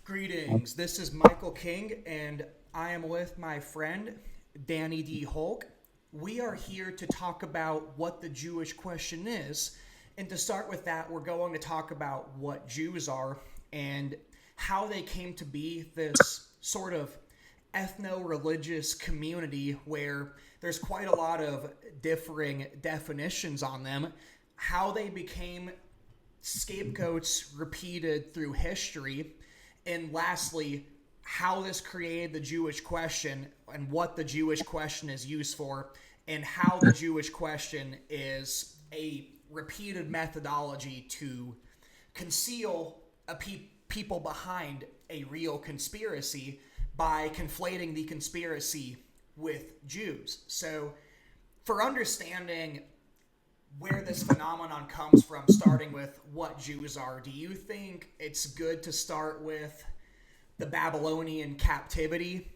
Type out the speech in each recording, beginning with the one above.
Greetings. This is Michael King, and I am with my friend Danny D. Hulk. We are here to talk about what the Jewish question is. And to start with that, we're going to talk about what Jews are and how they came to be this sort of ethno-religious community where there's quite a lot of differing definitions on them, how they became scapegoats repeated through history, and lastly, how this created the Jewish question and what the Jewish question is used for, and how the Jewish question is a repeated methodology to conceal people behind a real conspiracy by conflating the conspiracy with Jews. So, for understanding where this phenomenon comes from, starting with what Jews are, do you think it's good to start with the Babylonian captivity?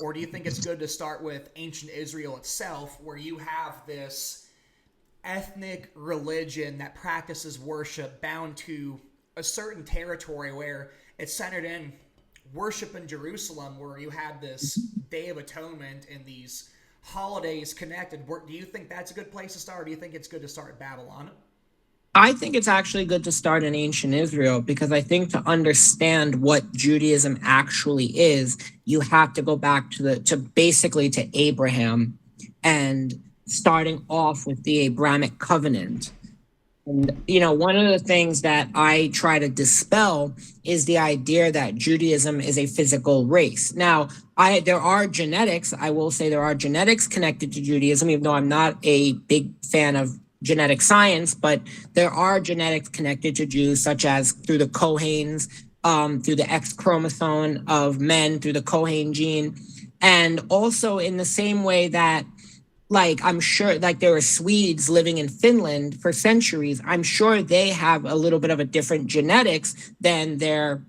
Or do you think it's good to start with ancient Israel itself, where you have this ethnic religion that practices worship bound to a certain territory where it's centered in worship in Jerusalem, where you had this Day of Atonement and these holidays connected? Do you think that's a good place to start, or do you think it's good to start at Babylon? I think it's actually good to start in ancient Israel, because I think to understand what Judaism actually is, you have to go back to basically to Abraham, and starting off with the Abrahamic covenant. And, one of the things that I try to dispel is the idea that Judaism is a physical race. Now, there are genetics. I will say there are genetics connected to Judaism, even though I'm not a big fan of genetic science, but there are genetics connected to Jews, such as through the Kohanes, through the X chromosome of men, through the Kohen gene. And also in the same way that, I'm sure, there were Swedes living in Finland for centuries. I'm sure they have a little bit of a different genetics than their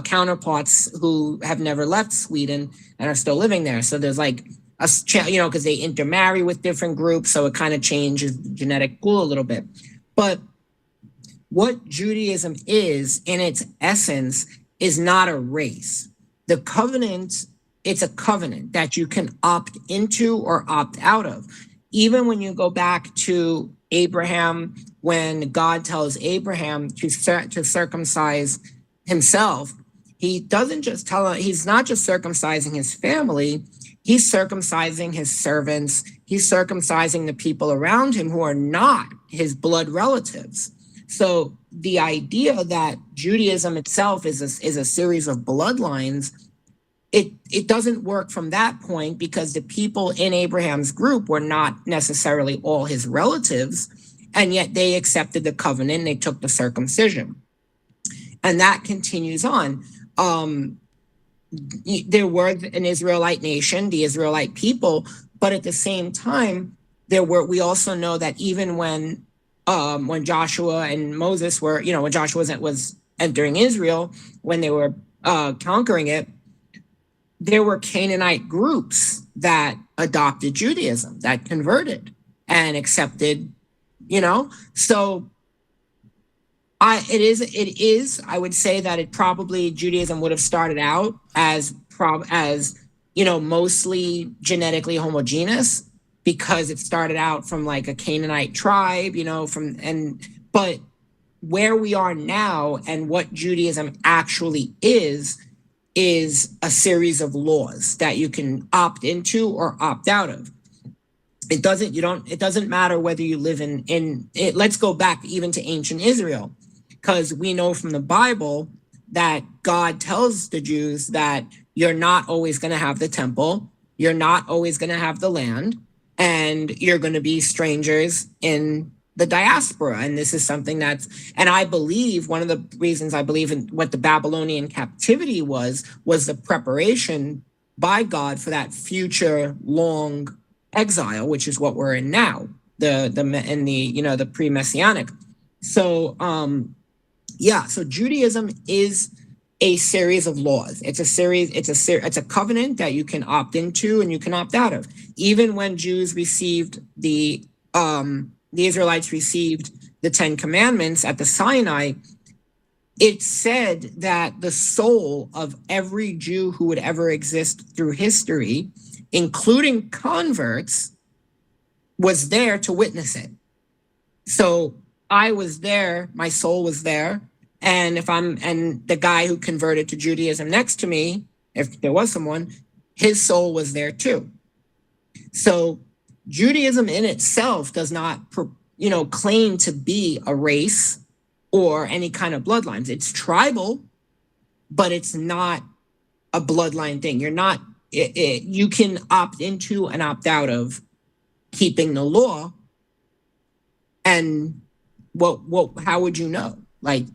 counterparts who have never left Sweden and are still living there. So there's because they intermarry with different groups, so it kind of changes the genetic pool a little bit. But what Judaism is, in its essence, is not a race. The covenant, it's a covenant that you can opt into or opt out of. Even when you go back to Abraham, when God tells Abraham to circumcise himself, he doesn't just he's not just circumcising his family, he's circumcising his servants, he's circumcising the people around him who are not his blood relatives. So the idea that Judaism itself is a series of bloodlines, it doesn't work from that point, because the people in Abraham's group were not necessarily all his relatives, and yet they accepted the covenant, they took the circumcision. And that continues on. There were an Israelite nation, the Israelite people, but at the same time, we also know that even when Joshua and Moses were, when Joshua was entering Israel, when they were conquering it, there were Canaanite groups that adopted Judaism, that converted and accepted, so it is, I would say that Judaism would have started out as mostly genetically homogeneous, because it started out from a Canaanite tribe, but where we are now and what Judaism actually is a series of laws that you can opt into or opt out of. It doesn't matter whether you live in it. Let's go back even to ancient Israel, because we know from the Bible that God tells the Jews that you're not always going to have the temple, you're not always going to have the land, and you're going to be strangers in the diaspora. And this is something and I believe one of the reasons I believe in what the Babylonian captivity was the preparation by God for that future long exile, which is what we're in now, the pre-messianic. So, so Judaism is a series of laws. It's a covenant that you can opt into and you can opt out of. Even when Jews received the Israelites received the Ten Commandments at the Sinai, It's said that the soul of every Jew who would ever exist through history, including converts, was there to witness it. So I was there, my soul was there. And and the guy who converted to Judaism next to me, if there was someone, his soul was there too. So Judaism in itself does not, claim to be a race or any kind of bloodlines. It's tribal, but it's not a bloodline thing. You can opt into and opt out of keeping the law. And how would you know? Like,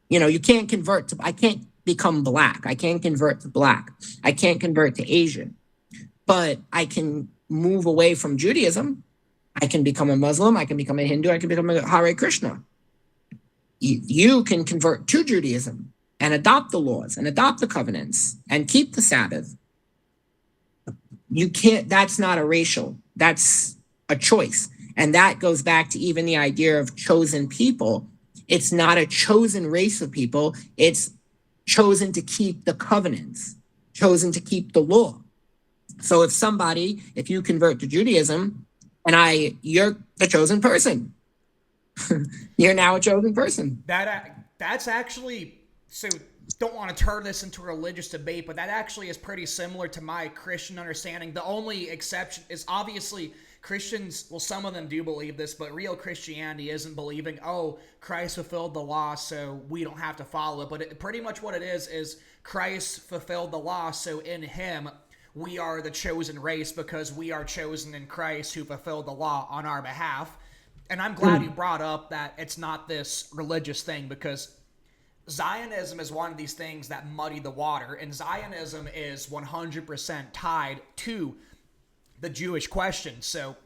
you can't I can't become black. I can't convert to black. I can't convert to Asian, but I can move away from Judaism. I can become a Muslim. I can become a Hindu. I can become a Hare Krishna. You can convert to Judaism and adopt the laws and adopt the covenants and keep the Sabbath. You can't, that's not a racial, that's a choice. And that goes back to even the idea of chosen people. It's not a chosen race of people. It's chosen to keep the covenants, chosen to keep the law. So if you convert to Judaism you're the chosen person. You're now a chosen person. That's actually, so don't want to turn this into a religious debate, but that actually is pretty similar to my Christian understanding. The only exception is obviously Christians, well, some of them do believe this, but real Christianity isn't believing, oh, Christ fulfilled the law, so we don't have to follow it. But pretty much what it is Christ fulfilled the law, so in him, we are the chosen race because we are chosen in Christ who fulfilled the law on our behalf. And I'm glad you brought up that it's not this religious thing, because Zionism is one of these things that muddy the water, and Zionism is 100% tied to the Jewish question. So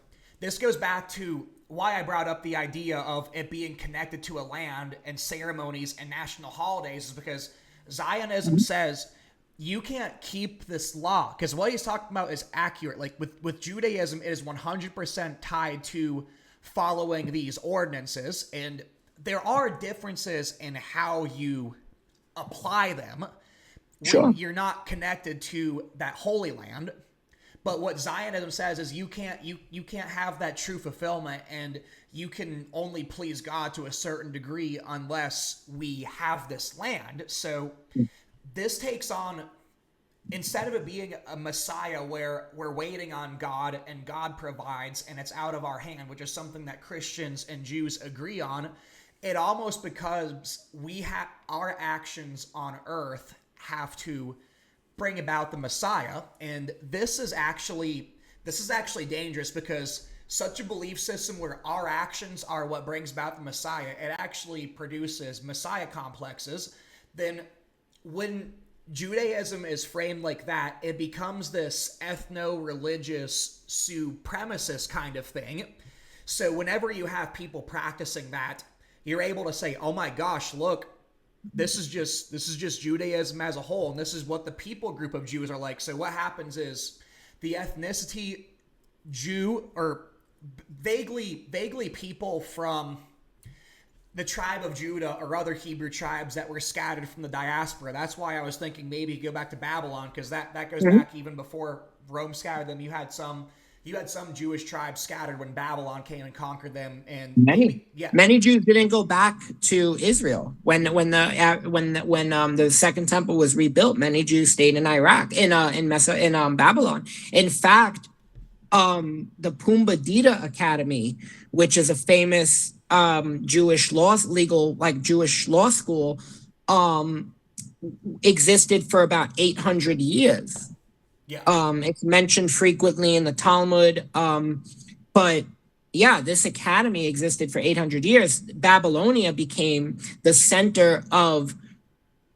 this goes back to why I brought up the idea of it being connected to a land and ceremonies and national holidays, is because Zionism says you can't keep this law, because what he's talking about is accurate. Like with Judaism, it is 100% tied to following these ordinances, and there are differences in how you apply them when you're not connected to that Holy Land. But what Zionism says is you can't have that true fulfillment, and you can only please God to a certain degree unless we have this land. So this takes on, instead of it being a Messiah where we're waiting on God and God provides and it's out of our hand, which is something that Christians and Jews agree on, it almost becomes our actions on earth have to bring about the Messiah. And this is actually dangerous, because such a belief system where our actions are what brings about the Messiah, it actually produces Messiah complexes. Then when Judaism is framed like that, it becomes this ethno-religious supremacist kind of thing. So whenever you have people practicing that, you're able to say, oh my gosh, look, this is just Judaism as a whole, and this is what the people group of Jews are like. So what happens is the ethnicity Jew, or vaguely people from the tribe of Judah or other Hebrew tribes that were scattered from the diaspora. That's why I was thinking maybe go back to Babylon, because that goes back even before Rome scattered them. You had some Jewish tribes scattered when Babylon came and conquered them, and many Jews didn't go back to Israel when the second temple was rebuilt. Many Jews stayed in Iraq, in Babylon. In fact, the Pumbedita Academy, which is a famous Jewish law school, existed for about 800 years. Yeah. It's mentioned frequently in the Talmud. But yeah, this academy existed for 800 years. Babylonia became the center of,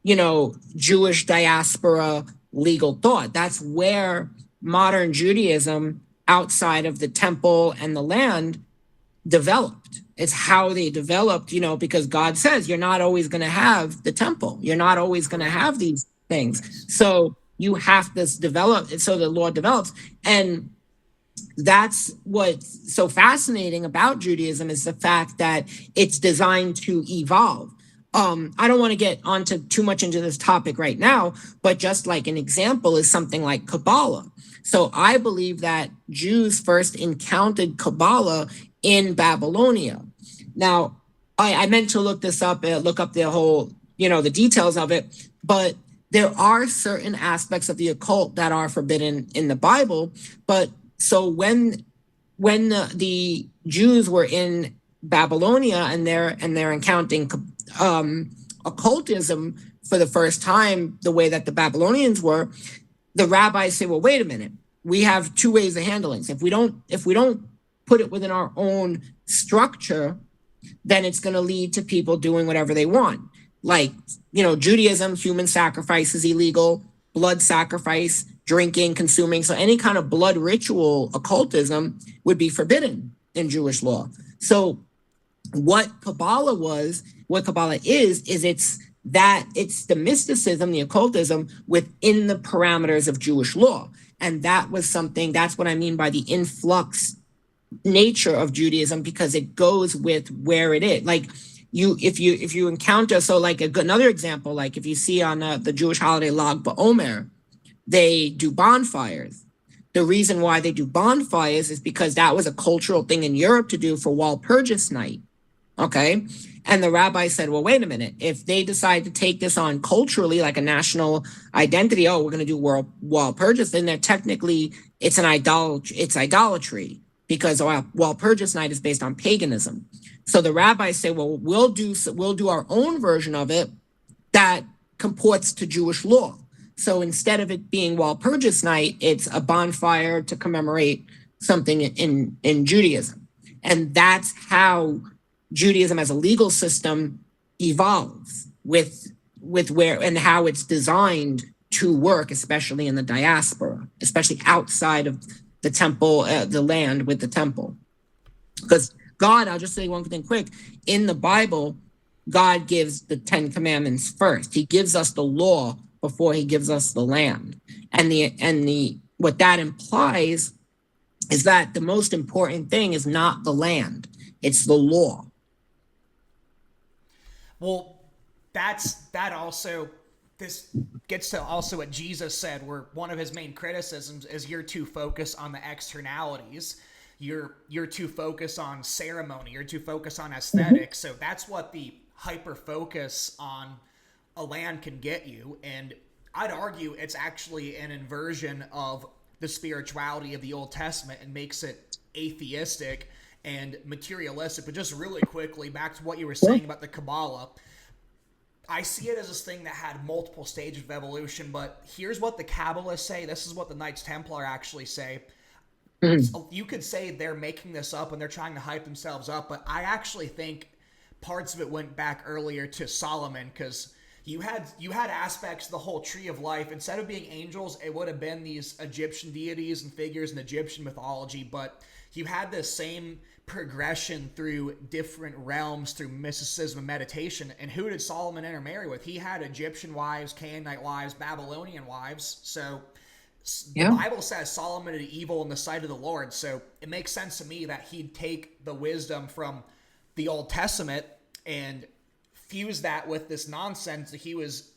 Jewish diaspora legal thought. That's where modern Judaism, outside of the temple and the land, developed. It's how they developed, because God says you're not always going to have the temple. You're not always going to have these things. So you have this develop, so the Lord develops. And that's what's so fascinating about Judaism, is the fact that it's designed to evolve. I don't want to get onto too much into this topic right now, but just like an example is something like Kabbalah. So I believe that Jews first encountered Kabbalah in Babylonia. Now, I meant to look this up, look up the whole, the details of it, but there are certain aspects of the occult that are forbidden in the Bible. But so when the Jews were in Babylonia and they're encountering occultism for the first time, the way that the Babylonians were, the rabbis say, well, wait a minute, we have two ways of handling this. If we don't put it within our own structure, then it's going to lead to people doing whatever they want. Like, Judaism, human sacrifice is illegal, blood sacrifice, drinking, consuming. So any kind of blood ritual occultism would be forbidden in Jewish law. So what Kabbalah is it's the mysticism, the occultism within the parameters of Jewish law. And that's what I mean by the influx nature of Judaism, because it goes with where it is. Like if you encounter, so like another example, like if you see on the Jewish holiday Lag BaOmer, they do bonfires. The reason why they do bonfires is because that was a cultural thing in Europe to do for Walpurgis night. Okay. And the rabbi said, well, wait a minute. If they decide to take this on culturally, like a national identity, we're going to do Walpurgis, then it's idolatry, because Walpurgis night is based on paganism. So the rabbis say, well, we'll do our own version of it that comports to Jewish law. So instead of it being Walpurgis night, it's a bonfire to commemorate something in Judaism. And that's how Judaism as a legal system evolves with where and how it's designed to work, especially in the diaspora, especially outside of the temple, the land with the temple. Because God, I'll just say one thing quick, in the Bible, God gives the 10 Commandments first. He gives us the law before he gives us the land. And what that implies is that the most important thing is not the land, it's the law. Well, this gets to also what Jesus said, where one of his main criticisms is you're too focused on the externalities. You're too focused on ceremony. You're too focused on aesthetics. So that's what the hyper focus on a land can get you. And I'd argue it's actually an inversion of the spirituality of the Old Testament and makes it atheistic and materialistic. But just really quickly, back to what you were saying about the Kabbalah, I see it as this thing that had multiple stages of evolution, but here's what the Kabbalists say. This is what the Knights Templar actually say. So you could say they're making this up and they're trying to hype themselves up, but I actually think parts of it went back earlier to Solomon, because you had aspects of the whole tree of life. Instead of being angels, it would have been these Egyptian deities and figures in Egyptian mythology, but you had this same progression through different realms through mysticism and meditation. And who did Solomon intermarry with? He had Egyptian wives, Canaanite wives, Babylonian wives. So the Bible says Solomon did evil in the sight of the Lord. So it makes sense to me that he'd take the wisdom from the Old Testament and fuse that with this nonsense that he was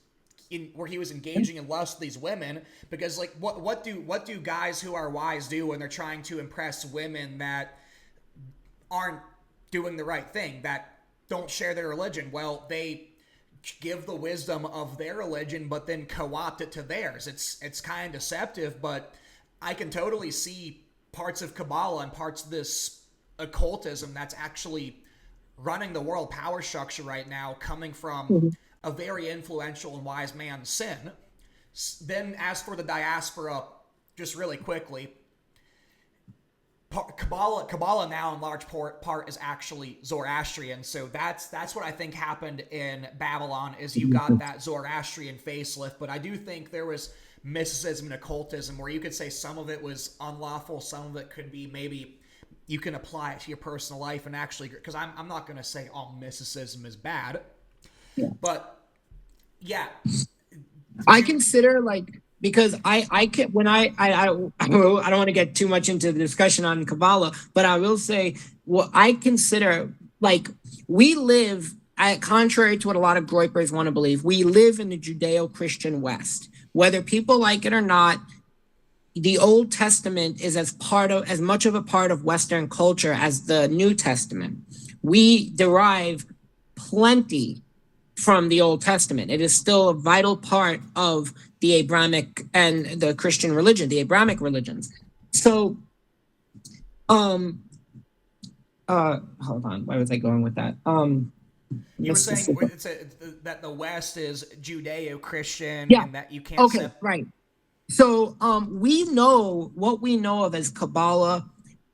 engaging in lust with these women. Because like what do guys who are wise do when they're trying to impress women that aren't doing the right thing, that don't share their religion? Well, they give the wisdom of their religion, but then co-opt it to theirs. It's kind of deceptive, but I can totally see parts of Kabbalah and parts of this occultism that's actually running the world power structure right now coming from a very influential and wise man, Sin. Then as for the diaspora, just really quickly, Kabbalah now in large part is actually Zoroastrian. So that's what I think happened in Babylon, is you got that Zoroastrian facelift. But I do think there was mysticism and occultism where you could say some of it was unlawful, some of it could be maybe you can apply it to your personal life and actually, because I'm not going to say all mysticism is bad, but yeah. I consider because I can, when I don't want to get too much into the discussion on Kabbalah, but I will say, I consider we live contrary to what a lot of Groypers want to believe, we live in the Judeo-Christian West. Whether people like it or not, the Old Testament is as much of a part of Western culture as the New Testament. We derive plenty from the Old Testament. It is still a vital part of the Abrahamic and the Christian religion, the Abrahamic religions. So, hold on, where was I going with that? You were saying that the West is Judeo-Christian, Yeah. and that you can't. Okay, right. So, we know what we know of as Kabbalah.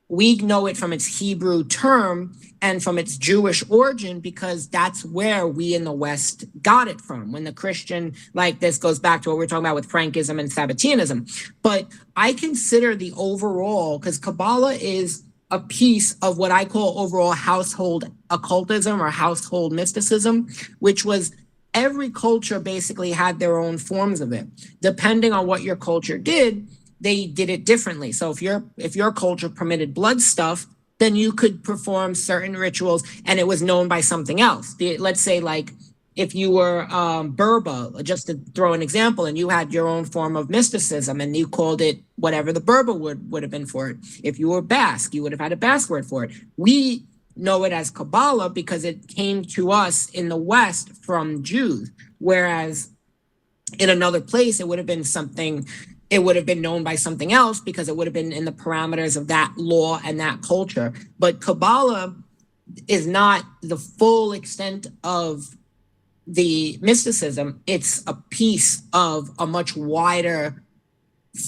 We know it from its Hebrew term and from its Jewish origin, because that's where we in the West got it from. When the Christian, like this goes back to what we're talking about with Frankism and Sabbateanism. But I consider the overall, because Kabbalah is a piece of what I call overall household occultism or household mysticism, which was every culture basically had their own forms of it. Depending on what your culture did, they did it differently. So if your culture permitted blood stuff, then you could perform certain rituals and it was known by something else. Let's say like if you were Berber, just to throw an example, and you had your own form of mysticism and you called it whatever the Berber would have been for it. If you were Basque, you would have had a Basque word for it. We know it as Kabbalah because it came to us in the West from Jews, whereas in another place it would have been something. It would have been known by something else because it would have been in the parameters of that law and that culture. But Kabbalah is not the full extent of the mysticism. It's a piece of a much wider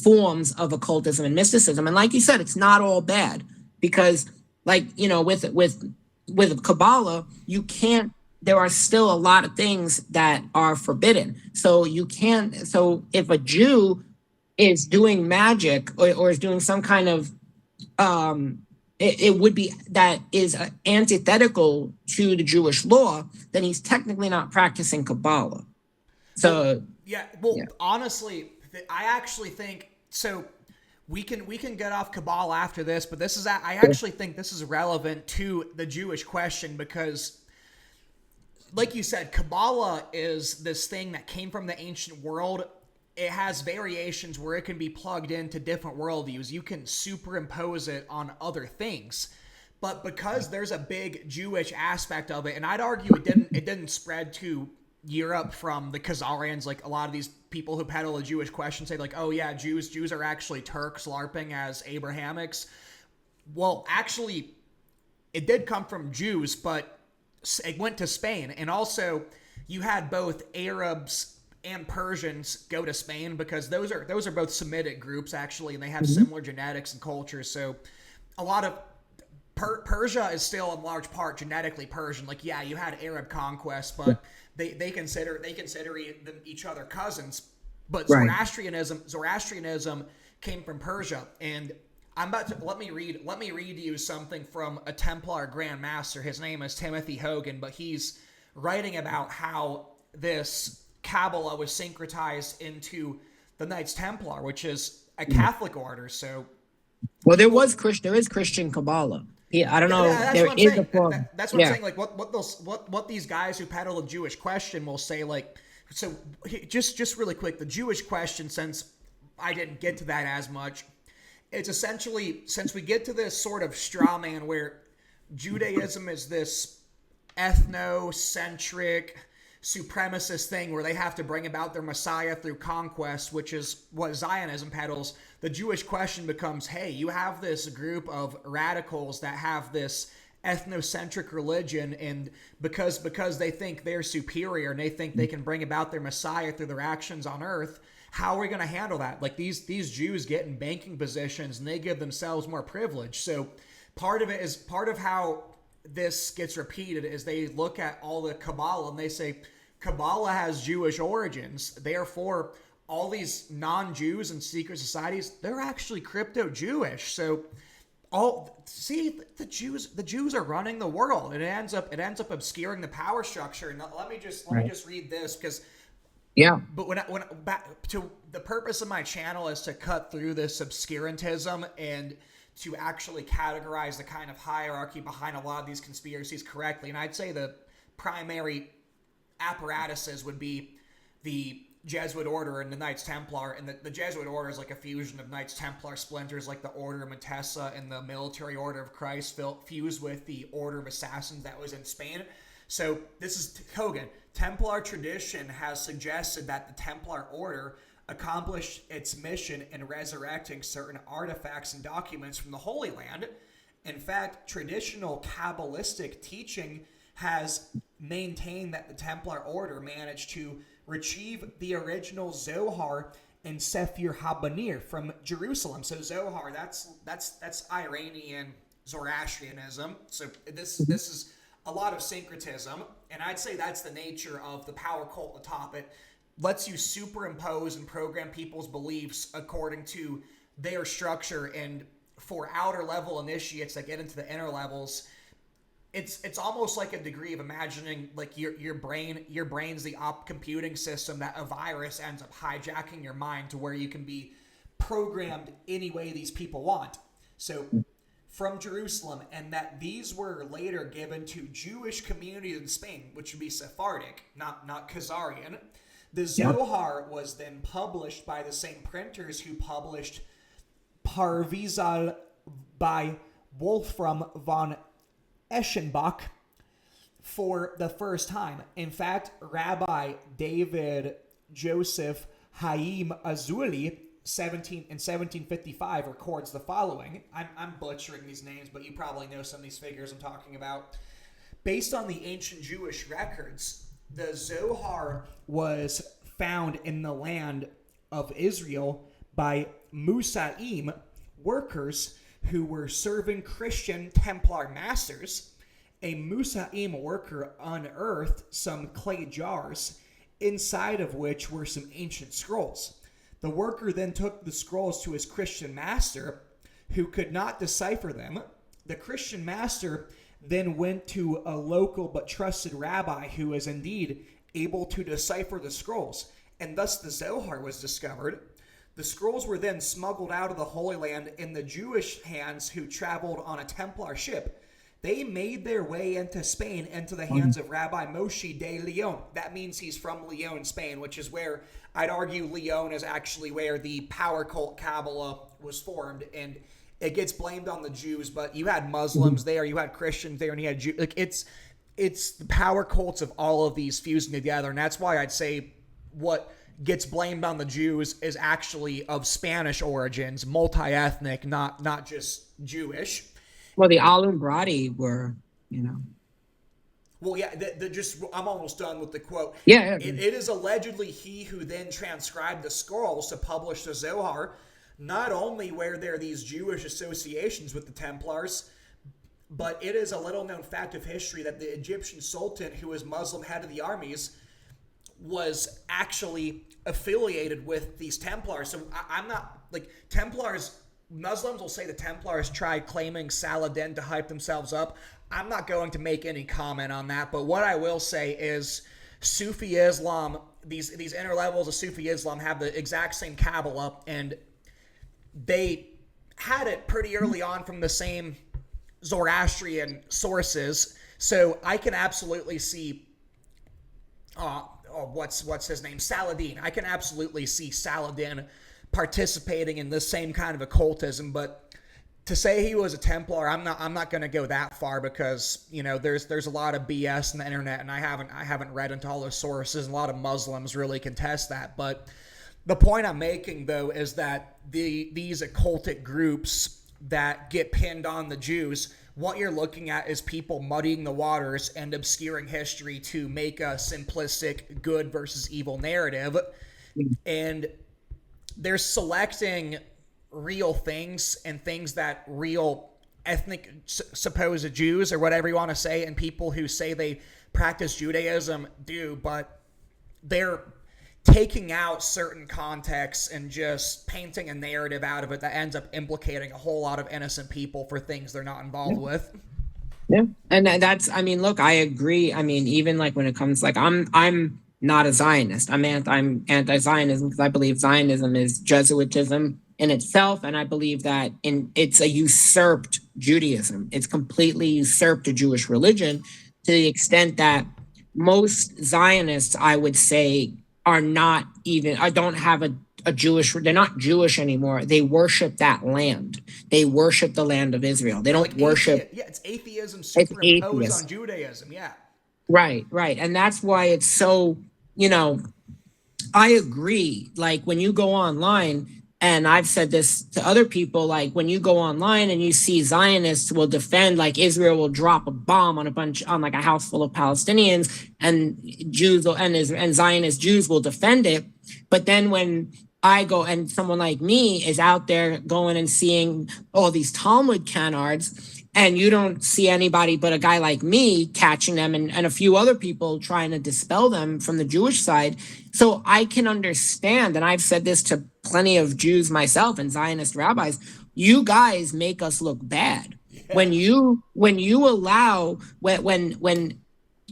forms of occultism and mysticism. And like you said, it's not all bad because, like, you know, with Kabbalah, you can't. There are still a lot of things that are forbidden. So you can't. So if a Jew is doing magic or is doing some kind of it would be that is antithetical to the Jewish law, then he's technically not practicing Kabbalah. So honestly, I actually think so. We can get off Kabbalah after this, but I actually think this is relevant to the Jewish question because, like you said, Kabbalah is this thing that came from the ancient world. It has variations where it can be plugged into different worldviews. You can superimpose it on other things. But because there's a big Jewish aspect of it, and I'd argue it didn't spread to Europe from the Khazarians, like a lot of these people who peddle a Jewish question say like, oh yeah, Jews are actually Turks LARPing as Abrahamics. Well, actually, it did come from Jews, but it went to Spain. And also, you had both Arabs and Persians go to Spain because those are both Semitic groups actually, and they have similar genetics and cultures. So a lot of Persia is still in large part genetically Persian. Like, yeah, you had Arab conquest, but they consider each other cousins. But Zoroastrianism came from Persia, and I'm about to let me read you something from a Templar Grand Master. His name is Timothy Hogan, but he's writing about how this Kabbalah was syncretized into the Knights Templar, which is a Catholic order. So, well, there is Christian Kabbalah. Yeah, I don't know. That's what I'm saying. That's what I'm saying. Like what these guys who peddle the Jewish question will say. Like, so just really quick, the Jewish question. Since I didn't get to that as much, it's essentially, since we get to this sort of straw man where Judaism is this ethnocentric supremacist thing where they have to bring about their Messiah through conquest, which is what Zionism peddles. The Jewish question becomes, hey, you have this group of radicals that have this ethnocentric religion, and because they think they're superior and they think they can bring about their Messiah through their actions on earth, how are we going to handle that? Like, these Jews get in banking positions and they give themselves more privilege. So part of how this gets repeated is they look at all the Kabbalah and they say Kabbalah has Jewish origins, therefore all these non-Jews and secret societies, they're actually crypto-Jewish. So the Jews are running the world, and it ends up obscuring the power structure. And let me just read this, because but when back to the purpose of my channel is to cut through this obscurantism and to actually categorize the kind of hierarchy behind a lot of these conspiracies correctly. And I'd say the primary apparatuses would be the Jesuit order and the Knights Templar, and the Jesuit order is like a fusion of Knights Templar splinters like the Order of Montesa and the Military Order of Christ fused with the Order of Assassins that was in Spain. So this is Hogan. Templar tradition has suggested that the Templar order accomplished its mission in resurrecting certain artifacts and documents from the Holy Land. In fact, traditional Kabbalistic teaching has maintained that the Templar order managed to retrieve the original Zohar and Sefer HaBanir from Jerusalem. So Zohar, that's Iranian Zoroastrianism. So this is a lot of syncretism, and I'd say that's the nature of the power cult atop it. Lets you superimpose and program people's beliefs according to their structure, and for outer level initiates that get into the inner levels, it's almost like a degree of imagining like your brain's the computing system that a virus ends up hijacking your mind to where you can be programmed any way these people want. So from Jerusalem, and that these were later given to Jewish communities in Spain, which would be Sephardic, not Khazarian. The Zohar was then published by the same printers who published Parvizal by Wolfram von Eschenbach for the first time. In fact, Rabbi David Joseph Haim Azuli, 1755, records the following. I'm butchering these names, but you probably know some of these figures I'm talking about. Based on the ancient Jewish records, the Zohar was found in the land of Israel by Musaim workers who were serving Christian Templar masters. A Musaim worker unearthed some clay jars, inside of which were some ancient scrolls. The worker then took the scrolls to his Christian master, who could not decipher them. The Christian master then went to a local but trusted rabbi who was indeed able to decipher the scrolls, and thus the Zohar was discovered. The scrolls were then smuggled out of the Holy Land in the Jewish hands who traveled on a Templar ship. They made their way into Spain into the hands of Rabbi Moshe de Leon. That means he's from Leon, Spain, which is where I'd argue Leon is actually where the power cult Kabbalah was formed, and it gets blamed on the Jews, but you had Muslims there, you had Christians there, and you had Jews. Like it's the power cults of all of these fusing together, and that's why I'd say what gets blamed on the Jews is actually of Spanish origins, multi-ethnic, not just Jewish. Well, the Alumbrati were, Well, yeah, I'm almost done with the quote. Yeah. It is allegedly he who then transcribed the scrolls to publish the Zohar. Not only were there these Jewish associations with the Templars, but it is a little-known fact of history that the Egyptian Sultan, who was Muslim head of the armies, was actually affiliated with these Templars. So I'm not, like, Templars, Muslims will say the Templars tried claiming Saladin to hype themselves up. I'm not going to make any comment on that, but what I will say is Sufi Islam, these inner levels of Sufi Islam have the exact same Kabbalah, and they had it pretty early on from the same Zoroastrian sources. So I can absolutely see what's his name? Saladin. I can absolutely see Saladin participating in the same kind of occultism, but to say he was a Templar, I'm not going to go that far, because there's a lot of BS on the internet, and I haven't read into all those sources, and a lot of Muslims really contest that. But the point I'm making, though, is that these occultic groups that get pinned on the Jews, what you're looking at is people muddying the waters and obscuring history to make a simplistic good versus evil narrative, and they're selecting real things and things that real ethnic supposed Jews, or whatever you want to say, and people who say they practice Judaism do, but they're taking out certain contexts and just painting a narrative out of it that ends up implicating a whole lot of innocent people for things they're not involved with. Yeah. And that's, look, I agree. Even like when it comes, like I'm not a Zionist. I'm anti-Zionism because I believe Zionism is Jesuitism in itself, and I believe that it's a usurped Judaism. It's completely usurped a Jewish religion to the extent that most Zionists, I would say, are not even, I don't have a Jewish, they're not Jewish anymore. They worship that land. They worship the land of Israel. They Yeah, don't like worship, yeah, it's atheism it's superimposed on atheist. Judaism. Yeah. Right, right. And that's why it's so, you know, I agree. Like when you go online, and I've said this to other people, like when you go online and you see Zionists will defend, like Israel will drop a bomb on a bunch, on like a house full of Palestinians, and and Zionist Jews will defend it. But then when I go and someone like me is out there going and seeing all these Talmud canards, and you don't see anybody but a guy like me catching them, and a few other people trying to dispel them from the Jewish side. So I can understand, and I've said this to plenty of Jews myself and Zionist rabbis, you guys make us look bad. When you allow, when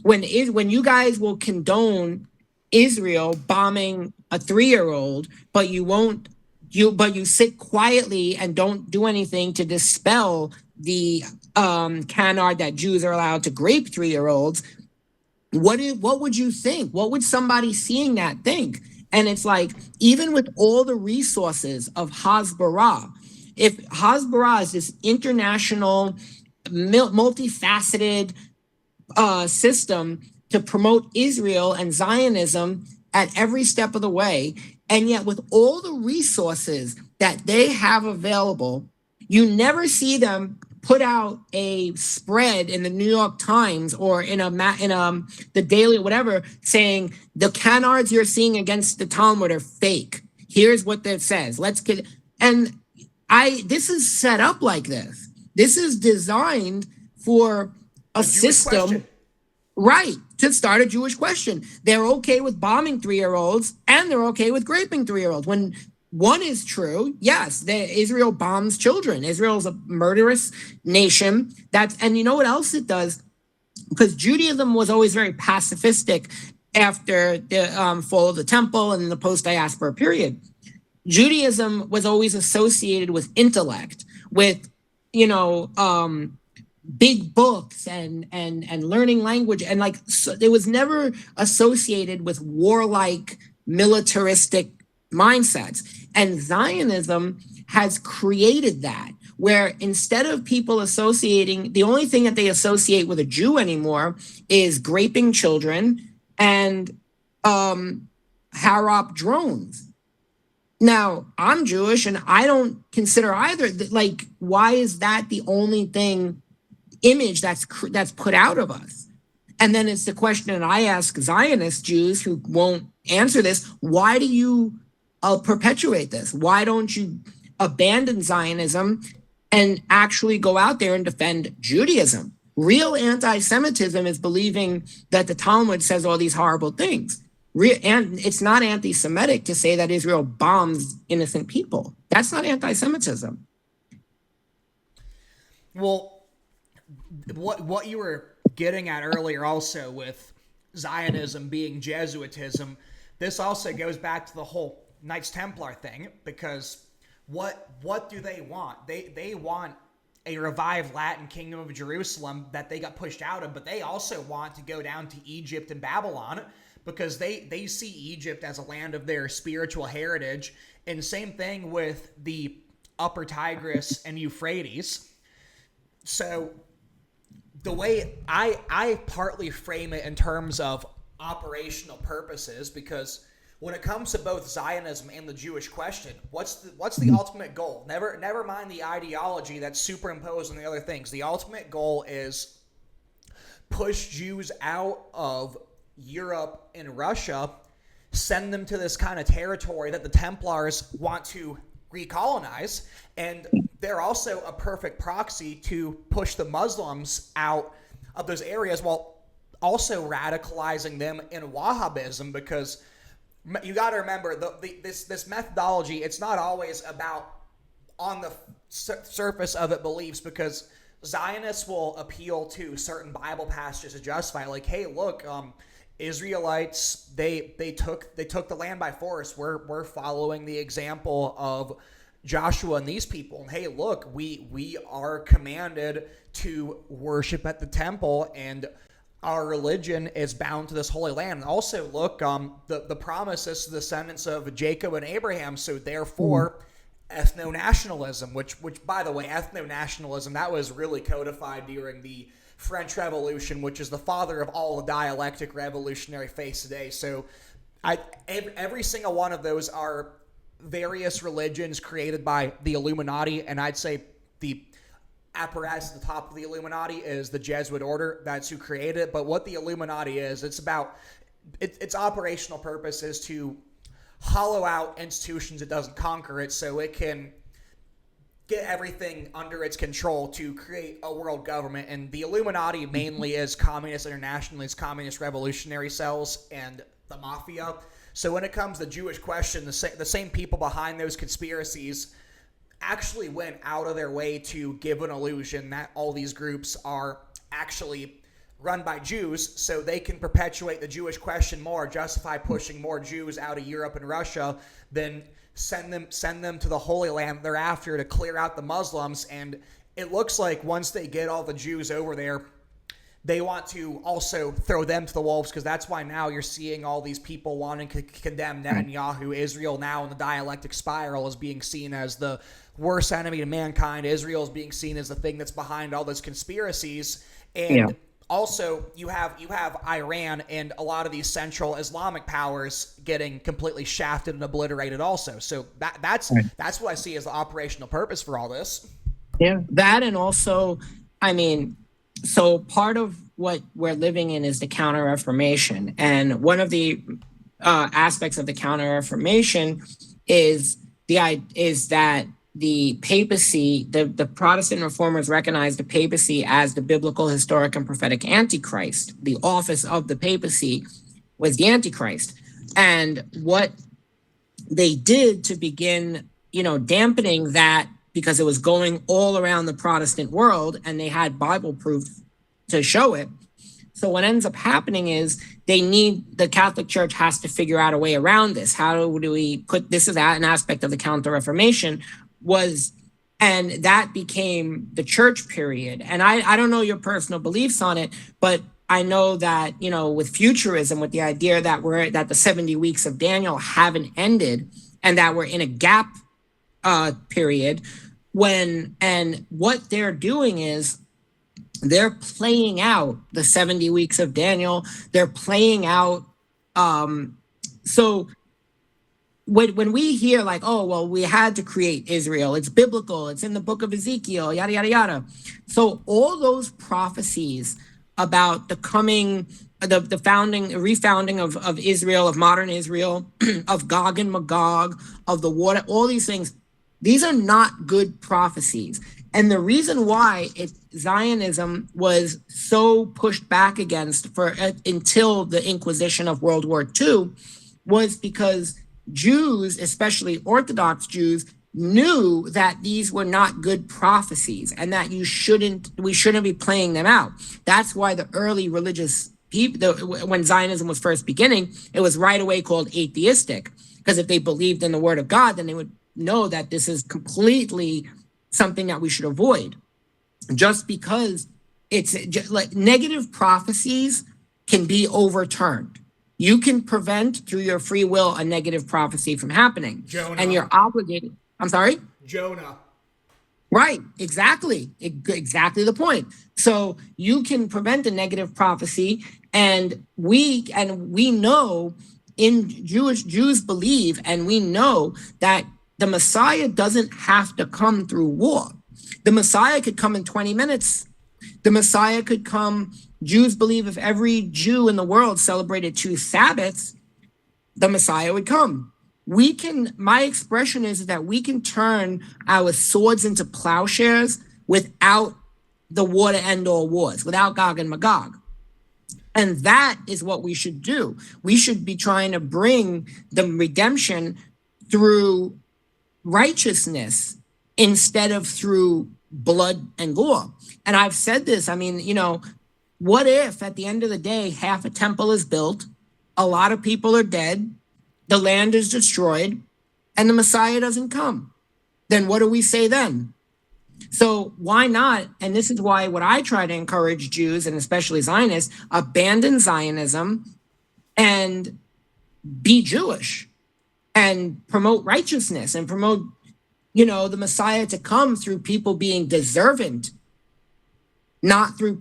you guys will condone Israel bombing a 3-year-old, but you sit quietly and don't do anything to dispel the canard that Jews are allowed to grape 3-year-olds. What would you think? What would somebody seeing that think? And it's like, even with all the resources of Hasbara, if Hasbara is this international, multifaceted system to promote Israel and Zionism at every step of the way, and yet with all the resources that they have available, you never see them put out a spread in the New York Times or in the Daily, whatever, saying the canards you're seeing against the Talmud are fake. Here's what that says. This is set up like this. This is designed for a system, question. right, to start a Jewish question. They're okay with bombing 3-year-olds and they're okay with raping 3-year-olds. When one is true, yes, Israel bombs children. Israel's a murderous nation. And you know what else it does? Because Judaism was always very pacifistic after the fall of the temple and the post-diaspora period. Judaism was always associated with intellect, with, big books and learning language. And it was never associated with warlike, militaristic mindsets. And Zionism has created that, where instead of people associating, the only thing that they associate with a Jew anymore is graping children and Harop drones. Now, I'm Jewish and I don't consider either. Why is that the only image that's put out of us? And then it's the question that I ask Zionist Jews who won't answer this: why do you perpetuate this? Why don't you abandon Zionism and actually go out there and defend Judaism? Real anti-Semitism is believing that the Talmud says all these horrible things. And it's not anti-Semitic to say that Israel bombs innocent people. That's not anti-Semitism. Well, what you were getting at earlier also with Zionism being Jesuitism, this also goes back to the whole Knights Templar thing, because what do they want? They want a revived Latin kingdom of Jerusalem that they got pushed out of, but they also want to go down to Egypt and Babylon, because they see Egypt as a land of their spiritual heritage. And same thing with the Upper Tigris and Euphrates. So the way I partly frame it in terms of operational purposes, because when it comes to both Zionism and the Jewish question, what's the ultimate goal? Never mind the ideology that's superimposed on the other things. The ultimate goal is push Jews out of Europe and Russia, send them to this kind of territory that the Templars want to recolonize, and they're also a perfect proxy to push the Muslims out of those areas while also radicalizing them in Wahhabism, because you got to remember this methodology, it's not always about on the surface of it beliefs, because Zionists will appeal to certain Bible passages to justify, like, hey, look, Israelites, they took the land by force. We're following the example of Joshua and these people. And hey, look, we are commanded to worship at the temple, and our religion is bound to this holy land. And also, look, the promise is to the descendants of Jacob and Abraham. So therefore, ethno-nationalism, which by the way, ethno-nationalism, that was really codified during the French Revolution, which is the father of all the dialectic revolutionary faiths today. So every single one of those are various religions created by the Illuminati, and I'd say the apparatus at the top of the Illuminati is the Jesuit order. That's who created it. But what the Illuminati is, it's about its operational purpose is to hollow out institutions it doesn't conquer it, so it can get everything under its control to create a world government. And the Illuminati mainly is communist internationalists, communist revolutionary cells, and the mafia. So when it comes to the Jewish question, the same people behind those conspiracies actually went out of their way to give an illusion that all these groups are actually run by Jews, so they can perpetuate the Jewish question more, justify pushing more Jews out of Europe and Russia, then send them to the Holy Land thereafter to clear out the Muslims. And it looks like once they get all the Jews over there, they want to also throw them to the wolves, because that's why now you're seeing all these people wanting to condemn Netanyahu. Israel now in the dialectic spiral is being seen as the worst enemy to mankind. Israel is being seen as the thing that's behind all those conspiracies. And also you have Iran and a lot of these central Islamic powers getting completely shafted and obliterated also. So that's what I see as the operational purpose for all this. Yeah, that, and also, I mean, so part of what we're living in is the Counter-Reformation. And one of the aspects of the Counter-Reformation is that the papacy, the Protestant reformers recognized the papacy as the biblical, historic, and prophetic Antichrist. The office of the papacy was the Antichrist. And what they did to begin, dampening that, because it was going all around the Protestant world and they had Bible proof to show it. So what ends up happening is the Catholic Church has to figure out a way around this. How do we put this as an aspect of the Counter-Reformation and that became the church period. And I don't know your personal beliefs on it, but I know that, with futurism, with the idea that the 70 weeks of Daniel haven't ended and that we're in a gap period, and what they're doing is they're playing out the 70 weeks of Daniel. They're playing out. So when we hear like, oh, well, we had to create Israel, it's biblical, it's in the book of Ezekiel, yada, yada, yada. So all those prophecies about the coming, the refounding of Israel, of modern Israel, of Gog and Magog, of the water, all these things, these are not good prophecies. And the reason why Zionism was so pushed back against until the Inquisition of World War II was because Jews, especially Orthodox Jews, knew that these were not good prophecies and that we shouldn't be playing them out. That's why the early religious people, when Zionism was first beginning, it was right away called atheistic, because if they believed in the word of God, then they would know that this is completely something that we should avoid. Just because it's just like negative prophecies can be overturned. You can prevent through your free will a negative prophecy from happening. Jonah. And you're obligated. I'm sorry? Jonah. Right, exactly the point. So you can prevent a negative prophecy, and we know Jews believe, and we know that the Messiah doesn't have to come through war. The Messiah could come in 20 minutes. The Messiah could come. Jews believe if every Jew in the world celebrated 2 Sabbaths, the Messiah would come. My expression is that we can turn our swords into plowshares without the war to end all wars, without Gog and Magog. And that is what we should do. We should be trying to bring the redemption through righteousness instead of through blood and gore. And I've said this, what if at the end of the day, half a temple is built, a lot of people are dead, the land is destroyed, and the Messiah doesn't come? Then what do we say then? So why not? And this is why what I try to encourage Jews and especially Zionists, abandon Zionism and be Jewish and promote righteousness and promote, the Messiah to come through people being deserving, not through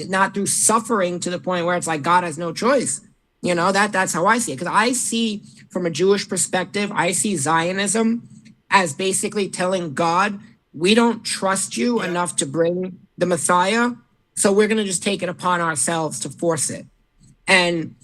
not through suffering to the point where it's like God has no choice. That's how I see it. Because I see, from a Jewish perspective, I see Zionism as basically telling God, we don't trust you enough to bring the Messiah, so we're going to just take it upon ourselves to force it. And,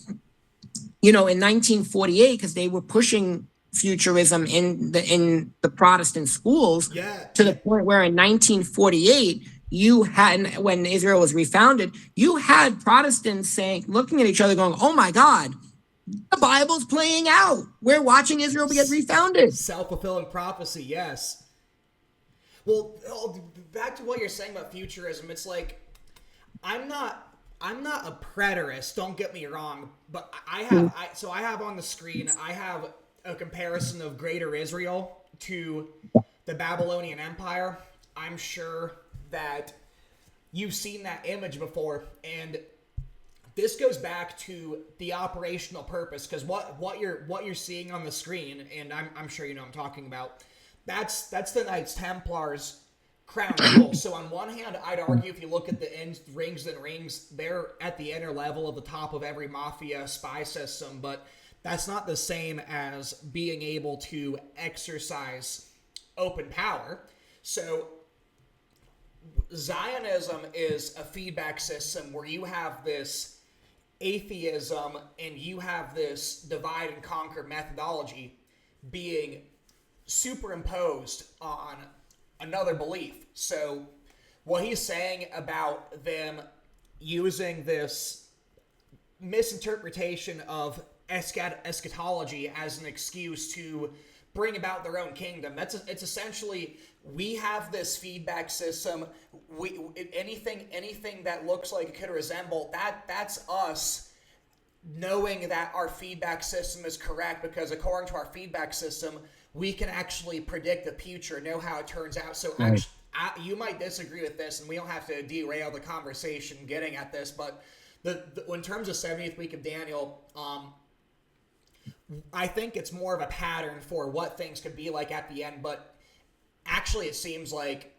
in 1948, because they were pushing futurism in the Protestant schools to the point where in 1948, you had, when Israel was refounded, you had Protestants looking at each other going, oh my God, the Bible's playing out. We're watching Israel get refounded. Self-fulfilling prophecy, yes. Well, back to what you're saying about futurism, it's like, I'm not a preterist, don't get me wrong, but I have on the screen, I have a comparison of Greater Israel to the Babylonian Empire. I'm sure that you've seen that image before, and this goes back to the operational purpose, because what you're seeing on the screen, and I'm sure you know what I'm talking about, that's the Knights Templars crown jewel. So on one hand, I'd argue if you look at the rings and rings, they're at the inner level of the top of every mafia spy system, but that's not the same as being able to exercise open power. So Zionism is a feedback system where you have this atheism and you have this divide and conquer methodology being superimposed on another belief. So what he's saying about them using this misinterpretation of eschatology as an excuse to bring about their own kingdom, it's essentially, we have this feedback system. Anything that looks like it could resemble that's us knowing that our feedback system is correct, because according to our feedback system, we can actually predict the future, know how it turns out. So right. You might disagree with this, and we don't have to derail the conversation getting at this, but in terms of 70th week of Daniel, I think it's more of a pattern for what things could be like at the end, but actually it seems like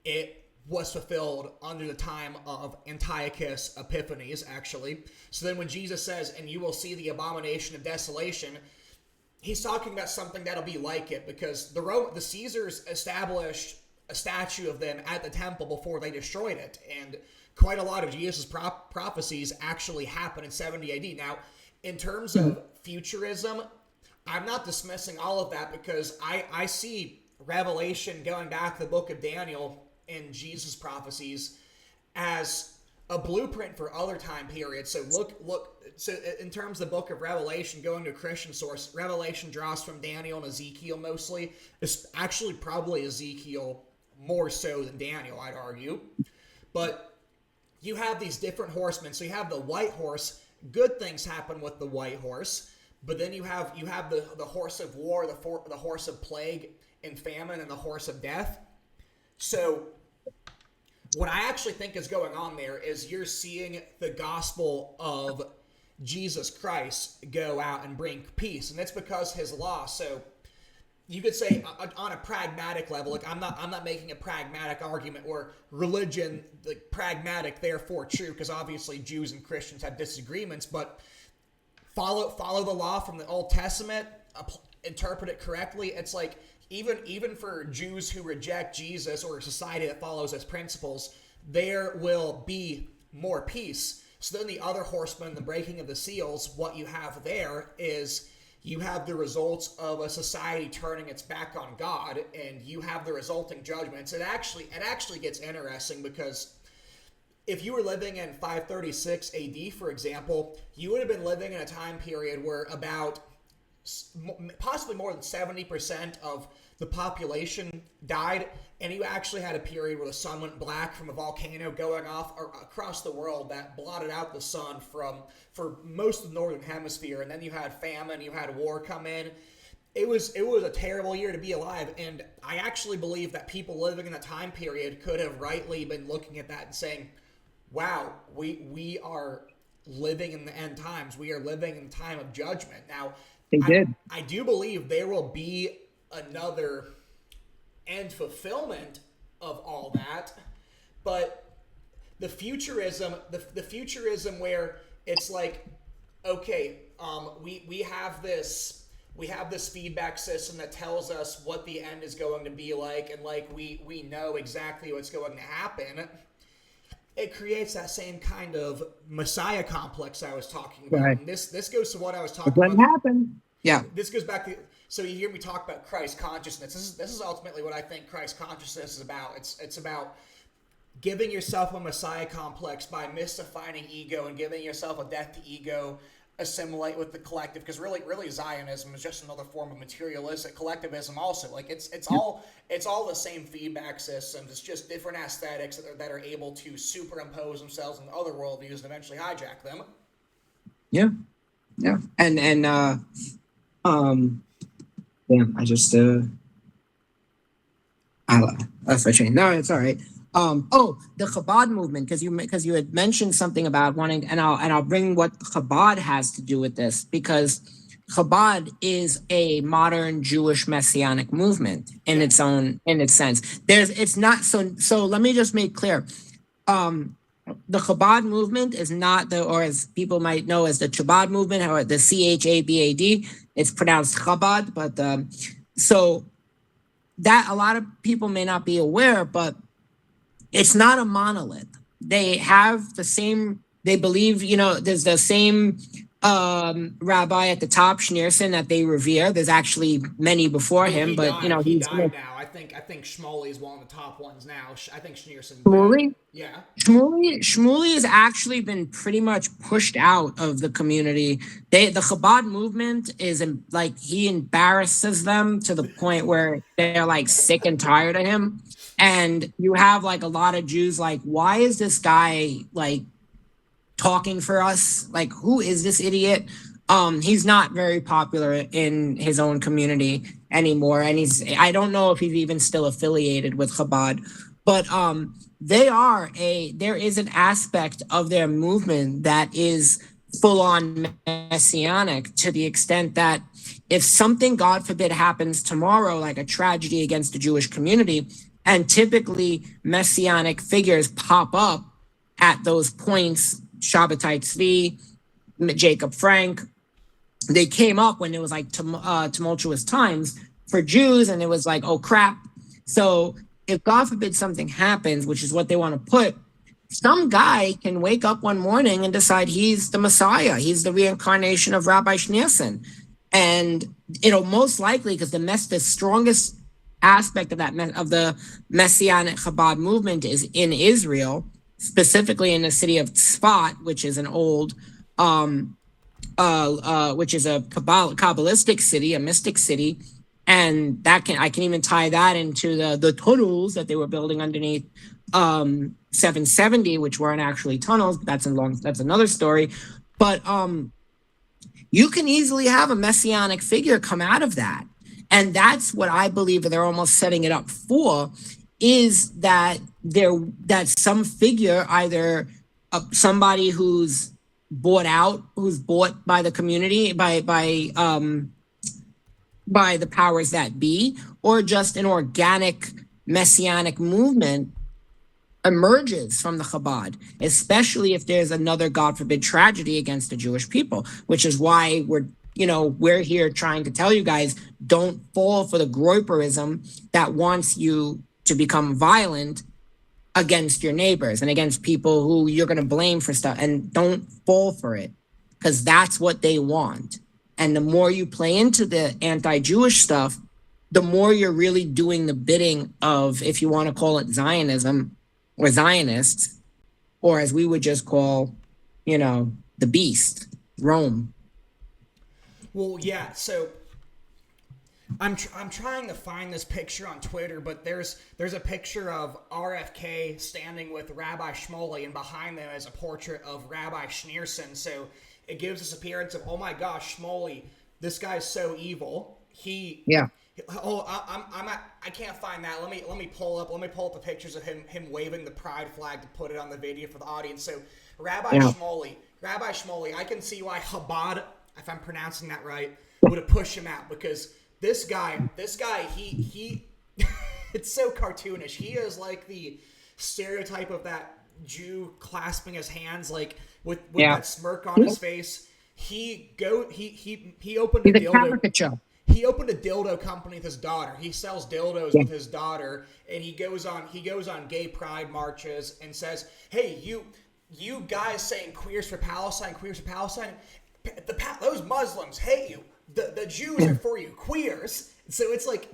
it was fulfilled under the time of Antiochus Epiphanes, actually. So then when Jesus says, and you will see the abomination of desolation, he's talking about something that'll be like it, because the Caesars established a statue of them at the temple before they destroyed it, and quite a lot of Jesus' prophecies actually happen in 70 AD. Now, in terms of futurism, I'm not dismissing all of that, because I see Revelation going back to the book of Daniel and Jesus' prophecies as a blueprint for other time periods. So so in terms of the book of Revelation, going to a Christian source, Revelation draws from Daniel and Ezekiel mostly. It's actually probably Ezekiel more so than Daniel, I'd argue. But you have these different horsemen. So you have the white horse. Good things happen with the white horse. But then you have the horse of war, the horse of plague and famine, and the horse of death. So what I actually think is going on there is you're seeing the gospel of Jesus Christ go out and bring peace, and it's because his law. So you could say on a pragmatic level, like I'm not making a pragmatic argument where religion, like pragmatic, therefore true, because obviously Jews and Christians have disagreements, but follow the law from the Old Testament, interpret it correctly. It's like even for Jews who reject Jesus or a society that follows his principles, there will be more peace. So then the other horseman, the breaking of the seals, what you have there is you have the results of a society turning its back on God, and you have the resulting judgments. It actually gets interesting, because if you were living in 536 AD, for example, you would have been living in a time period where about possibly more than 70% of the population died, and you actually had a period where the sun went black from a volcano going off across the world that blotted out the sun for most of the northern hemisphere, and then you had famine, you had war come in. it was a terrible year to be alive, and I actually believe that people living in that time period could have rightly been looking at that and saying, "Wow, we are living in the end times. We are living in the time of judgment." Now, They I did. I do believe there will be another end fulfillment of all that, but the futurism where it's like, okay, we have this feedback system that tells us what the end is going to be like, and like we know exactly what's going to happen. It creates that same kind of messiah complex I was talking about. Right. And this goes to what I was It talking doesn't about. happen. Yeah. This goes back to, so you hear me talk about Christ consciousness. This is ultimately what I think Christ consciousness is about. It's about giving yourself a messiah complex by mystifying ego and giving yourself a death to ego, assimilate with the collective, because really Zionism is just another form of materialistic collectivism also. Like it's all the same feedback systems. It's just different aesthetics that are able to superimpose themselves on other worldviews and eventually hijack them. Yeah. Yeah. Yeah, I just that's my chain. No, it's all right. The Chabad movement, because you had mentioned something about wanting, and I'll bring what Chabad has to do with this, because Chabad is a modern Jewish messianic movement in its sense. It's not so let me just make clear. The Chabad movement is not or as people might know as the Chabad movement, or the Chabad. It's pronounced Chabad, but so that a lot of people may not be aware, but it's not a monolith. They have the same, they believe, there's the same rabbi at the top, Schneerson, that they revere. There's actually many before him, but he he's died now. I think Shmuley is one of the top ones now. I think Schneerson dead. Shmuley. Yeah. Shmuley has actually been pretty much pushed out of the community. The Chabad movement is like, he embarrasses them to the point where they're like sick and tired of him. And you have like a lot of Jews like, why is this guy like talking for us? Like, who is this idiot? He's not very popular in his own community anymore, and I don't know if he's even still affiliated with Chabad, but there is an aspect of their movement that is full on messianic, to the extent that if something, God forbid, happens tomorrow, like a tragedy against the Jewish community, and typically messianic figures pop up at those points, Shabbatai Tzvi, Jacob Frank, they came up when it was like tumultuous times for Jews, and it was like, oh crap. So if God forbid something happens, which is what they want to put, some guy can wake up one morning and decide he's the Messiah. He's the reincarnation of Rabbi Schneerson. And it'll most likely, because the strongest aspect of of the Messianic Chabad movement is in Israel, specifically in the city of Tzfat, which is an old which is a Kabbalistic city, a mystic city, and I can even tie that into the tunnels that they were building underneath 770, which weren't actually tunnels, but that's another story. But you can easily have a messianic figure come out of that, and that's what I believe they're almost setting it up for, is that some figure, either somebody who's bought by the community, by the powers that be, or just an organic messianic movement emerges from the Chabad, especially if there's another, God forbid, tragedy against the Jewish people, which is why we're here trying to tell you guys, don't fall for the Groiperism that wants you to become violent against your neighbors and against people who you're going to blame for stuff, and don't fall for it, because that's what they want. And the more you play into the anti-Jewish stuff, the more you're really doing the bidding of, if you want to call it Zionism or Zionists, or as we would just call, the beast, Rome. Well, yeah, so I'm trying to find this picture on Twitter, but there's a picture of RFK standing with Rabbi Shmuley, and behind them is a portrait of Rabbi Schneerson. So it gives this appearance of, oh my gosh, Shmuley, this guy's so evil. he Yeah. Oh, I can't find that. Let me pull up the pictures of him waving the pride flag to put it on the video for the audience. So Yeah. Rabbi Shmuley, I can see why Chabad, if I'm pronouncing that right, would have pushed him out, because this guy, he it's so cartoonish. He is like the stereotype of that Jew clasping his hands, like with Yeah. that smirk on his face. He opened a He's a dildo. caricature. He opened a dildo company with his daughter. He sells dildos Yeah. with his daughter, and he goes on gay pride marches and says, "Hey, you guys saying queers for Palestine, those Muslims hate you. The Jews are for you, queers." So it's like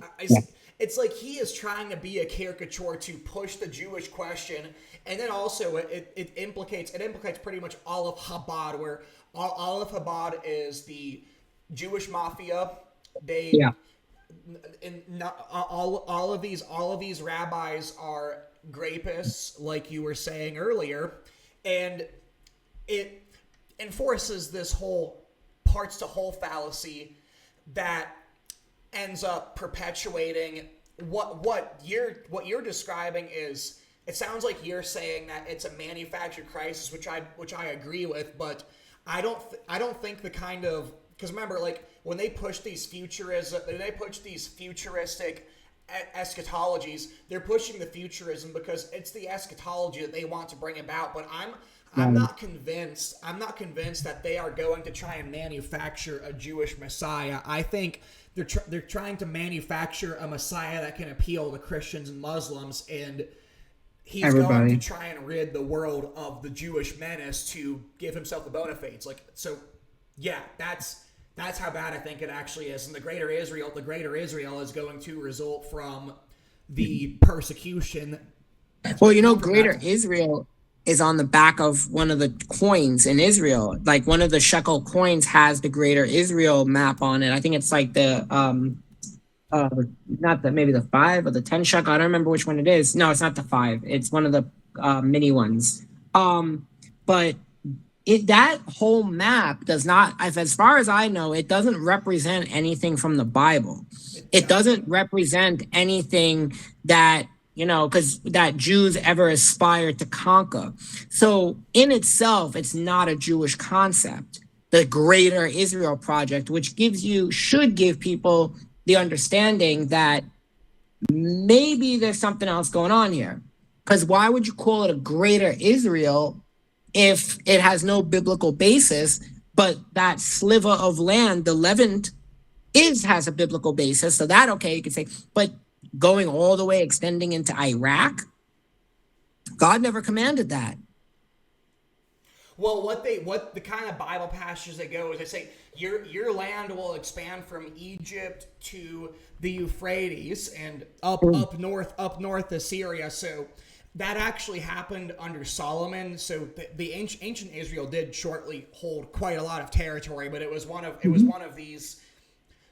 it's like he is trying to be a caricature to push the Jewish question, and then also it implicates pretty much all of Chabad, where all of Chabad is the Jewish mafia. They Yeah. and not, all of these rabbis are grapists, like you were saying earlier, and it enforces this whole parts to whole fallacy that ends up perpetuating what you're describing. Is it sounds like you're saying that it's a manufactured crisis, which I agree with, but I don't think the kind of, because remember, like when they push these futuristic eschatologies, they're pushing the futurism because it's the eschatology that they want to bring about. But I'm not convinced. I'm not convinced that they are going to try and manufacture a Jewish Messiah. I think they're trying to manufacture a Messiah that can appeal to Christians and Muslims, and he's going to try and rid the world of the Jewish menace to give himself the bona fides. Like, so, yeah, that's how bad I think it actually is. And the greater Israel is going to result from the persecution. Well, Greater Israel is on the back of one of the coins in Israel. Like one of the shekel coins has the Greater Israel map on it. I think it's like the not the, maybe the 5 or the 10 shekel. I don't remember which one it is. No, it's not the 5. It's one of the mini ones. But that whole map does not, as far as I know, it doesn't represent anything from the Bible. It doesn't represent anything that, because that Jews ever aspired to conquer. So in itself, it's not a Jewish concept. The Greater Israel Project, which should give people the understanding that maybe there's something else going on here. Because why would you call it a Greater Israel if it has no biblical basis, but that sliver of land, the Levant, has a biblical basis? So that, okay, you could say, but going all the way, extending into Iraq, God never commanded that. Well, what the kind of Bible passages they go is they say your land will expand from Egypt to the Euphrates and up north to Syria. So that actually happened under Solomon. So the ancient Israel did shortly hold quite a lot of territory, but it was one of these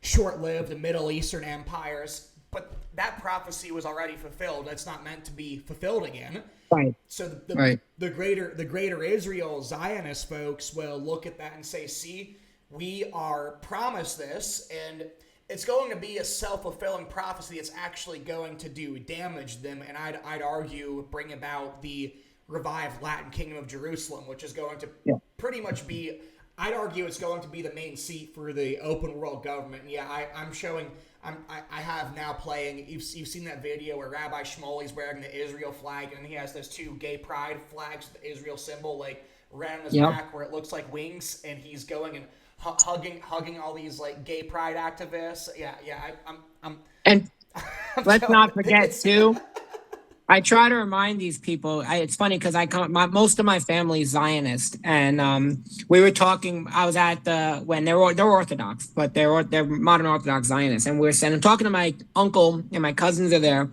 short-lived Middle Eastern empires. But that prophecy was already fulfilled. It's not meant to be fulfilled again. Right. So the greater Israel Zionist folks will look at that and say, see, we are promised this, and it's going to be a self-fulfilling prophecy that's actually going to do damage to them, and I'd argue bring about the revived Latin Kingdom of Jerusalem, which is going to pretty much be, I'd argue it's going to be the main seat for the open world government. And yeah, I have now playing, you've seen that video where Rabbi Shmuley's wearing the Israel flag, and he has those 2 gay pride flags, the Israel symbol, like right on his back where it looks like wings, and he's going and hugging all these like gay pride activists. And let's not forget too, I try to remind these people. It's funny because most of my family is Zionist, and we were talking. I was at when they're Orthodox, but they're modern Orthodox Zionists, and I'm talking to my uncle, and my cousins are there,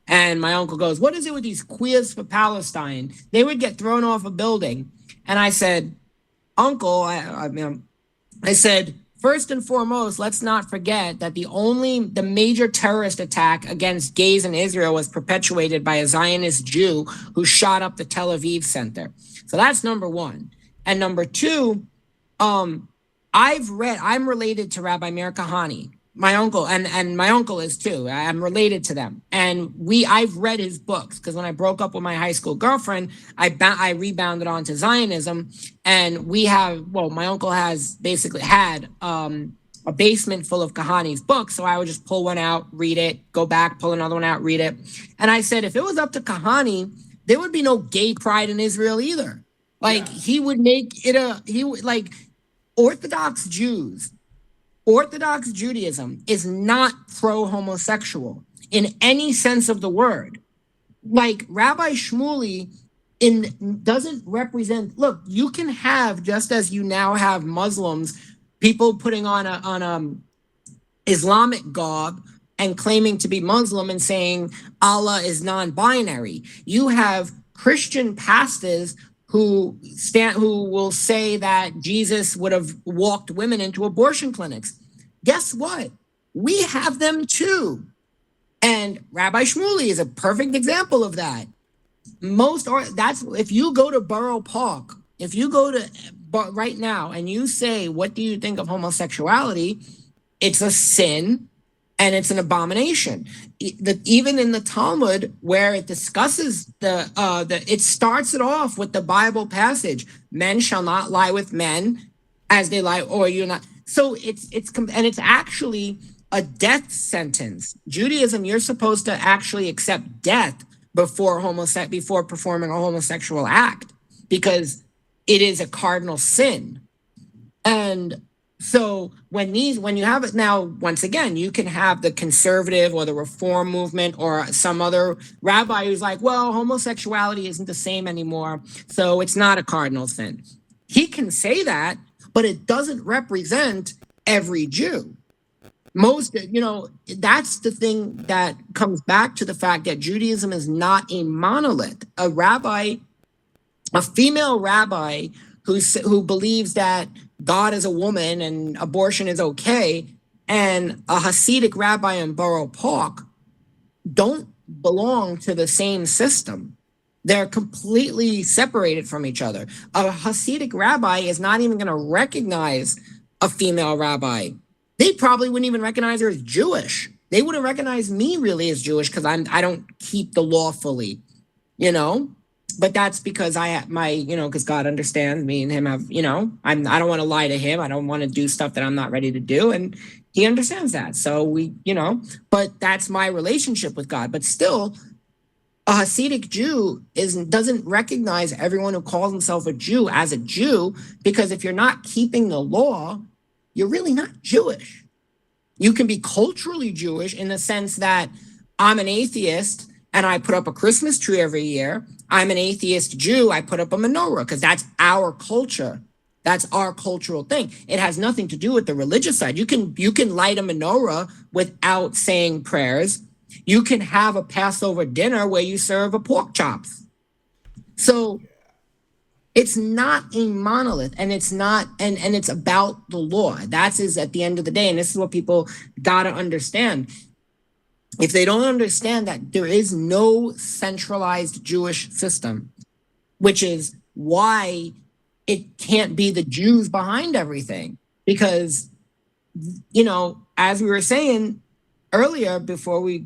and my uncle goes, "What is it with these queers for Palestine? They would get thrown off a building," and I said, "Uncle, I said, first and foremost, let's not forget that the major terrorist attack against gays in Israel was perpetuated by a Zionist Jew who shot up the Tel Aviv center. So that's number one. And number two, I'm related to Rabbi Meir Kahane. my uncle, and my uncle is too. I'm related to them, and I've read his books because when I broke up with my high school girlfriend, I rebounded onto Zionism, and my uncle has basically had a basement full of Kahani's books, so I would just pull one out, read it, go back, pull another one out, read it, and I said if it was up to Kahani, there would be no gay pride in Israel either. Like he would make it like Orthodox Jews. Orthodox Judaism is not pro-homosexual in any sense of the word. Like Rabbi Shmuley doesn't represent. Look, you can have, just as you now have Muslims, people putting on Islamic garb and claiming to be Muslim and saying Allah is non-binary. You have Christian pastors who will say that Jesus would have walked women into abortion clinics. Guess what? We have them too. And Rabbi Shmuley is a perfect example of that. If you go to Borough Park, if you go to right now and you say, what do you think of homosexuality? It's a sin and it's an abomination. Even in the Talmud, where it discusses it starts it off with the Bible passage: "Men shall not lie with men as they lie," or you're not. So it's actually a death sentence. Judaism, you're supposed to actually accept death before performing a homosexual act, because it is a cardinal sin. And so when you have it now, once again, you can have the conservative or the reform movement or some other rabbi who's like, well, homosexuality isn't the same anymore, so it's not a cardinal sin. He can say that, but it doesn't represent every Jew. That's the thing that comes back to the fact that Judaism is not a monolith. A female rabbi who believes that God is a woman and abortion is okay, and a Hasidic rabbi in Borough Park don't belong to the same system. They're completely separated from each other. A Hasidic rabbi is not even going to recognize a female rabbi. They probably wouldn't even recognize her as Jewish. They wouldn't recognize me really as Jewish because I don't keep the law fully, But that's because because God understands me and him have, I don't want to lie to him. I don't want to do stuff that I'm not ready to do. And he understands that. So but that's my relationship with God. But still, a Hasidic Jew doesn't recognize everyone who calls himself a Jew as a Jew, because if you're not keeping the law, you're really not Jewish. You can be culturally Jewish in the sense that I'm an atheist and I put up a Christmas tree every year. I'm an atheist Jew. I put up a menorah because that's our culture. That's our cultural thing. It has nothing to do with the religious side. You can light a menorah without saying prayers. You can have a Passover dinner where you serve a pork chops. So it's not a monolith, and it's not, and it's about the law. That is at the end of the day, and this is what people got to understand. If they don't understand that there is no centralized Jewish system, which is why it can't be the Jews behind everything. Because, as we were saying earlier before we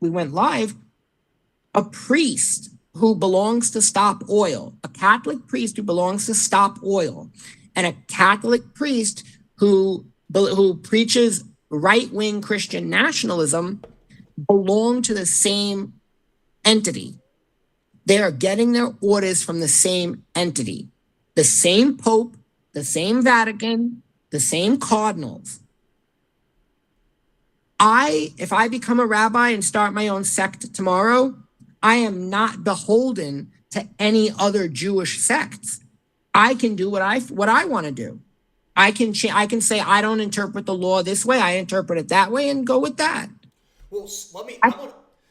went live, a priest who belongs to Stop Oil, a Catholic priest who belongs to Stop Oil, and a Catholic priest who preaches right-wing Christian nationalism belong to the same entity. They are getting their orders from the same entity, the same Pope, the same Vatican, the same cardinals. If I become a rabbi and start my own sect tomorrow, I am not beholden to any other Jewish sects. I can do what I want to do. I can say I don't interpret the law this way. I interpret it that way, and go with that. Well,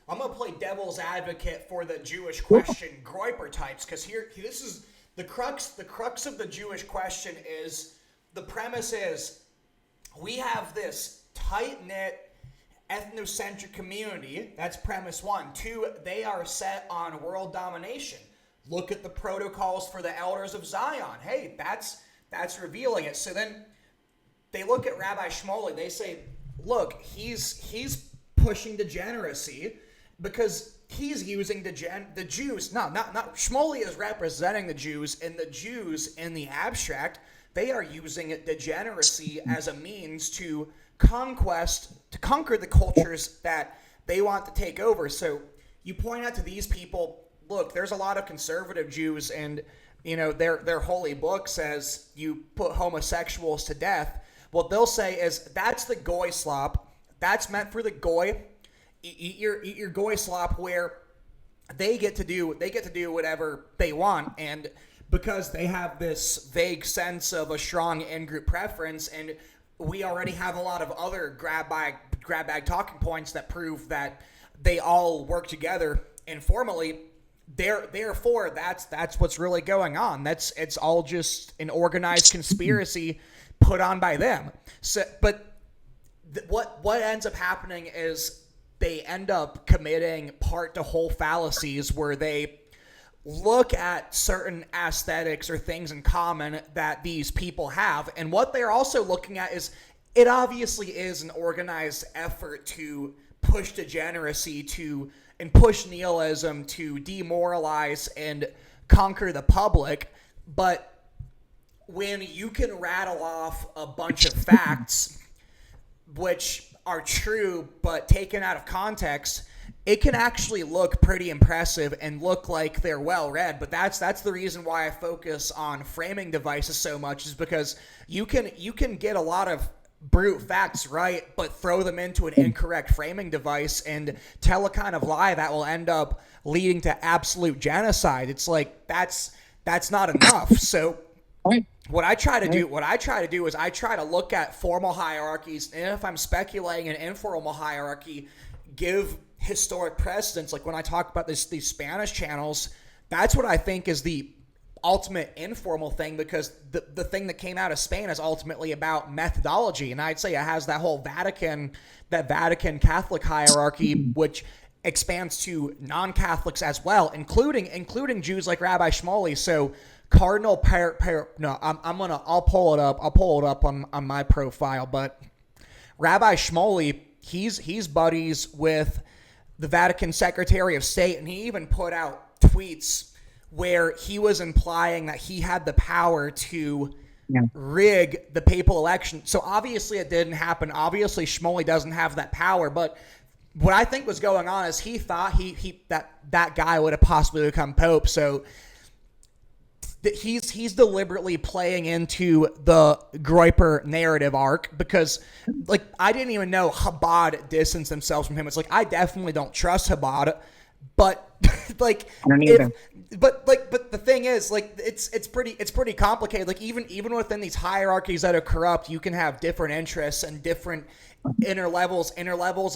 I'm gonna play devil's advocate for the Jewish question Groyper types, because this is the crux. The crux of the Jewish question is, the premise is, we have this tight-knit ethnocentric community. That's premise one. Two, they are set on world domination. Look at the protocols for the elders of Zion. Hey, that's revealing it. So then they look at Rabbi Shmuley. They say, look, he's pushing degeneracy because he's using the Jews. No, not Shmuley is representing the Jews, and the Jews in the abstract, they are using degeneracy as a means to conquer the cultures that they want to take over. So you point out to these people, look, there's a lot of conservative Jews, and their holy book says you put homosexuals to death. What they'll say is that's the goy slop. That's meant for the goy. Eat your goy slop, where they get to do whatever they want, and because they have this vague sense of a strong in-group preference, and we already have a lot of other grab bag talking points that prove that they all work together informally. Therefore, that's what's really going on. It's all just an organized conspiracy put on by them. So, but what ends up happening is they end up committing part to whole fallacies where they look at certain aesthetics or things in common that these people have, and what they're also looking at is it obviously is an organized effort to push degeneracy and push nihilism to demoralize and conquer the public. But when you can rattle off a bunch of facts which are true but taken out of context, it can actually look pretty impressive and look like they're well read. But that's the reason why I focus on framing devices so much, is because you can get a lot of brute facts right, but throw them into an incorrect framing device and tell a kind of lie that will end up leading to absolute genocide. It's like that's not enough. So what I try to do is I try to look at formal hierarchies, and if I'm speculating an informal hierarchy, give historic precedents. Like when I talk about these Spanish channels, that's what I think is the ultimate informal thing, because the thing that came out of Spain is ultimately about methodology, and I'd say it has that whole Vatican Catholic hierarchy, which expands to non-Catholics as well, including Jews like Rabbi Shmuley. So Cardinal I'll pull it up on my profile, but Rabbi Shmuley, he's buddies with the Vatican Secretary of State, and he even put out tweets where he was implying that he had the power to rig the papal election. So obviously it didn't happen. Obviously Shmuley doesn't have that power, but what I think was going on is he thought that guy would have possibly become pope. So he's deliberately playing into the Groyper narrative arc, because like I didn't even know Chabad distanced themselves from him. It's like I definitely don't trust Chabad, but like I don't either. But the thing is, like, it's pretty complicated. Like even within these hierarchies that are corrupt, you can have different interests and different inner levels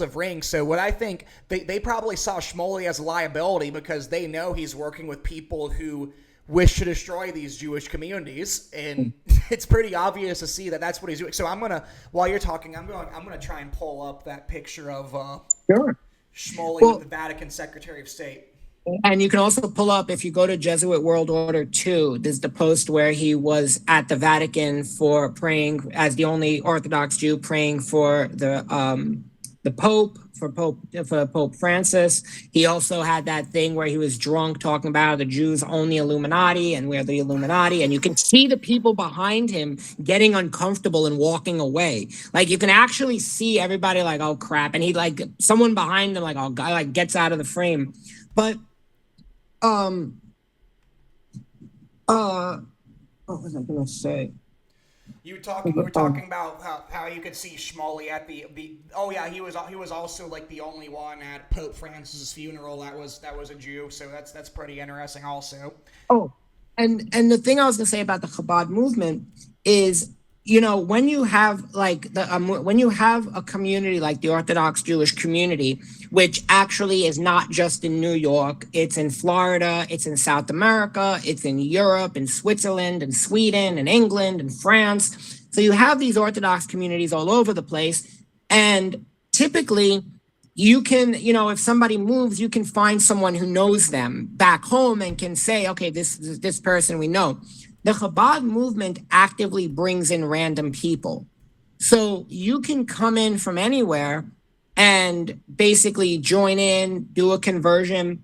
of rank. So what I think they probably saw Shmuley as a liability, because they know he's working with people who wish to destroy these Jewish communities, and it's pretty obvious to see that that's what he's doing. So while you're talking, I'm gonna try and pull up that picture of Shmuley with the Vatican Secretary of State. And you can also pull up, if you go to Jesuit World Order 2, there's the post where he was at the Vatican for praying as the only Orthodox Jew, praying for the Pope, for Pope Francis. He also had that thing where he was drunk talking about the Jews own the Illuminati and we're the Illuminati. And you can see the people behind him getting uncomfortable and walking away. Like you can actually see everybody like, oh crap. And he like someone behind him, like, oh, guy like gets out of the frame. But what was I gonna say? You were talking about how you could see Shmuley at the oh yeah, he was also like the only one at Pope Francis's funeral that was a Jew, so that's pretty interesting also. Oh, and the thing I was gonna say about the Chabad movement is, you know, when you have like when you have a community like the Orthodox Jewish community, which actually is not just in New York, it's in Florida, it's in South America, it's in Europe, in Switzerland, and Sweden, and England, and France. So you have these Orthodox communities all over the place, and typically you can, you know, if somebody moves, you can find someone who knows them back home and can say, okay, this person we know. The Chabad movement actively brings in random people. So you can come in from anywhere and basically join in, do a conversion.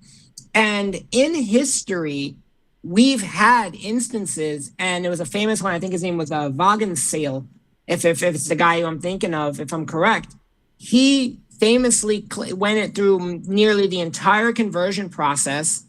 And in history, we've had instances, and there was a famous one, I think his name was Wagenseil, if it's the guy who I'm thinking of, if I'm correct. He famously went it through nearly the entire conversion process,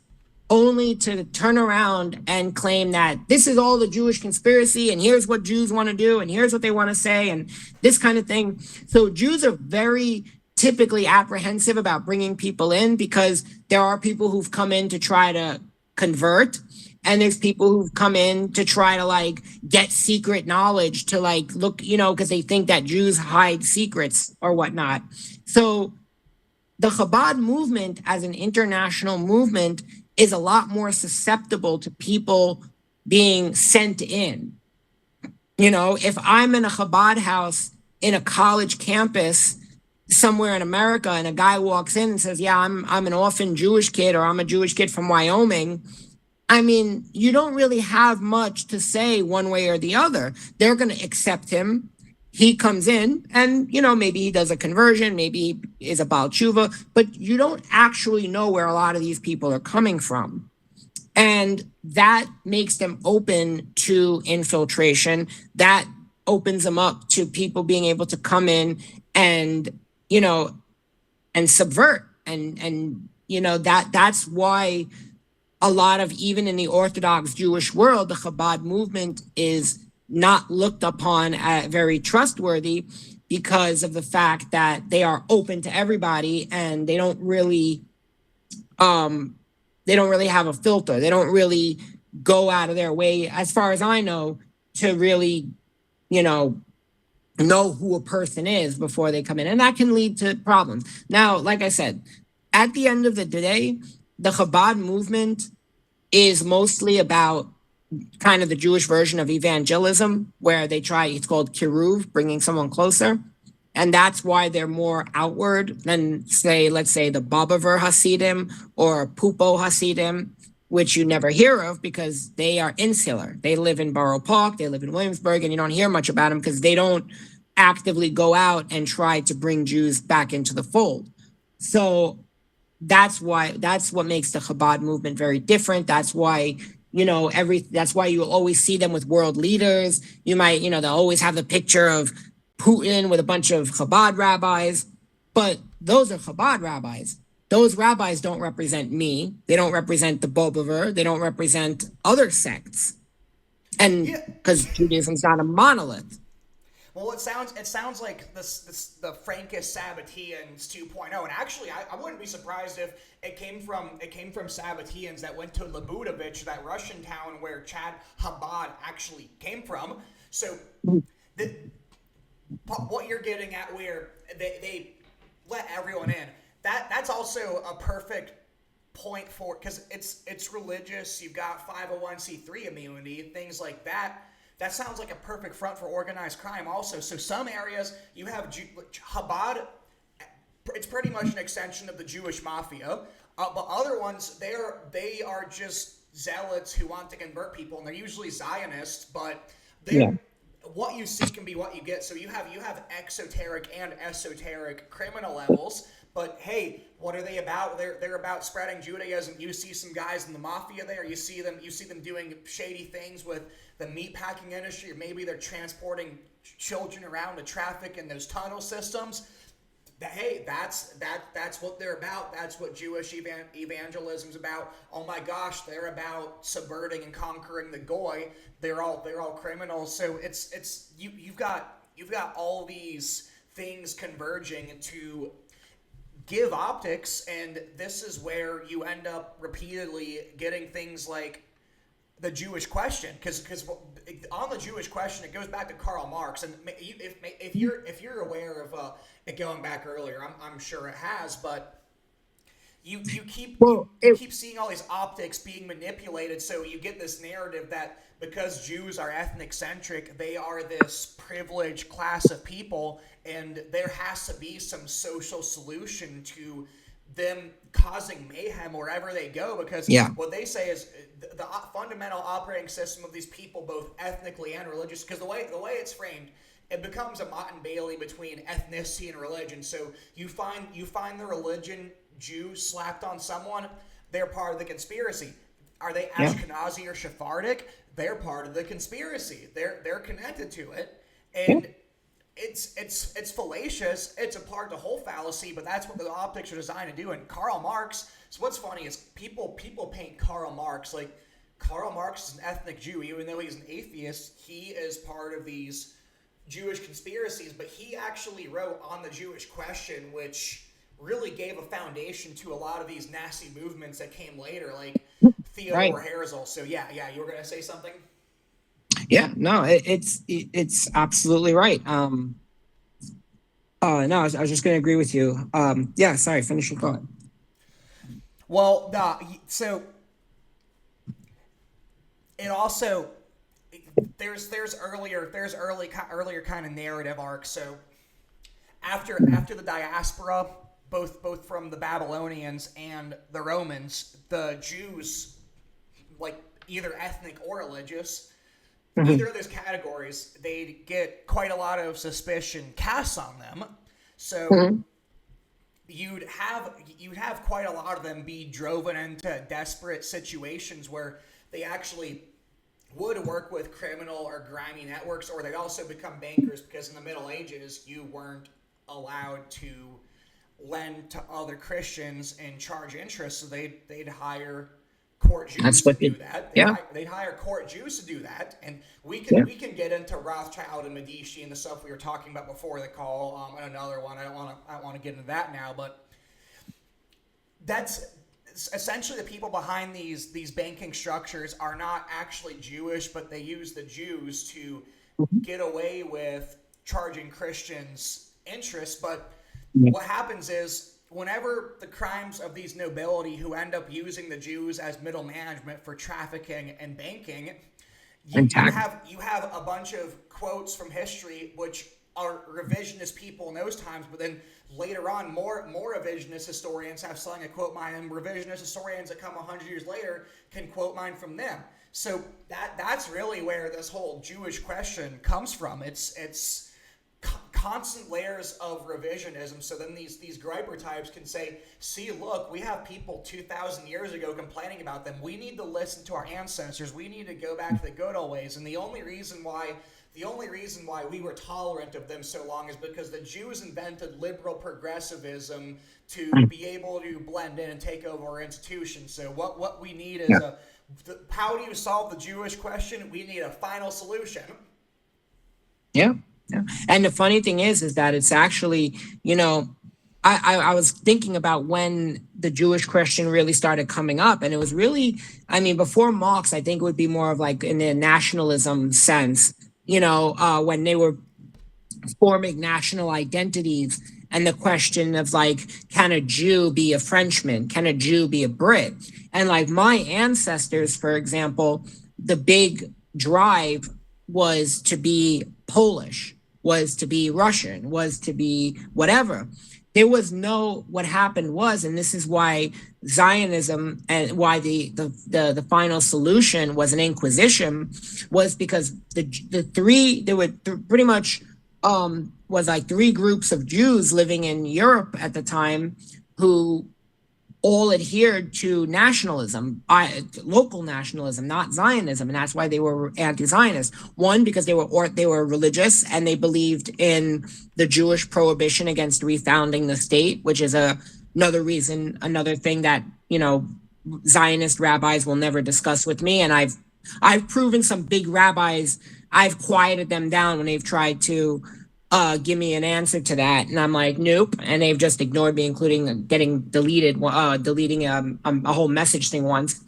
only to turn around and claim that this is all the Jewish conspiracy, and here's what Jews want to do, and here's what they want to say, and this kind of thing. So Jews are very typically apprehensive about bringing people in because there are people who've come in to try to convert, and there's people who've come in to try to like get secret knowledge to like look, because they think that Jews hide secrets or whatnot. So the Chabad movement as an international movement is a lot more susceptible to people being sent in. If I'm in a Chabad house in a college campus somewhere in America and a guy walks in and says, yeah, I'm an orphan Jewish kid, or I'm a Jewish kid from Wyoming, I mean, you don't really have much to say one way or the other. They're going to accept him. He comes in and, maybe he does a conversion, maybe he is a Baal Tshuva, but you don't actually know where a lot of these people are coming from. And that makes them open to infiltration. That opens them up to people being able to come in and, and subvert. And that's why a lot of, even in the Orthodox Jewish world, the Chabad movement is not looked upon as very trustworthy because of the fact that they are open to everybody and they don't really have a filter. They don't really go out of their way, as far as I know, to really, know who a person is before they come in. And that can lead to problems. Now, like I said, at the end of the day, the Chabad movement is mostly about kind of the Jewish version of evangelism, where it's called kiruv, bringing someone closer. And that's why they're more outward than, let's say the Babaver Hasidim or Pupo Hasidim, which you never hear of because they are insular. They live in Borough Park, they live in Williamsburg, and you don't hear much about them because they don't actively go out and try to bring Jews back into the fold. So that's what makes the Chabad movement very different. That's why that's why you always see them with world leaders. You might, they'll always have the picture of Putin with a bunch of Chabad rabbis, but those are Chabad rabbis. Those rabbis don't represent me. They don't represent the Bobover. They don't represent other sects. And because Judaism's not a monolith. Well, it sounds like the Frankish Sabbateans 2.0, and actually, I wouldn't be surprised if it came from Sabbateans that went to Lubudovich, that Russian town where Chad Chabad actually came from. So, what you're getting at, where they let everyone in, that's also a perfect point for, because it's religious. You've got 501c3 immunity, things like that. That sounds like a perfect front for organized crime also. So some areas you have Chabad, it's pretty much an extension of the Jewish mafia. But other ones, they are just zealots who want to convert people, and they're usually Zionists, but what you see can be what you get. So you have exoteric and esoteric criminal levels. But hey, what are they about? They're about spreading Judaism. You see some guys in the mafia there. You see them doing shady things with the meatpacking industry, or maybe they're transporting children around to traffic in those tunnel systems. Hey, that's what they're about. That's what Jewish evangelism's about. Oh my gosh, they're about subverting and conquering the goy. They're all criminals. So you've got all these things converging to give optics, and this is where you end up repeatedly getting things like the Jewish question, because on the Jewish question, it goes back to Karl Marx, and if you're aware of it going back earlier, I'm sure it has, but you keep seeing all these optics being manipulated, so you get this narrative that because Jews are ethnic centric, they are this privileged class of people, and there has to be some social solution to them causing mayhem wherever they go, because what they say is the fundamental operating system of these people, both ethnically and religious, because the way it's framed it becomes a Mott and Bailey between ethnicity and religion. So you find the religion Jew slapped on someone, they're part of the conspiracy. Are they Ashkenazi or Sephardic? They're part of the conspiracy. They're connected to it, and it's fallacious. It's a part of the whole fallacy, but that's what the optics are designed to do. And Karl Marx. So what's funny is people paint Karl Marx like Karl Marx is an ethnic Jew, even though he's an atheist. He is part of these Jewish conspiracies, but he actually wrote On the Jewish Question, which really gave a foundation to a lot of these nasty movements that came later, like Theodore Herzl. So yeah, you were gonna say something? Yeah, no, it's absolutely right. No, I was just gonna agree with you. Yeah, sorry, finish your thought. Well, so it also there's earlier kind of narrative arcs. So after the diaspora, both from the Babylonians and the Romans, the Jews, like either ethnic or religious, either of those categories, they'd get quite a lot of suspicion cast on them. So you'd have quite a lot of them be driven into desperate situations where they actually would work with criminal or grimy networks, or they'd also become bankers, because in the Middle Ages you weren't allowed to lend to other Christians and charge interest, so they'd hire court Jews to do that. They'd hire court Jews to do that, and we can get into Rothschild and Medici and the stuff we were talking about before the call. And another one, I don't want to get into that now, but that's essentially the people behind these banking structures are not actually Jewish, but they use the Jews to get away with charging Christians interest. But what happens is, whenever the crimes of these nobility who end up using the Jews as middle management for trafficking and banking, you have a bunch of quotes from history which are revisionist people in those times, but then later on more revisionist historians have something to quote mine, and revisionist historians that come 100 years later can quote mine from them. So that's really where this whole Jewish question comes from. It's constant layers of revisionism. So then these griper types can say, see, look, we have people 2,000 years ago complaining about them. We need to listen to our ancestors. We need to go back to the good old ways. And the only reason why we were tolerant of them so long is because the Jews invented liberal progressivism to be able to blend in and take over our institutions. So what we need is how do you solve the Jewish question? We need a final solution. Yeah. And the funny thing is that it's actually, I was thinking about when the Jewish question really started coming up, and it was really, before Marx, I think it would be more of like in the nationalism sense, when they were forming national identities, and the question of like, can a Jew be a Frenchman? Can a Jew be a Brit? And like my ancestors, for example, the big drive was to be Polish, was to be Russian, was to be whatever. There was what happened was, and this is why Zionism and why the final solution was an inquisition, was because pretty much was like three groups of Jews living in Europe at the time who all adhered to nationalism, local nationalism, not Zionism, and that's why they were anti-Zionist. One, because they were religious and they believed in the Jewish prohibition against refounding the state, which is another thing that Zionist rabbis will never discuss with me. And I've proven some big rabbis, I've quieted them down when they've tried to give me an answer to that, and I'm like, nope, and they've just ignored me, including getting deleting a whole message thing once,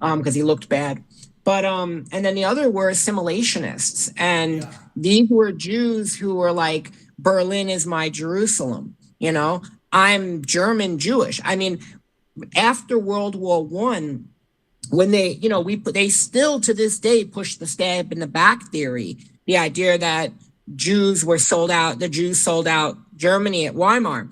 because he looked bad. But and then the other were assimilationists, and these were Jews who were like, Berlin is my Jerusalem, I'm German Jewish. After World War I, when they still to this day push the stab in the back theory, the idea that the Jews sold out Germany at Weimar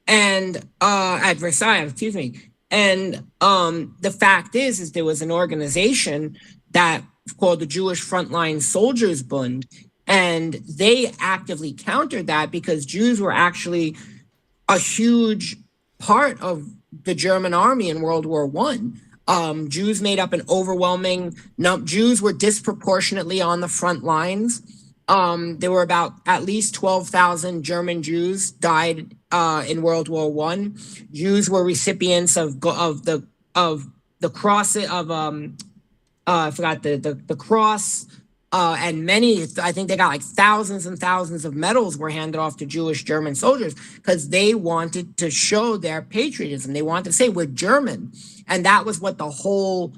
and at Versailles, excuse me. And the fact is there was an organization that called the Jewish Frontline Soldiers Bund, And they actively countered that because Jews were actually a huge part of the German army in World War One. Jews made up an overwhelming number. Jews were disproportionately on the front lines. There were about at least 12,000 German Jews died in World War One. Jews were recipients of the cross of I forgot the cross. And many, I think they got like thousands and thousands of medals were handed off to Jewish German soldiers because they wanted to show their patriotism. They wanted to say, we're German. And that was what the whole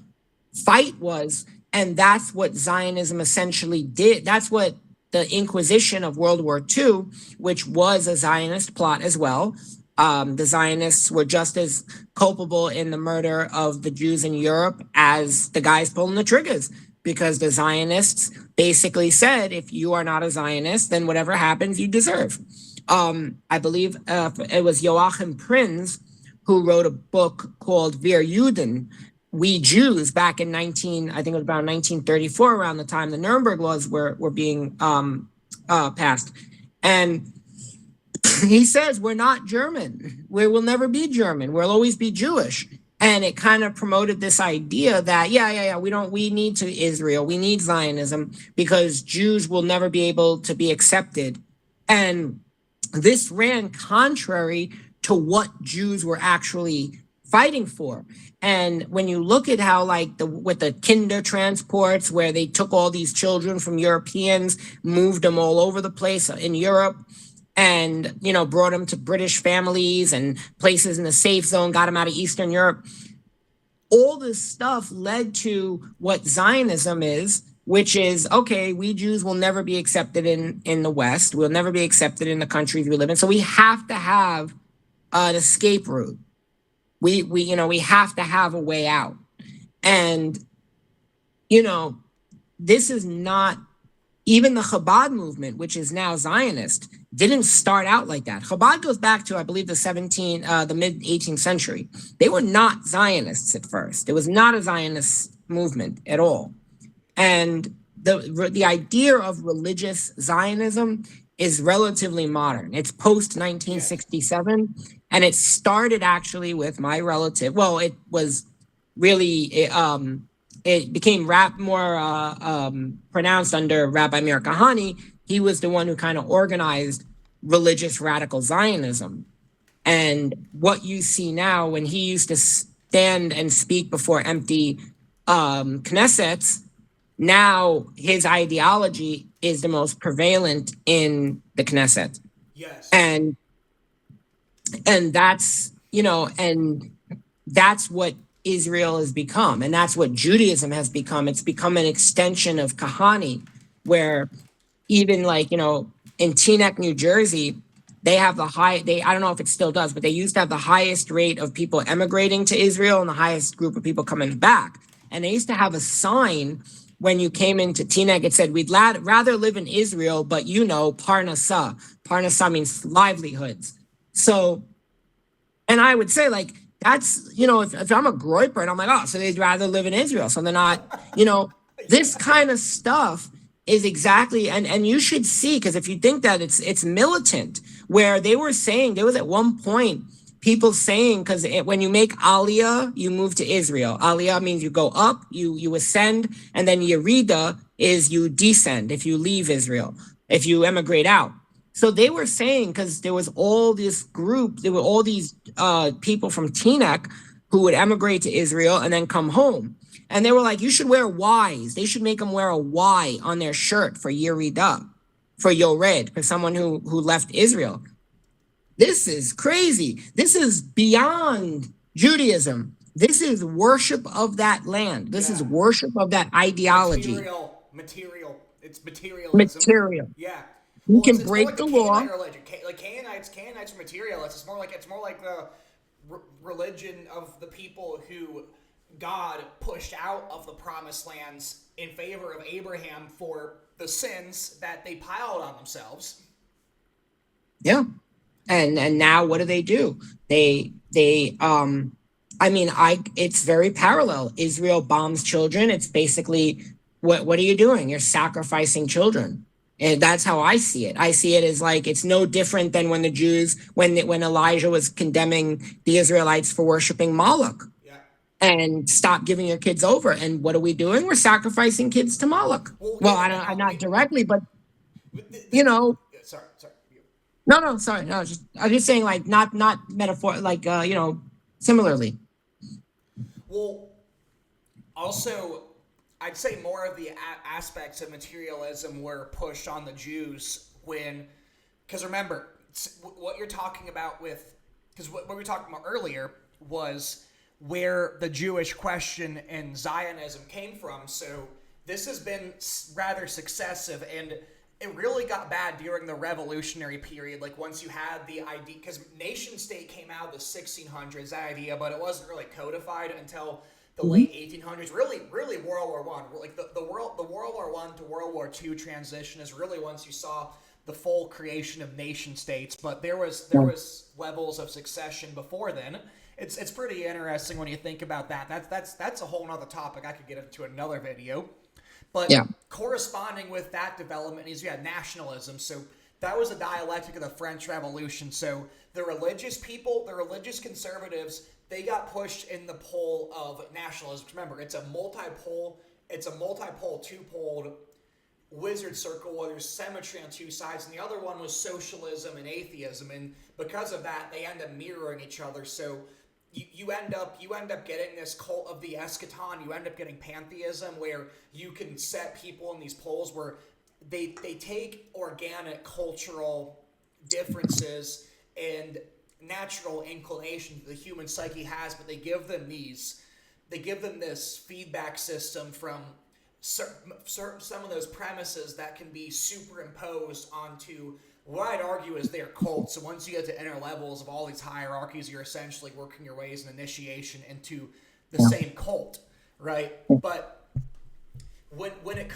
fight was. And that's what Zionism essentially did. That's what the Inquisition of World War II, which was a Zionist plot as well. The Zionists were just as culpable in the murder of the Jews in Europe as the guys pulling the triggers, because the Zionists basically said, if you are not a Zionist, then whatever happens, you deserve. I believe it was Joachim Prinz who wrote a book called Wir Juden, We Jews, back in I think it was about 1934, around the time the Nuremberg laws were being passed. And he says, we're not German. We will never be German. We'll always be Jewish. And it kind of promoted this idea that, we need to Israel. We need Zionism because Jews will never be able to be accepted. And this ran contrary to what Jews were actually fighting for. And when you look at how, like, with the kinder transports, where they took all these children from Europeans, moved them all over the place in Europe, and, brought them to British families and places in the safe zone, got them out of Eastern Europe. All this stuff led to what Zionism is, which is, okay, we Jews will never be accepted in the West. We'll never be accepted in the countries we live in. So we have to have an escape route. We have to have a way out. And, this is not, even the Chabad movement, which is now Zionist, didn't start out like that. Chabad goes back to, I believe, the mid 18th century. They were not Zionists at first. It was not a Zionist movement at all. And the idea of religious Zionism is relatively modern. It's post 1967, and it started actually with my relative. Well, it was really it became more pronounced under Rabbi Meir Kahane. He was the one who kind of organized religious radical Zionism. And what you see now, when he used to stand and speak before empty Knessets, now his ideology is the most prevalent in the Knesset. Yes. And that's, and that's what Israel has become. And that's what Judaism has become. It's become an extension of Kahane, where even in Teaneck, New Jersey, they have I don't know if it still does, but they used to have the highest rate of people emigrating to Israel and the highest group of people coming back. And they used to have a sign when you came into Teaneck. It said, we'd rather live in Israel, but Parnassah. Parnassah means livelihoods. So, and I would say, that's, if I'm a Groiper and I'm like, so they'd rather live in Israel. So they're not, this kind of stuff is exactly, and you should see, because if you think that it's militant, where they were saying, there was at one point people saying, because when you make Aliyah, you move to Israel. Aliyah means you go up, you ascend, and then Yerida is you descend if you leave Israel, if you emigrate out. So they were saying, because there was all this group, there were all these people from Teaneck who would emigrate to Israel and then come home. And they were like, you should wear Ys. They should make them wear a Y on their shirt for Yerida, for Yored, for someone who left Israel. This is crazy. This is beyond Judaism. This is worship of that land. This is worship of that ideology. Material. It's materialism. Material. Yeah. You can break the law. Like Canaanites are materialists. It's more like the religion of the people who God pushed out of the promised lands in favor of Abraham for the sins that they piled on themselves. Yeah. And now what do? It's very parallel. Israel bombs children. It's basically, what are you doing? You're sacrificing children. And that's how I see it. I see it as like it's no different than when the Jews, when Elijah was condemning the Israelites for worshiping Moloch, Yeah. and stop giving your kids over. And what are we doing? We're sacrificing kids to Moloch. Well, Well, yeah, I'm not directly, but the- you know, sorry, sorry. no, sorry, no, I'm just saying like not metaphor, like similarly. Well, also, I'd say more of the aspects of materialism were pushed on the Jews because remember, what you're talking about because what we were talking about earlier was where the Jewish question and Zionism came from. So this has been rather successive, and it really got bad during the revolutionary period. Like once you had the idea, because nation state came out of the 1600s, that idea, but it wasn't really codified until the late 1800s. Really World War One. Like the World War One to World War II transition is really once you saw the full creation of nation states. But there was levels of succession before then. It's pretty interesting when you think about that. That's a whole nother topic. I could get into another video. But corresponding with that development is you had nationalism. So that was a dialectic of the French Revolution. So the religious people, the religious conservatives, they got pushed in the pole of nationalism. Remember, it's a multi-pole, two-poled wizard circle where there's symmetry on two sides, and the other one was socialism and atheism. And because of that, they end up mirroring each other. So you end up getting this cult of the eschaton. You end up getting pantheism, where you can set people in these poles where they take organic cultural differences and natural inclination the human psyche has, but they give them this feedback system from some of those premises that can be superimposed onto what I'd argue is their cult. So once you get to inner levels of all these hierarchies, you're essentially working your way as an initiation into the same cult, right? But when it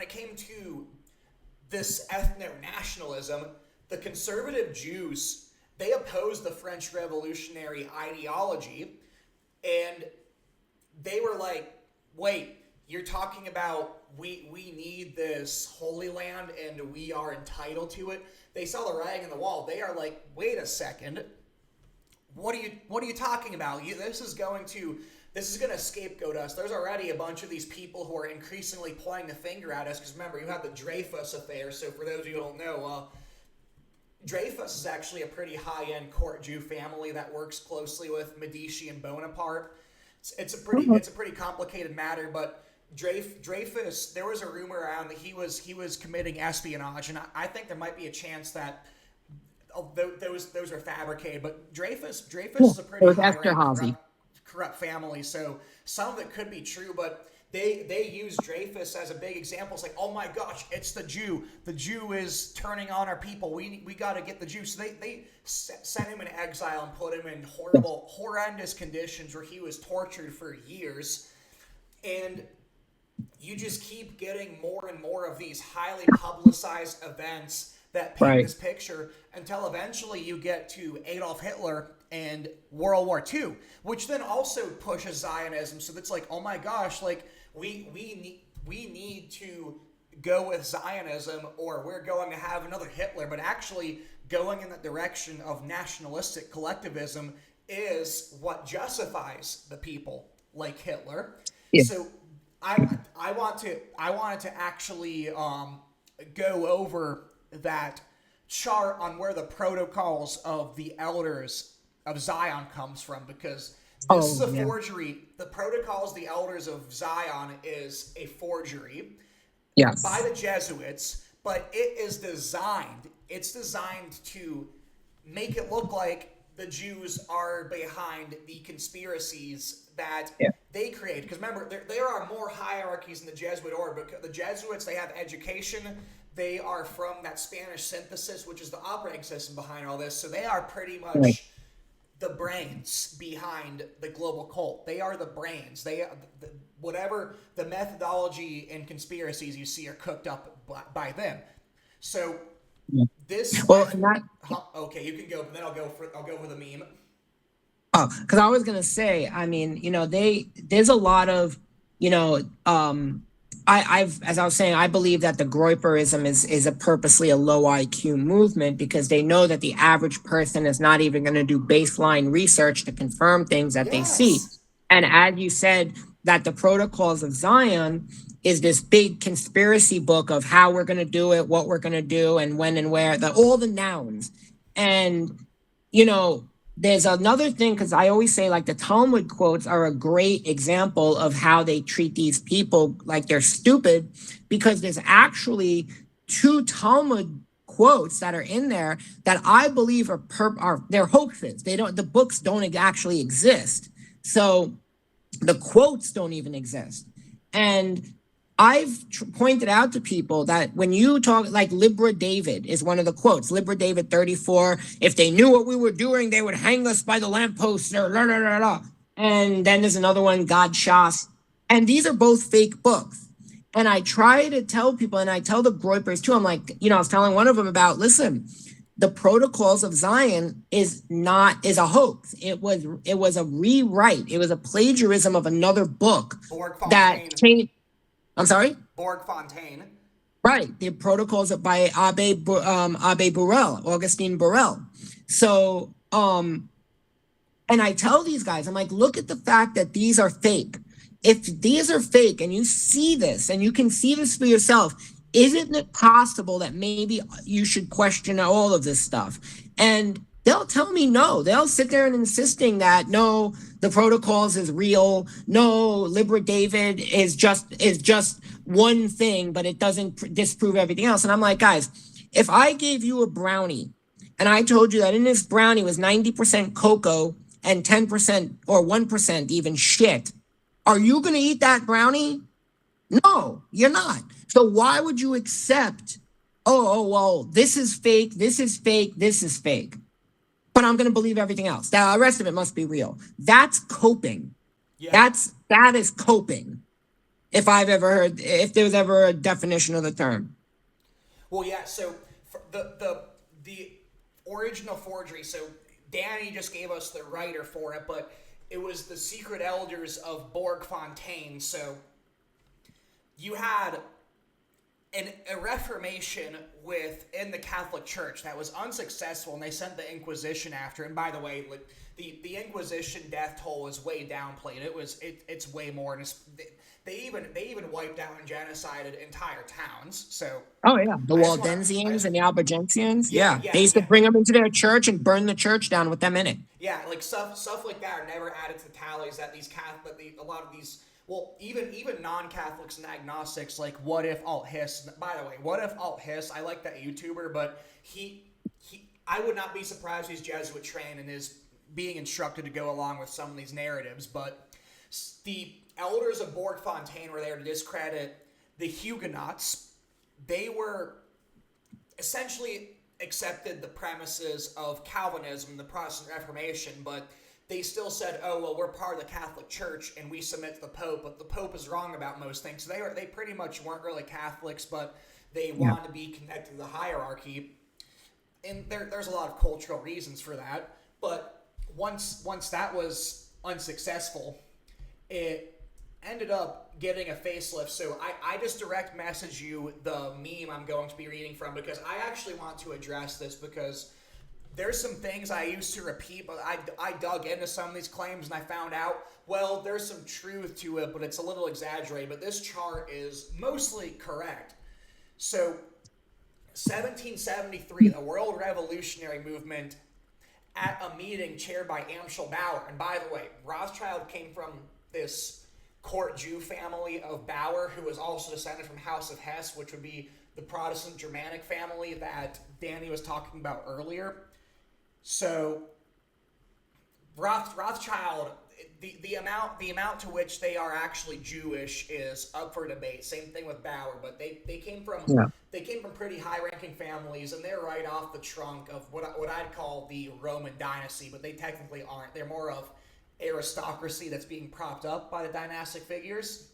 came to this ethno-nationalism, the conservative Jews, they opposed the French Revolutionary ideology, and they were like, wait, you're talking about we need this Holy Land and we are entitled to it. They saw the writing on the wall. They are like, wait a second, what are you talking about? This is going to scapegoat us. There's already a bunch of these people who are increasingly pointing the finger at us, because remember, you have the Dreyfus affair. So for those of you who don't know, Dreyfus is actually a pretty high-end court Jew family that works closely with Medici and Bonaparte. It's a pretty complicated matter, but Dreyfus, there was a rumor around that he was committing espionage, and I think there might be a chance that those are fabricated. But Dreyfus is a pretty corrupt family, so some of it could be true, but they use Dreyfus as a big example. It's like, oh my gosh, it's the Jew. The Jew is turning on our people. We got to get the Jew. So they sent him in exile and put him in horrendous conditions where he was tortured for years. And you just keep getting more and more of these highly publicized events that paint this picture until eventually you get to Adolf Hitler and World War II, which then also pushes Zionism. So it's like, oh my gosh, like we need to go with Zionism, or we're going to have another Hitler. But actually going in the direction of nationalistic collectivism is what justifies the people like Hitler. Yeah. So I wanted to actually go over that chart on where the protocols of the elders of Zion comes from, because this is a forgery. The protocols of the elders of Zion is a forgery by the Jesuits, but it's designed to make it look like the Jews are behind the conspiracies that they create. Because remember, there are more hierarchies in the Jesuit order. Because the Jesuits, they have education. They are from that Spanish synthesis, which is the operating system behind all this. So they are pretty much the brains behind the global cult. They are the brains. Whatever the methodology and conspiracies you see are cooked up by them. So this. Well, okay, you can go, but then I'll go for the meme. Oh, because I was gonna say, I mean, there's a lot of, as I was saying, I believe that the Groyperism is a purposely a low IQ movement because they know that the average person is not even going to do baseline research to confirm things that they see. Yes. And as you said, that the Protocols of Zion is this big conspiracy book of how we're going to do it, what we're going to do, and when and where, all the nouns. And, you know, there's another thing, because I always say, like, the Talmud quotes are a great example of how they treat these people like they're stupid, because there's actually two Talmud quotes that are in there that I believe are they're hoaxes. The books don't actually exist. So the quotes don't even exist. And I've pointed out to people that when you talk, like, Libra David is one of the quotes. Libra David 34, if they knew what we were doing, they would hang us by the lamppost. And then there's another one, God Shas. And these are both fake books. And I try to tell people, and I tell the Groypers too, I'm like, I was telling one of them about, listen, the Protocols of Zion is a hoax. It was a rewrite. It was a plagiarism of another book that changed. I'm sorry? Borg Fontaine. Right. The Protocols by Abbe Burrell, Augustine Burrell. So, and I tell these guys, I'm like, look at the fact that these are fake. If these are fake and you see this and you can see this for yourself, isn't it possible that maybe you should question all of this stuff? And they'll tell me no. They'll sit there and insisting that no, the Protocols is real. No, Libra David is just one thing, but it doesn't disprove everything else. And I'm like, guys, if I gave you a brownie and I told you that in this brownie was 90% cocoa and 10% or 1% even shit, are you going to eat that brownie? No, you're not. So why would you accept, well, this is fake, this is fake, this is fake, but I'm going to believe everything else. The rest of it must be real. That's coping. Yeah. That is coping. If there was ever a definition of the term. Well, yeah. So for the original forgery. So Danny just gave us the writer for it, but it was the Secret Elders of Borg Fontaine. So you had a Reformation within the Catholic Church that was unsuccessful, and they sent the Inquisition after. And by the way, the Inquisition death toll is way downplayed. It's way more, and they even wiped out and genocided entire towns. So the Waldensians and the Albigensians, they used to bring them into their church and burn the church down with them in it. Yeah, like stuff like that are never added to the tallies that these a lot of these. Well, even non-Catholics and agnostics, like What If Alt Hiss. By the way, What If Alt Hiss, I like that YouTuber, but I would not be surprised he's Jesuit trained and is being instructed to go along with some of these narratives. But the elders of Borg Fontaine were there to discredit the Huguenots. They were essentially accepted the premises of Calvinism, the Protestant Reformation, but they still said, we're part of the Catholic Church and we submit to the Pope, but the Pope is wrong about most things. So they pretty much weren't really Catholics, but they wanted to be connected to the hierarchy. And there's a lot of cultural reasons for that. But once that was unsuccessful, it ended up getting a facelift. So I just direct message you the meme I'm going to be reading from, because I actually want to address this, because there's some things I used to repeat, but I dug into some of these claims and I found out, well, there's some truth to it, but it's a little exaggerated. But this chart is mostly correct. So 1773, the World Revolutionary Movement at a meeting chaired by Amschel Bauer. And by the way, Rothschild came from this court Jew family of Bauer, who was also descended from House of Hesse, which would be the Protestant Germanic family that Danny was talking about earlier. So Rothschild, the amount to which they are actually Jewish is up for debate. Same thing with Bauer, but they came from pretty high-ranking families, and they're right off the trunk of what I'd call the Roman dynasty, but they technically aren't. They're more of aristocracy that's being propped up by the dynastic figures.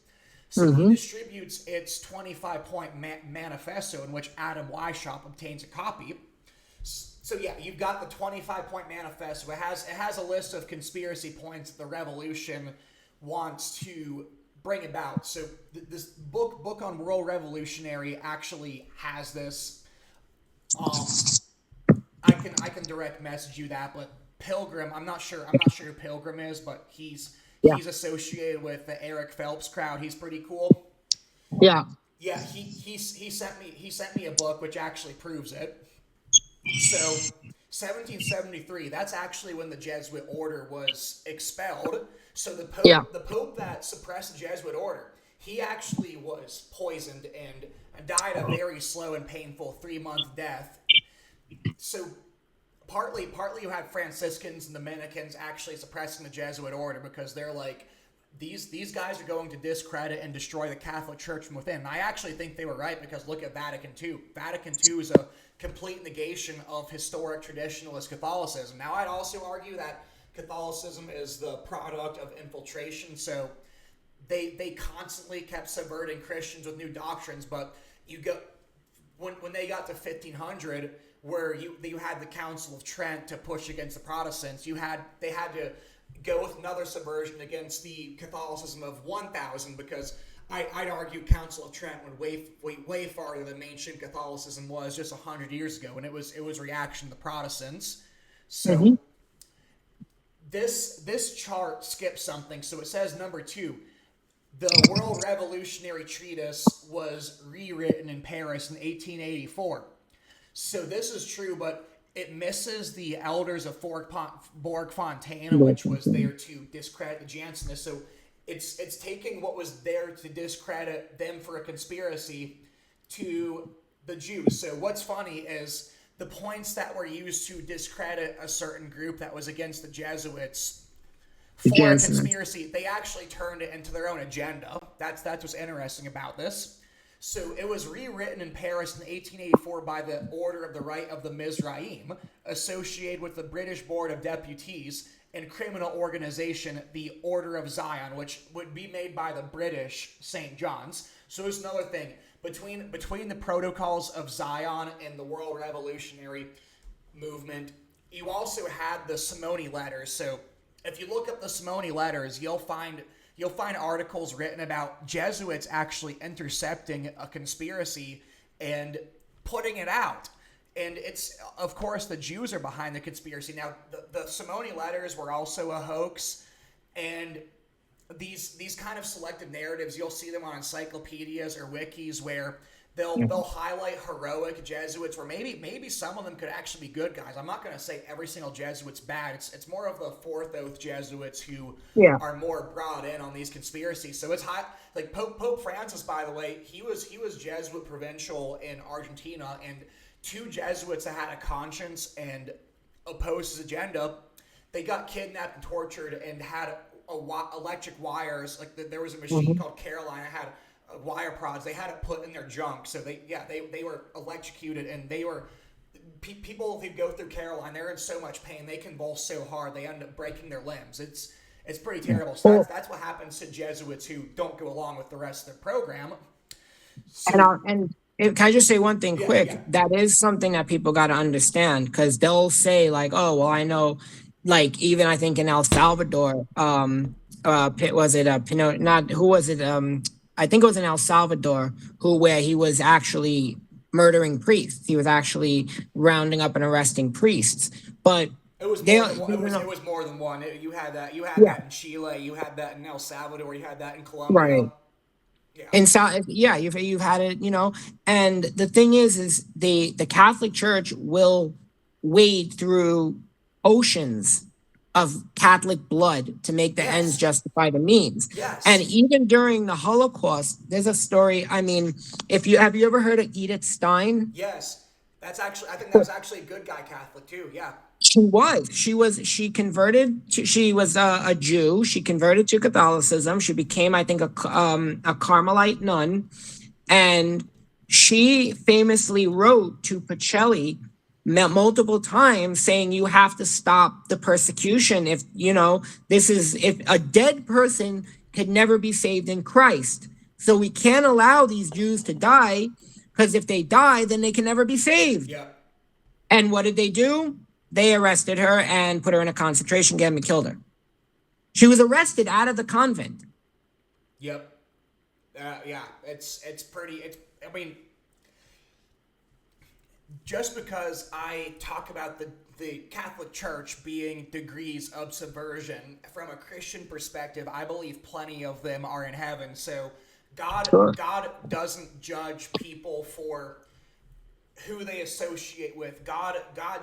So he distributes its 25-point manifesto, in which Adam Weishaupt obtains a copy. So yeah, you've got the 25-point manifesto. It has a list of conspiracy points that the revolution wants to bring about. So this book on World Revolutionary actually has this. Um, I can direct message you that, but Pilgrim, I'm not sure who Pilgrim is, but Yeah. he's associated with the Eric Phelps crowd. He's pretty cool. Yeah. Yeah, he sent me a book which actually proves it. So 1773, that's actually when the Jesuit order was expelled. So Yeah. the Pope that suppressed the Jesuit order, he actually was poisoned and died a very slow and painful 3-month death. So partly you had Franciscans and Dominicans actually suppressing the Jesuit order because they're like, these guys are going to discredit and destroy the Catholic Church from within. And I actually think they were right because look at Vatican II. Vatican II is a complete negation of historic traditionalist Catholicism. Now, I'd also argue that Catholicism is the product of infiltration, so they constantly kept subverting Christians with new doctrines. But you go when they got to 1500, where you had the Council of Trent to push against the Protestants, they had to go with another subversion against the Catholicism of 1000 because I'd argue Council of Trent went way farther than mainstream Catholicism was just 100 years ago, and it was reaction to the Protestants. So this chart skips something. So it says number 2, the World Revolutionary Treatise was rewritten in Paris in 1884. So this is true, but it misses the elders of Borg Fontana, which was there to discredit the Jansenists. So it's taking what was there to discredit them for a conspiracy to the Jews. So what's funny is the points that were used to discredit a certain group that was against the Jesuits for a conspiracy, they actually turned it into their own agenda. That's what's interesting about this. So it was rewritten in Paris in 1884 by the Order of the Right of the Mizraim, associated with the British Board of Deputies and criminal organization, the Order of Zion, which would be made by the British St. John's. So it's another thing. Between the protocols of Zion and the World Revolutionary Movement, you also had the Simony letters. So if you look up the Simony letters, you'll find articles written about Jesuits actually intercepting a conspiracy and putting it out. And it's, of course, the Jews are behind the conspiracy. Now, the Simony letters were also a hoax, and these kind of selective narratives, you'll see them on encyclopedias or wikis where they'll highlight heroic Jesuits, where maybe some of them could actually be good guys. I'm not going to say every single Jesuit's bad. It's more of the Fourth Oath Jesuits who are more brought in on these conspiracies. So it's high. Like Pope Francis, by the way, he was Jesuit provincial in Argentina, and 2 Jesuits that had a conscience and opposed his agenda, they got kidnapped and tortured and had electric wires. Like there was a machine called Caroline that had wire prods. They had it put in their junk, so they were electrocuted, and they were people who go through Caroline. They're in so much pain, they convulse so hard they end up breaking their limbs. It's pretty terrible. So that's what happens to Jesuits who don't go along with the rest of their program. So, Can I just say one thing quick? Yeah. That is something that people got to understand, because they'll say like, oh, well, I know, like even I think in El Salvador, was it Pinot? Not who was it? I think it was in El Salvador where he was actually murdering priests. He was actually rounding up and arresting priests. But it was more than one. You had that in Chile. You had that in El Salvador. You had that in Colombia. Right. Yeah. You've had it, and the thing is the Catholic Church will wade through oceans of Catholic blood to make the ends justify the means. Yes. And even during the Holocaust, there's a story. I mean, have you ever heard of Edith Stein? Yes. I think that was actually a good guy Catholic too. Yeah. She converted she was a Jew. She converted to Catholicism. She became, I think, a Carmelite nun. And she famously wrote to Pacelli multiple times saying, you have to stop the persecution. If a dead person could never be saved in Christ. So we can't allow these Jews to die, because if they die, then they can never be saved. Yeah. And what did they do? They arrested her and put her in a concentration camp and killed her. She was arrested out of the convent. Yep. Yeah. It's pretty. It's. I mean, just because I talk about the Catholic Church being degrees of subversion, from a Christian perspective, I believe plenty of them are in heaven. So Sure. God doesn't judge people for who they associate with. God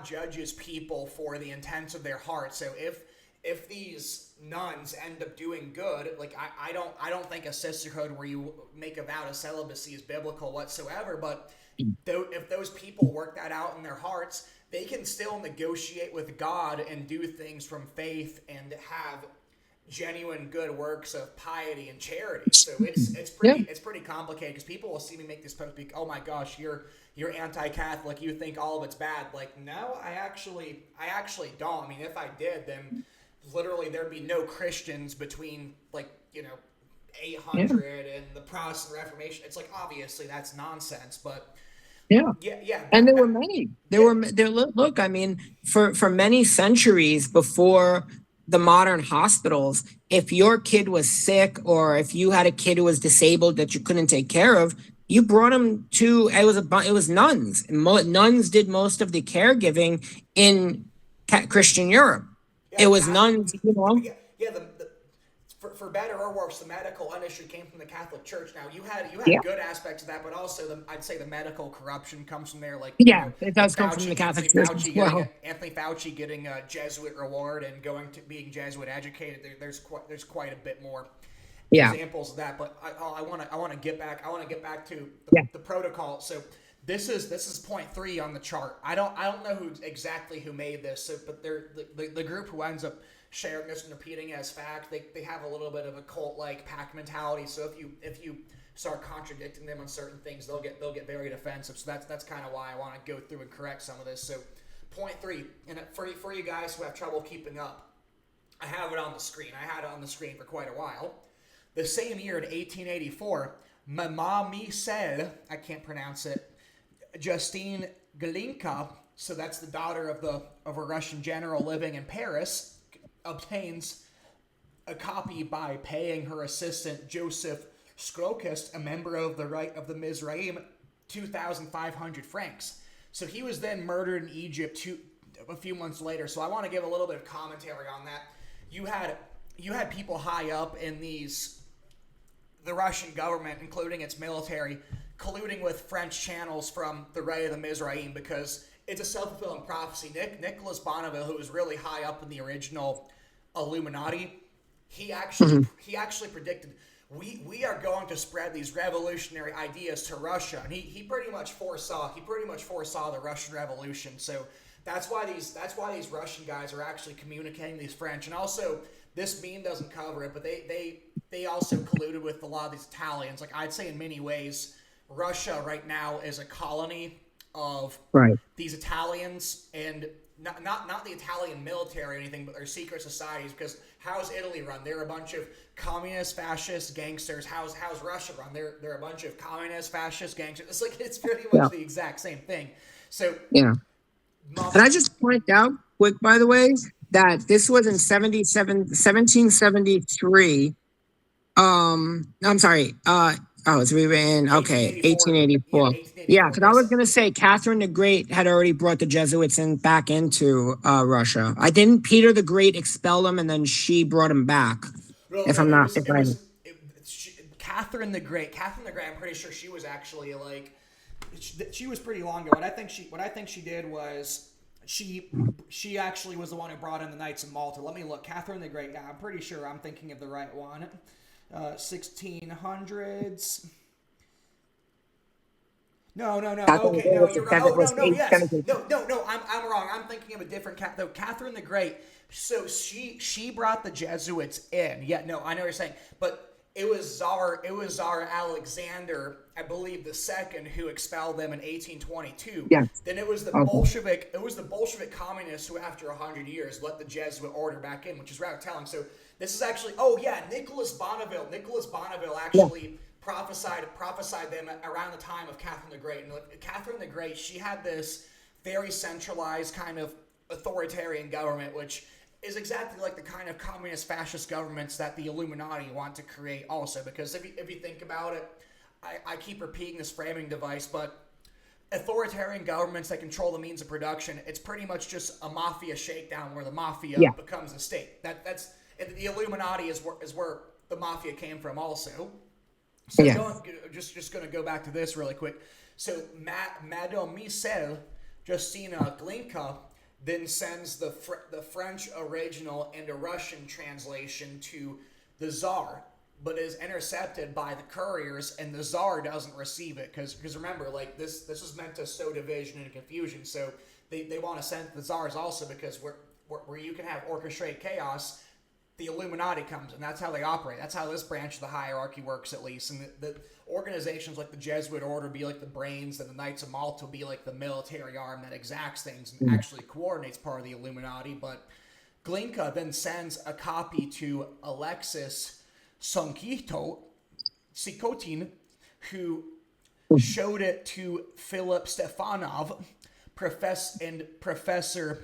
judges people for the intents of their heart. So if these nuns end up doing good, like I don't think a sisterhood where you make a vow to celibacy is biblical whatsoever. But if those people work that out in their hearts, they can still negotiate with God and do things from faith and have genuine good works of piety and charity. So Yeah. it's pretty complicated, because people will see me make this post, be, oh my gosh, you're anti-Catholic, you think all of it's bad. Like, no, I actually don't. I mean, if I did, then literally there'd be no Christians between, like, 800 and the Protestant Reformation. It's like, obviously that's nonsense, but Yeah. yeah, And there were many. yeah, Look, I mean, for many centuries before the modern hospitals, if your kid was sick or if you had a kid who was disabled that you couldn't take care of, you brought him to it was nuns. Nuns did most of the caregiving in Christian Europe. yeah, It the was Catholic, nuns, you know. yeah, for better or worse, the medical industry came from the Catholic Church. Now you had Yeah. good aspects of that, but also I'd say the medical corruption comes from there. Like, Yeah, it does come from the Anthony Catholic Church as well. Anthony Fauci getting a Jesuit reward and going to being Jesuit educated. There's quite a bit more Yeah. examples of that. But I want to get back. I want to get back to Yeah. the protocol. So this is point 3 on the chart. I don't know exactly who made this. So, but they're the group who ends up sharing this and repeating it as fact. They have a little bit of a cult like pack mentality. So if you start contradicting them on certain things, they'll get very defensive. So that's kind of why I want to go through and correct some of this. So point 3, and for you guys who have trouble keeping up, I have it on the screen. I had it on the screen for quite a while. The same year in 1884, Mama Misel, I can't pronounce it, Justine Glinka, so that's the daughter of a Russian general living in Paris, obtains a copy by paying her assistant Joseph Skrokist, a member of the Mizraim, 2,500 francs. So he was then murdered in Egypt a few months later. So I want to give a little bit of commentary on that. You had people high up in the Russian government, including its military, colluding with French channels from the Ray of the Mizraim, because it's a self-fulfilling prophecy. Nicholas Bonneville, who was really high up in the original Illuminati, he actually predicted we are going to spread these revolutionary ideas to Russia, and he pretty much foresaw the Russian Revolution. So that's why these Russian guys are actually communicating these French. And also, this meme doesn't cover it, but they also colluded with a lot of these Italians. Like, I'd say in many ways, Russia right now is a colony of Right. these Italians, and not the Italian military or anything, but their secret societies. Because how's Italy run? They're a bunch of communist, fascist gangsters. How's Russia run? They're a bunch of communist, fascist gangsters. It's pretty much Yeah. the exact same thing. So Yeah. Can I just point out quick, by the way, that this was in 1773. I'm sorry. It's rewritten. Okay, 1884. Yeah, because I was gonna say Catherine the Great had already brought the Jesuits back into Russia. I didn't. Peter the Great expel them, and then she brought them back. Well, If no, I'm it not, was, if it I. was it, she, Catherine the Great. Catherine the Great. I'm pretty sure she was actually like, she was pretty long ago. What I think she did was she actually was the one who brought in the Knights of Malta. Let me look. Catherine the Great. Yeah, I'm pretty sure I'm thinking of the right one. 1600s. No. Catherine the Okay, Great no, was you're right. seven- Oh, was no, yes. 817. No. I'm wrong. I'm thinking of a different though. Catherine the Great. So she brought the Jesuits in. Yeah, no, I know what you're saying, but it was Tsar Alexander, I believe, the second, who expelled them in 1822. Yes. Then it was the Okay. Bolshevik communists who, after 100 years, let the Jesuit order back in, which is rather telling. So this is actually, Nicholas Bonneville. Nicholas Bonneville actually prophesied them around the time of Catherine the Great. And Catherine the Great, she had this very centralized kind of authoritarian government, which is exactly like the kind of communist fascist governments that the Illuminati want to create also. Because if you think about it, I keep repeating this framing device, but authoritarian governments that control the means of production, it's pretty much just a mafia shakedown where the mafia Yeah. becomes a state. That's the Illuminati is where the mafia came from also. So Yeah. just going to go back to this really quick. So Mademoiselle Justina Glinka then sends the French original and a Russian translation to the Tsar, but is intercepted by the couriers, and the Tsar doesn't receive it because remember, like this was meant to sow division and confusion. So they want to send the Tsars also because where you can have orchestrated chaos, the Illuminati comes, and that's how they operate. That's how this branch of the hierarchy works, at least. And the organizations like the Jesuit Order be like the brains, and the Knights of Malta be like the military arm that exacts things and actually coordinates part of the Illuminati. But Glinka then sends a copy to Alexis Sikotin, who showed it to Philip Stefanov, Professor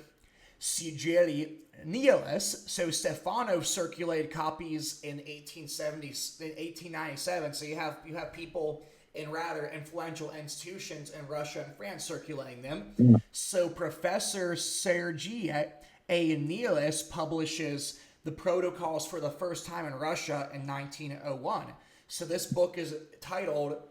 Sigeli Nielis. So Stefanov circulated copies in 1897. So you have people in rather influential institutions in Russia and France circulating them. Yeah. So Professor Sergei A. Nielis publishes the protocols for the first time in Russia in 1901. So this book is titled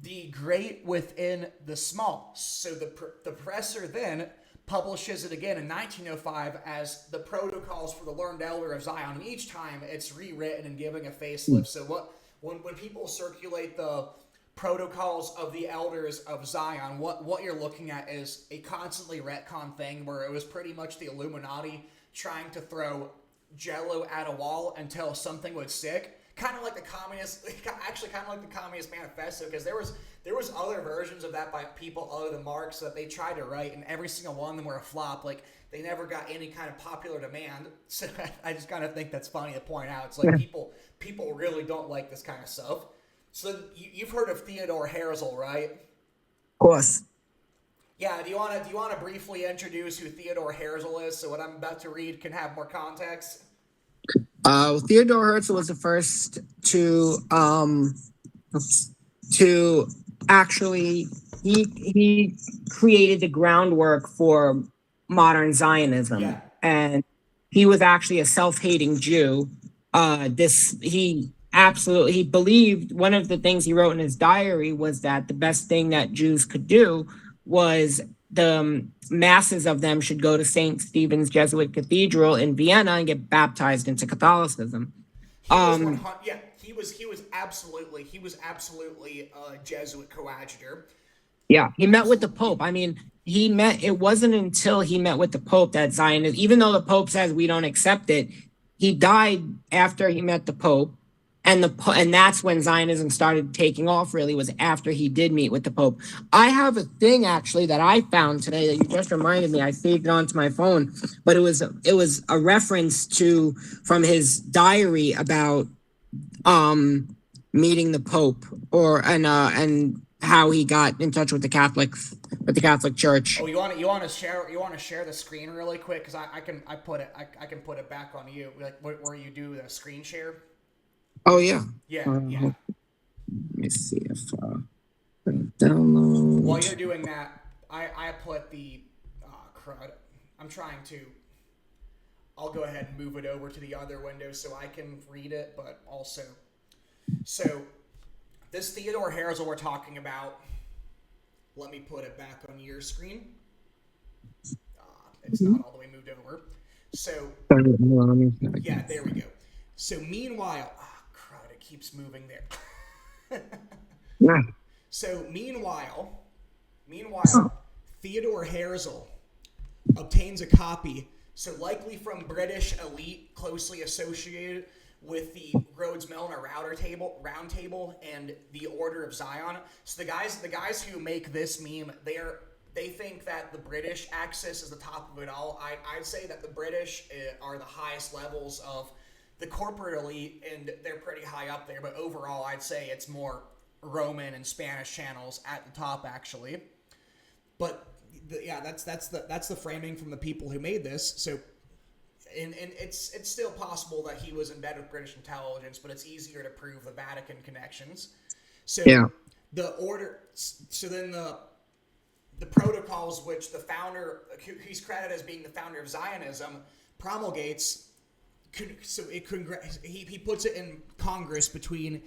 The Great Within the Small. So the professor then publishes it again in 1905 as the protocols for the learned elder of Zion. And each time it's rewritten and giving a facelift. So when people circulate the protocols of the elders of Zion, what you're looking at is a constantly retcon thing where it was pretty much the Illuminati trying to throw Jello at a wall until something would stick. Kind of like the communist, actually kind of like the Communist Manifesto, because there was other versions of that by people other than Marx that they tried to write, and every single one of them were a flop. Like they never got any kind of popular demand. So I just kind of think that's funny to point out. It's like people really don't like this kind of stuff. So you've heard of Theodore Herzl, right? Of course. Yeah. Do you want to briefly introduce who Theodore Herzl is, so what I'm about to read can have more context? Theodore Herzl was the first to actually he created the groundwork for modern Zionism. Yeah. And he was actually a self-hating Jew. He believed, one of the things he wrote in his diary was that the best thing that Jews could do was the masses of them should go to St. Stephen's Jesuit Cathedral in Vienna and get baptized into Catholicism. He was absolutely a Jesuit coadjutor. Yeah, he met with the Pope. I mean, it wasn't until he met with the Pope that Zionism, even though the Pope says we don't accept it, he died after he met the Pope. And that's when Zionism started taking off, really, was after he did meet with the Pope. I have a thing, actually, that I found today that you just reminded me. I saved it onto my phone, but it was a reference from his diary about meeting the Pope and how he got in touch with the Catholic Church. Oh, you want to share the screen really quick, because I can put it back on you, like where you do the screen share. Oh yeah. Yeah. Let me see if download. While you're doing that, I put the crud. I'm trying to. I'll go ahead and move it over to the other window so I can read it, but also. So, this Theodore Herzl we're talking about. Let me put it back on your screen. It's not all the way moved over. So. Yeah, there we go. So meanwhile. Keeps moving there. Yeah. So meanwhile, Theodore Herzl obtains a copy, so likely from British elite closely associated with the Rhodes Milner round table and the Order of Zion. So the guys who make this meme, they think that the British axis is the top of it all. I'd say that the British are the highest levels of the corporate elite, and they're pretty high up there, but overall I'd say it's more Roman and Spanish channels at the top, actually. But that's the framing from the people who made this. So and it's still possible that he was in bed with British intelligence, but it's easier to prove the Vatican connections. So Yeah. so then the protocols which the founder, he's credited as being the founder of Zionism, promulgates. He puts it in Congress between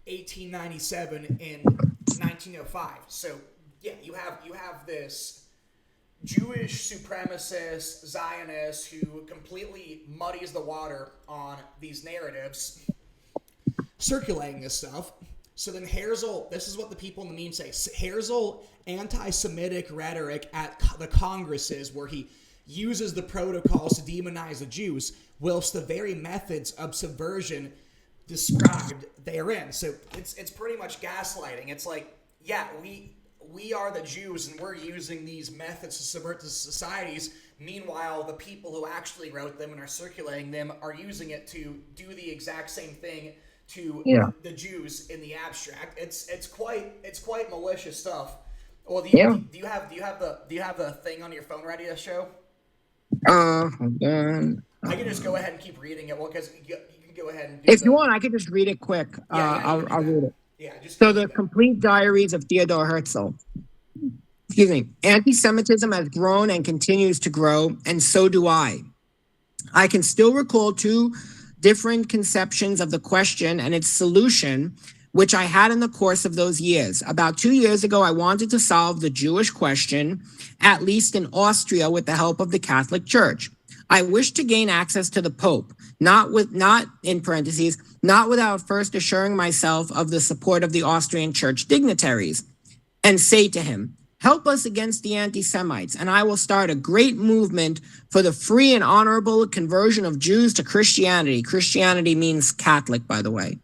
1897 and 1905. So yeah, you have this Jewish supremacist Zionist who completely muddies the water on these narratives, circulating this stuff. So then Herzl, this is what the people in the meme say. Herzl anti-Semitic rhetoric at the Congresses where he uses the protocols to demonize the Jews, whilst the very methods of subversion described therein. So it's pretty much gaslighting. It's like, yeah, we are the Jews and we're using these methods to subvert the societies. Meanwhile, the people who actually wrote them and are circulating them are using it to do the exact same thing to the Jews in the abstract. It's quite malicious stuff. Well, do you have the thing on your phone ready to show? Hold on. I can just go ahead and keep reading it. Well, because you can go ahead and if you want, I could just read it quick. I'll read it. Yeah, just So the complete diaries of Theodore Herzl. Excuse me. Anti-Semitism has grown and continues to grow, and so do I. I can still recall two different conceptions of the question and its solution, which I had in the course of those years. About 2 years ago, I wanted to solve the Jewish question, at least in Austria, with the help of the Catholic Church. I wished to gain access to the Pope, not without first assuring myself of the support of the Austrian church dignitaries, and say to him, help us against the anti-Semites, and I will start a great movement for the free and honorable conversion of Jews to Christianity. Christianity means Catholic, by the way.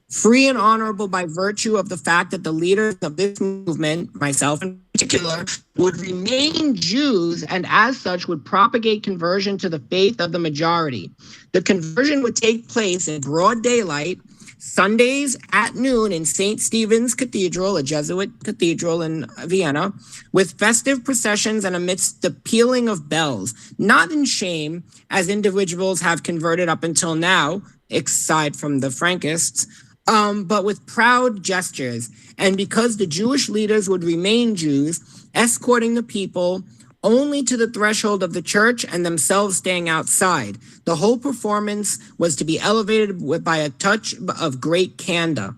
Free and honorable by virtue of the fact that the leaders of this movement, myself in particular, would remain Jews and as such would propagate conversion to the faith of the majority. The conversion would take place in broad daylight, Sundays at noon in St. Stephen's Cathedral, a Jesuit cathedral in Vienna, with festive processions and amidst the pealing of bells, not in shame, as individuals have converted up until now, aside from the Frankists, but with proud gestures. And because the Jewish leaders would remain Jews, escorting the people only to the threshold of the church and themselves staying outside. The whole performance was to be elevated by a touch of great candor.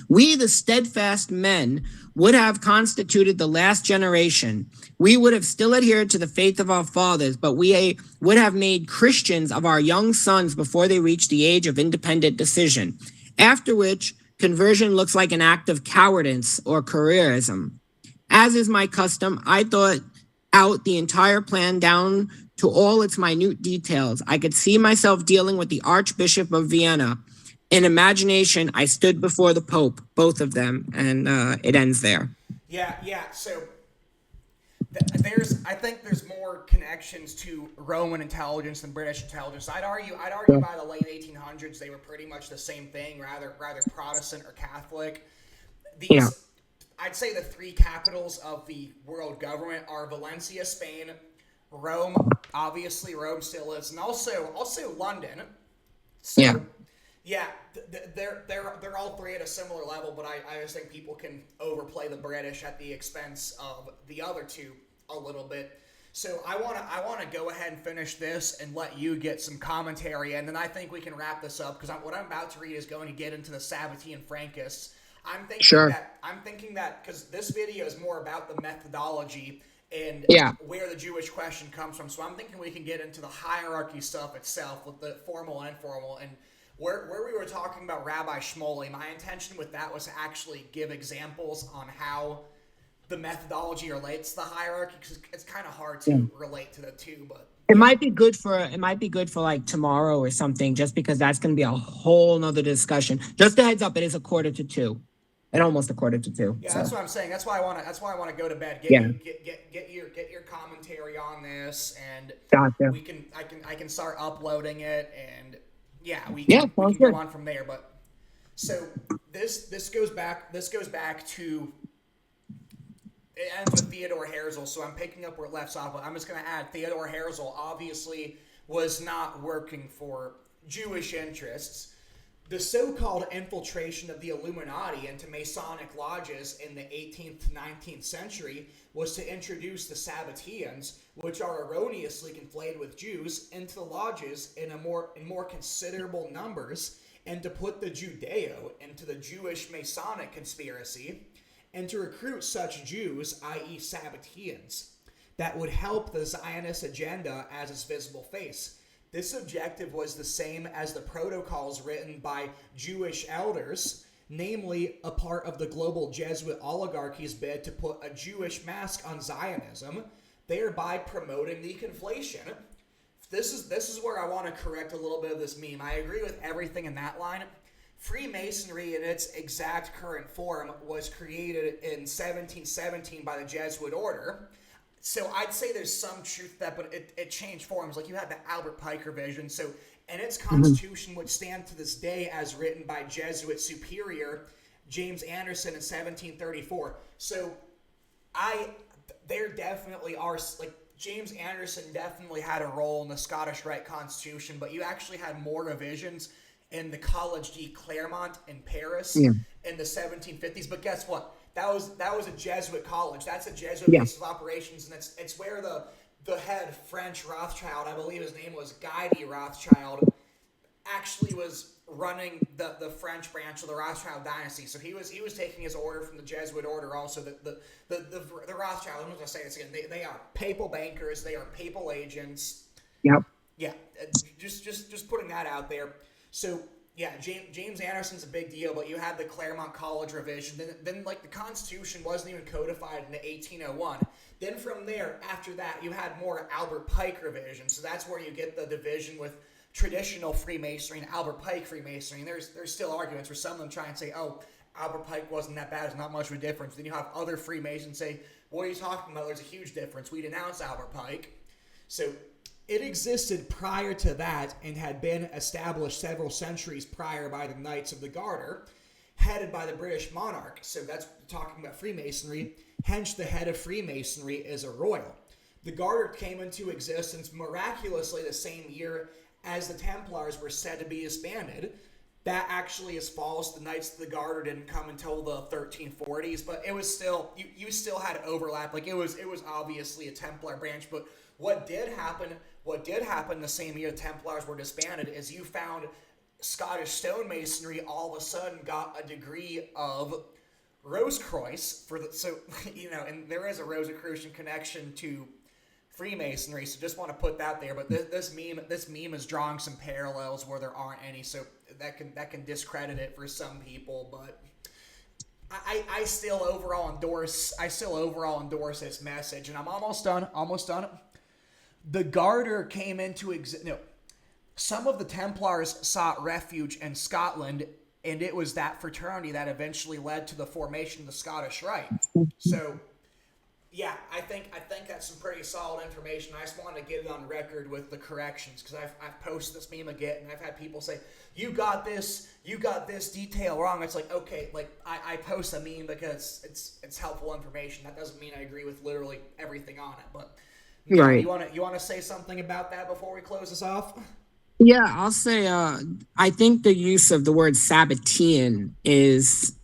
We, the steadfast men, would have constituted the last generation. We would have still adhered to the faith of our fathers, but we would have made Christians of our young sons before they reached the age of independent decision. After which, conversion looks like an act of cowardice or careerism. As is my custom, I thought out the entire plan down to all its minute details. I could see myself dealing with the Archbishop of Vienna. In imagination, I stood before the Pope, both of them, and it ends there. Yeah. So I think there's more connections to Roman intelligence than British intelligence. I'd argue by the late 1800s they were pretty much the same thing, rather Protestant or Catholic. I'd say the three capitals of the world government are Valencia, Spain, Rome. Obviously, Rome still is, and also London. So, yeah, they're all three at a similar level, but I just think people can overplay the British at the expense of the other two a little bit. So I want to go ahead and finish this and let you get some commentary, and then I think we can wrap this up because what I'm about to read is going to get into the Sabbatean Frankists. I'm thinking that because this video is more about the methodology and where the Jewish question comes from. So I'm thinking we can get into the hierarchy stuff itself with the formal and informal. And where we were talking about Rabbi Shmuley, my intention with that was to actually give examples on how the methodology relates to the hierarchy, because it's kind of hard to relate to the two. But it might be good for like tomorrow or something, just because that's going to be a whole nother discussion. Just a heads up, it is 1:45. At almost 1:45. Yeah, so. That's what I'm saying. That's why I want to go to bed. Get your commentary on this, and gotcha. I can start uploading it, and we can go on from there. But so this goes back to, it ends with Theodore Herzl. So I'm picking up where it left off. But I'm just going to add Theodore Herzl obviously was not working for Jewish interests. The so-called infiltration of the Illuminati into Masonic lodges in the 18th to 19th century was to introduce the Sabbateans, which are erroneously conflated with Jews, into the lodges in more considerable numbers, and to put the Judeo into the Jewish Masonic conspiracy, and to recruit such Jews, i.e. Sabbateans, that would help the Zionist agenda as its visible face. This objective was the same as the protocols written by Jewish elders, namely a part of the global Jesuit oligarchy's bid to put a Jewish mask on Zionism, thereby promoting the conflation. This is where I want to correct a little bit of this meme. I agree with everything in that line. Freemasonry in its exact current form was created in 1717 by the Jesuit order. So I'd say there's some truth to that, but it changed forms. Like you had the Albert Pike revision. So, and its constitution would stand to this day as written by Jesuit superior James Anderson in 1734. So there definitely are, like, James Anderson definitely had a role in the Scottish Rite Constitution, but you actually had more revisions in the Collège de Clermont in Paris in the 1750s. But guess what? That was a Jesuit college. That's a Jesuit base of operations, and it's where the head French Rothschild, I believe his name was Guy de Rothschild, actually was running the French branch of the Rothschild dynasty. So he was taking his order from the Jesuit order. Also, the Rothschild. I'm going to say this again. They are papal bankers. They are papal agents. Yep. Yeah. Just putting that out there. So. Yeah, James Anderson's a big deal, but you had the Claremont College revision. Then like the Constitution wasn't even codified into 1801. Then from there, after that, you had more Albert Pike revision. So that's where you get the division with traditional Freemasonry and Albert Pike Freemasonry. And there's still arguments where some of them try and say, oh, Albert Pike wasn't that bad. There's not much of a difference. Then you have other Freemasons say, what are you talking about? There's a huge difference. We denounce Albert Pike. So it existed prior to that and had been established several centuries prior by the Knights of the Garter, headed by the British monarch. So that's talking about Freemasonry. Hence, the head of Freemasonry is a royal. The Garter came into existence miraculously the same year as the Templars were said to be disbanded. That actually is false. The Knights of the Garter didn't come until the 1340s, but it was still, you still had overlap. Like it was obviously a Templar branch, but what did happen the same year the Templars were disbanded is you found Scottish stonemasonry all of a sudden got a degree of Rosicrucian and there is a Rosicrucian connection to Freemasonry, so just want to put that there. But this meme is drawing some parallels where there aren't any, so that can discredit it for some people. But I still overall endorse this message, and I'm almost done. The Garter came into existence. No, some of the Templars sought refuge in Scotland, and it was that fraternity that eventually led to the formation of the Scottish Rite. So, yeah, I think that's some pretty solid information. I just wanted to get it on record with the corrections because I've posted this meme again, and I've had people say, you got this detail wrong. It's like, okay, like I post a meme because it's helpful information. That doesn't mean I agree with literally everything on it, but. Right. You want to say something about that before we close this off? Yeah, I'll say I think the use of the word Sabbatean is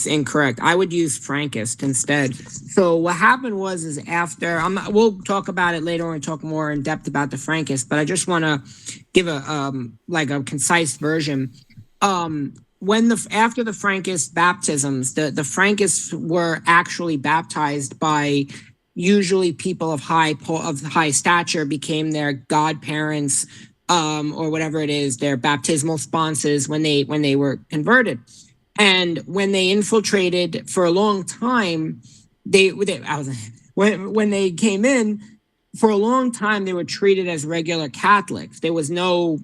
incorrect. I would use Frankist instead. So what happened was after we'll talk about it later and talk more in depth about the Frankists, but I just want to give a concise version. After the Frankist baptisms, the Frankists were actually baptized by usually people of high stature became their godparents or whatever it is, their baptismal sponsors when they were converted. And when they infiltrated for a long time, when they came in for a long time, they were treated as regular Catholics. There was no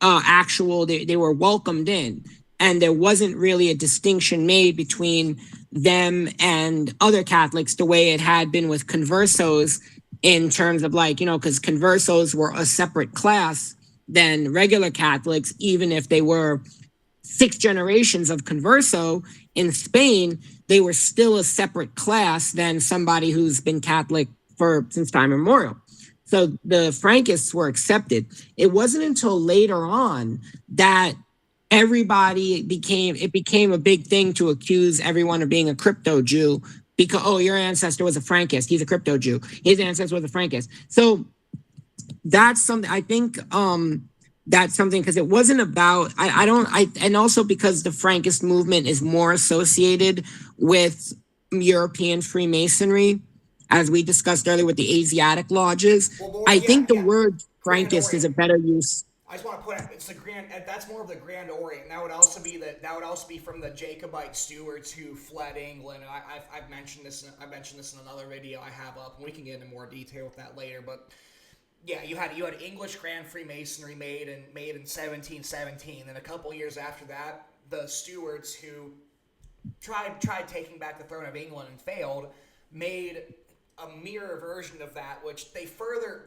they were welcomed in, and there wasn't really a distinction made between them and other Catholics the way it had been with conversos in terms of because conversos were a separate class than regular Catholics, even if they were 6 generations of converso in Spain, they were still a separate class than somebody who's been Catholic since time immemorial. So the Frankists were accepted. It wasn't until later on that it became a big thing to accuse everyone of being a crypto Jew because, oh, your ancestor was a Frankist. He's a crypto Jew. His ancestor was a Frankist. So that's something I think that's something because it wasn't about and also because the Frankist movement is more associated with European Freemasonry, as we discussed earlier with the Asiatic lodges. I think the word Frankist is a better use. I just want to put it's the Grand. That's more of the Grand Orient. That would also be from the Jacobite stewards who fled England. And I've mentioned this. I mentioned this in another video I have up, and we can get into more detail with that later. But yeah, you had English Grand Freemasonry made in 1717. Then a couple years after that, the stewards who tried taking back the throne of England and failed made a mirror version of that, which they further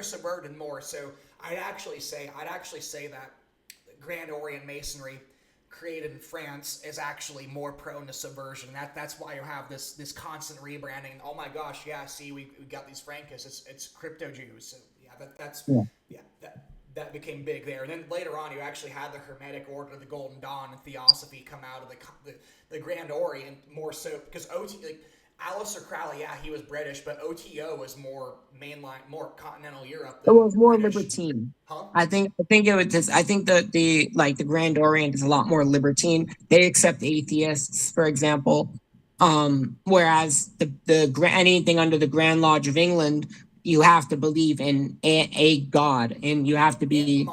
subverted more. So I'd actually say that Grand Orient Masonry created in France is actually more prone to subversion. That's why you have this constant rebranding. Oh my gosh, yeah, see, we got these Frankists. It's crypto Jews. So yeah, that became big there. And then later on, you actually had the Hermetic Order, the Golden Dawn, and Theosophy come out of the Grand Orient more so because Aleister Crowley, yeah, he was British, but OTO was more mainline, more continental Europe. It was more British. libertine. Huh? I think it was just. I think the Grand Orient is a lot more libertine. They accept atheists, for example, whereas anything under the Grand Lodge of England, you have to believe in a god, and you have to believe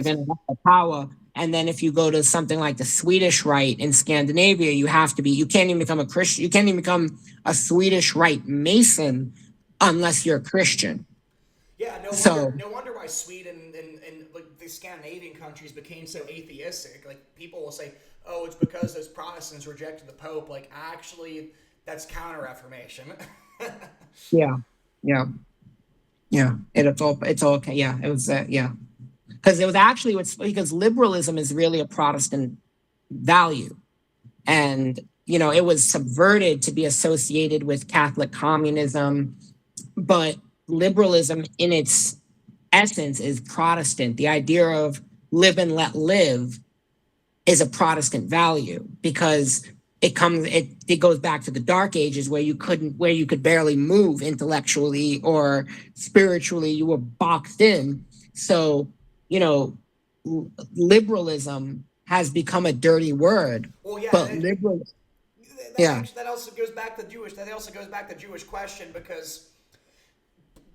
in a power. And then if you go to something like the Swedish Rite in Scandinavia, you can't even become a Christian. You can't even become a Swedish Rite Mason unless you're a Christian. Yeah, no wonder why Sweden and like the Scandinavian countries became so atheistic. Like people will say, oh, it's because those Protestants rejected the Pope. Like actually, that's Counter-Reformation. Yeah. It's all okay. Yeah, it was yeah. Because it was actually because liberalism is really a Protestant value. And, it was subverted to be associated with Catholic communism. But liberalism in its essence is Protestant. The idea of live and let live is a Protestant value because it goes back to the Dark Ages where you could barely move intellectually or spiritually. You were boxed in. So, liberalism has become a dirty word. Well, yeah, but that also goes back to the Jewish question because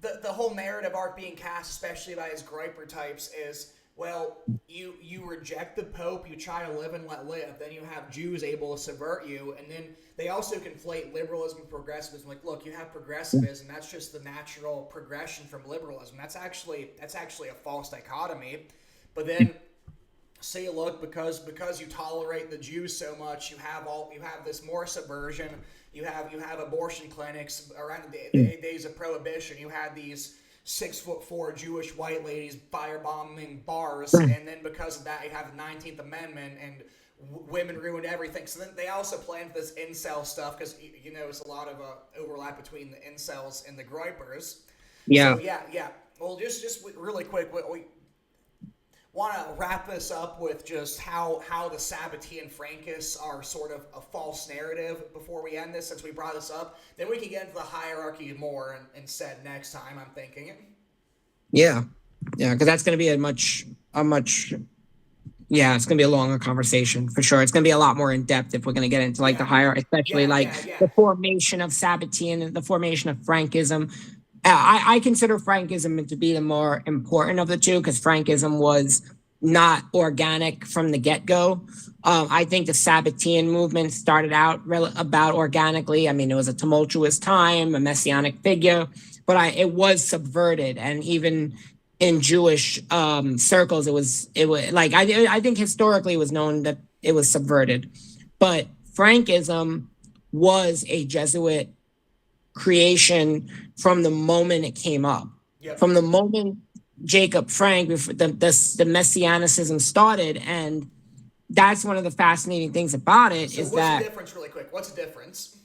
the whole narrative arc being cast, especially by his Groyper types, is well, you reject the Pope, you try to live and let live, then you have Jews able to subvert you, and then they also conflate liberalism and progressivism. Like, look, you have progressivism, that's just the natural progression from liberalism. That's actually a false dichotomy. But then say, look, because you tolerate the Jews so much, you have this more subversion. You have abortion clinics around the days of Prohibition. You had these 6'4" Jewish white ladies firebombing bars, and then because of that, you have the 19th Amendment and women ruined everything. So then they also planned this incel stuff because it's a lot of overlap between the incels and the Groypers. Yeah. So yeah. Well, just really quick, we want to wrap this up with just how the Sabbatean Frankists are sort of a false narrative before we end this, since we brought this up. Then we can get into the hierarchy more instead next time, I'm thinking. Yeah, because that's going to be it's going to be a longer conversation for sure. It's going to be a lot more in depth if we're going to get into the hierarchy, especially the formation of Sabbatean and the formation of Frankism. I consider Frankism to be the more important of the two because Frankism was not organic from the get-go. I think the Sabbatean movement started out about organically. I mean, it was a tumultuous time, a messianic figure, but it was subverted. And even in Jewish circles, it was like, I think historically it was known that it was subverted. But Frankism was a Jesuit creation from the moment it came up. Yep. From the moment Jacob Frank, the Messianicism started, and that's one of the fascinating things about it. So what's the difference, really quick? What's the difference?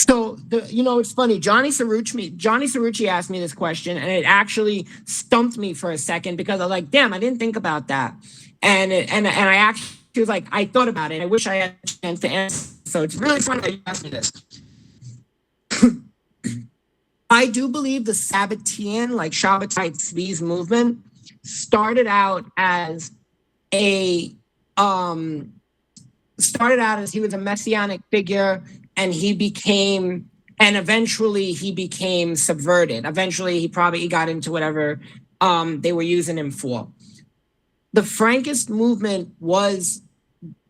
So it's funny. Johnny Cerrucci asked me this question, and it actually stumped me for a second because I was like, "Damn, I didn't think about that." And I actually was like, I thought about it. I wish I had a chance to answer. So it's really funny that you asked me this. I do believe the Sabbatean, like Shabbatai Tzvi's movement, started out as he was a messianic figure, and eventually he became subverted. Eventually he got into whatever they were using him for. The Frankist movement was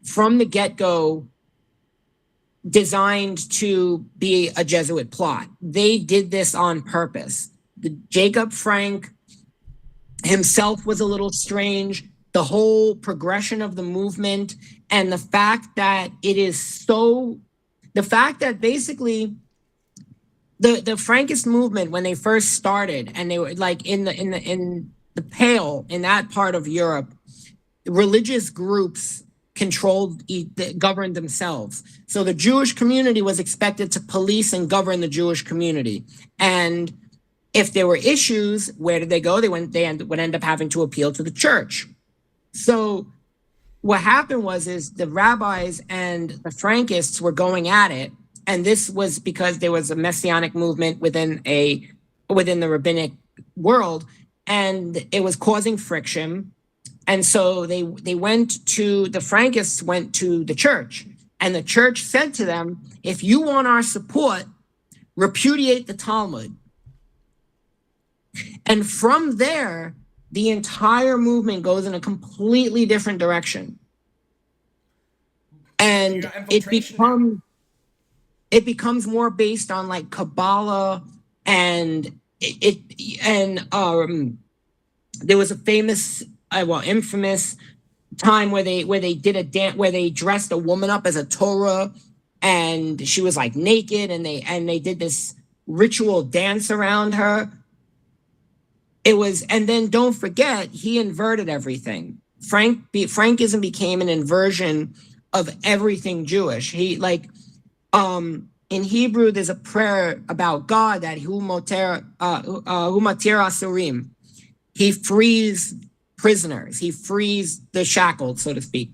from the get-go designed to be a Jesuit plot. They did this on purpose. Jacob Frank himself was a little strange. The whole progression of the movement and the fact that basically the Frankist movement, when they first started, and they were like in the Pale, in that part of Europe, religious groups governed themselves. So the Jewish community was expected to police and govern the Jewish community. And if there were issues, where did they go? They would end up having to appeal to the church. So what happened is the rabbis and the Frankists were going at it. And this was because there was a messianic movement within the rabbinic world, and it was causing friction. And so the Frankists went to the church, and the church said to them, if you want our support, repudiate the Talmud. And from there, the entire movement goes in a completely different direction. And it becomes more based on like Kabbalah, and there was a infamous time where they did a dance where they dressed a woman up as a Torah, and she was like naked, and they did this ritual dance around her. And then don't forget, he inverted everything. Frankism became an inversion of everything Jewish. In Hebrew, there's a prayer about God that hu matir asurim. He frees prisoners. He frees the shackled, so to speak.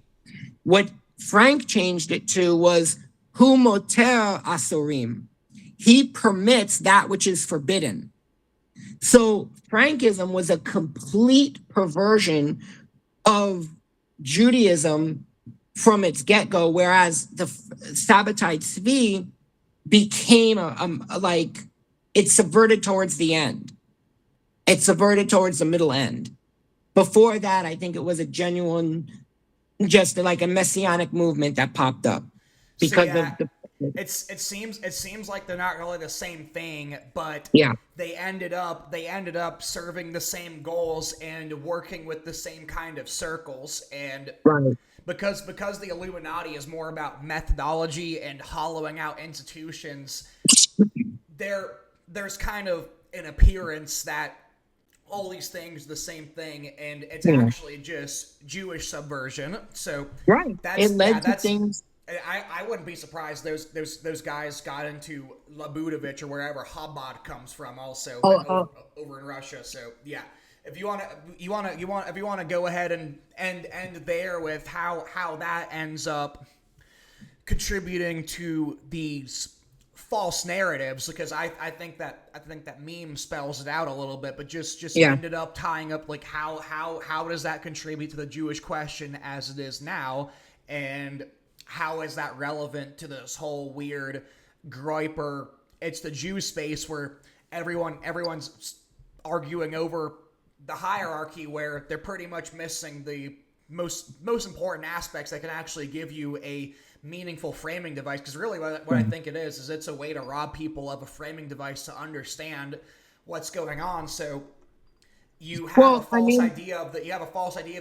What Frank changed it to was hu moter asurim. He permits that which is forbidden. So Frankism was a complete perversion of Judaism from its get-go, whereas the Shabbatai Tzvi became it subverted towards the end. It subverted towards the middle end. Before that, I think it was a genuine, just like a messianic movement that popped up because it seems like they're not really the same thing, but they ended up serving the same goals and working with the same kind of circles. And because the Illuminati is more about methodology and hollowing out institutions, there's kind of an appearance that all these things are the same thing, and it's actually just Jewish subversion. So it led to things. I wouldn't be surprised those guys got into Labudovich or wherever Chabad comes from, also over in Russia. So yeah, if you want to go ahead and end there with how that ends up contributing to these false narratives, because I think that meme spells it out a little bit, but just ended up tying up like how does that contribute to the Jewish question as it is now, and how is that relevant to this whole weird Groyper, it's the Jew space where everyone's arguing over the hierarchy, where they're pretty much missing the most important aspects that can actually give you a meaningful framing device. Because really what I think it is it's a way to rob people of a framing device to understand what's going on. So you have a false idea of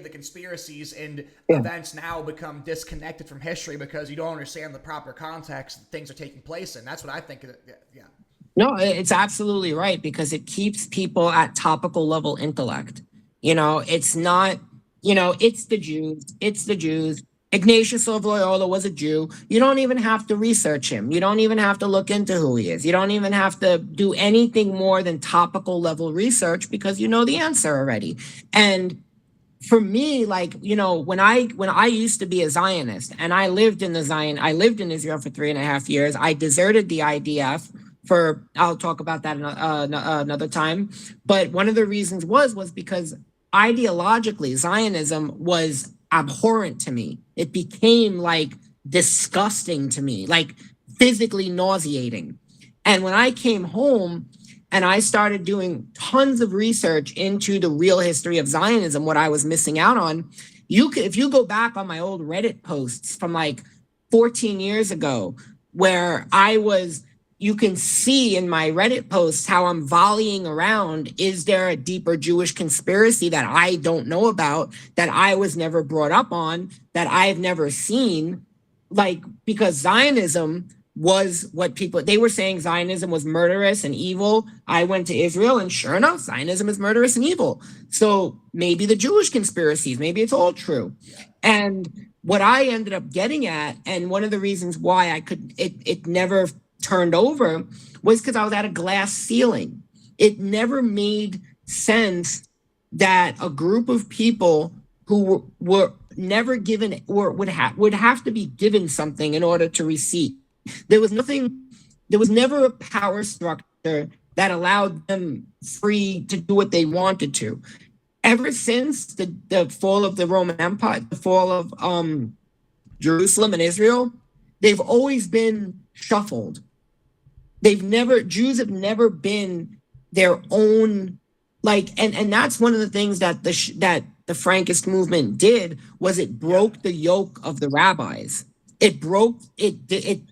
the conspiracies, and events now become disconnected from history because you don't understand the proper context that things are taking place in. That's what I think. No, it's absolutely right, because it keeps people at topical level intellect. It's not, it's the Jews. Ignatius of Loyola was a Jew. You don't even have to research him. You don't even have to look into who he is. You don't even have to do anything more than topical level research because you know the answer already. And for me, like, when I used to be a Zionist and I lived in Israel for 3.5 years. I deserted the IDF I'll talk about that another time. But one of the reasons was because ideologically Zionism was abhorrent to me. It became like disgusting to me, like physically nauseating. And when I came home and I started doing tons of research into the real history of Zionism, what I was missing out on, if you go back on my old Reddit posts from like 14 years ago, where you can see in my Reddit posts how I'm volleying around. Is there a deeper Jewish conspiracy that I don't know about, that I was never brought up on, that I've never seen? Like, because Zionism was they were saying Zionism was murderous and evil. I went to Israel and sure enough, Zionism is murderous and evil. So maybe the Jewish conspiracies, maybe it's all true. And what I ended up getting at, and one of the reasons why it never turned over, was because I was at a glass ceiling. It never made sense that a group of people who were never given or would have to be given something in order to receive. There was never a power structure that allowed them free to do what they wanted to. Ever since the fall of the Roman Empire, the fall of Jerusalem and Israel, they've always been shuffled. Jews have never been their own, like, and that's one of the things that the Frankist movement did, was it broke the yoke of the rabbis. It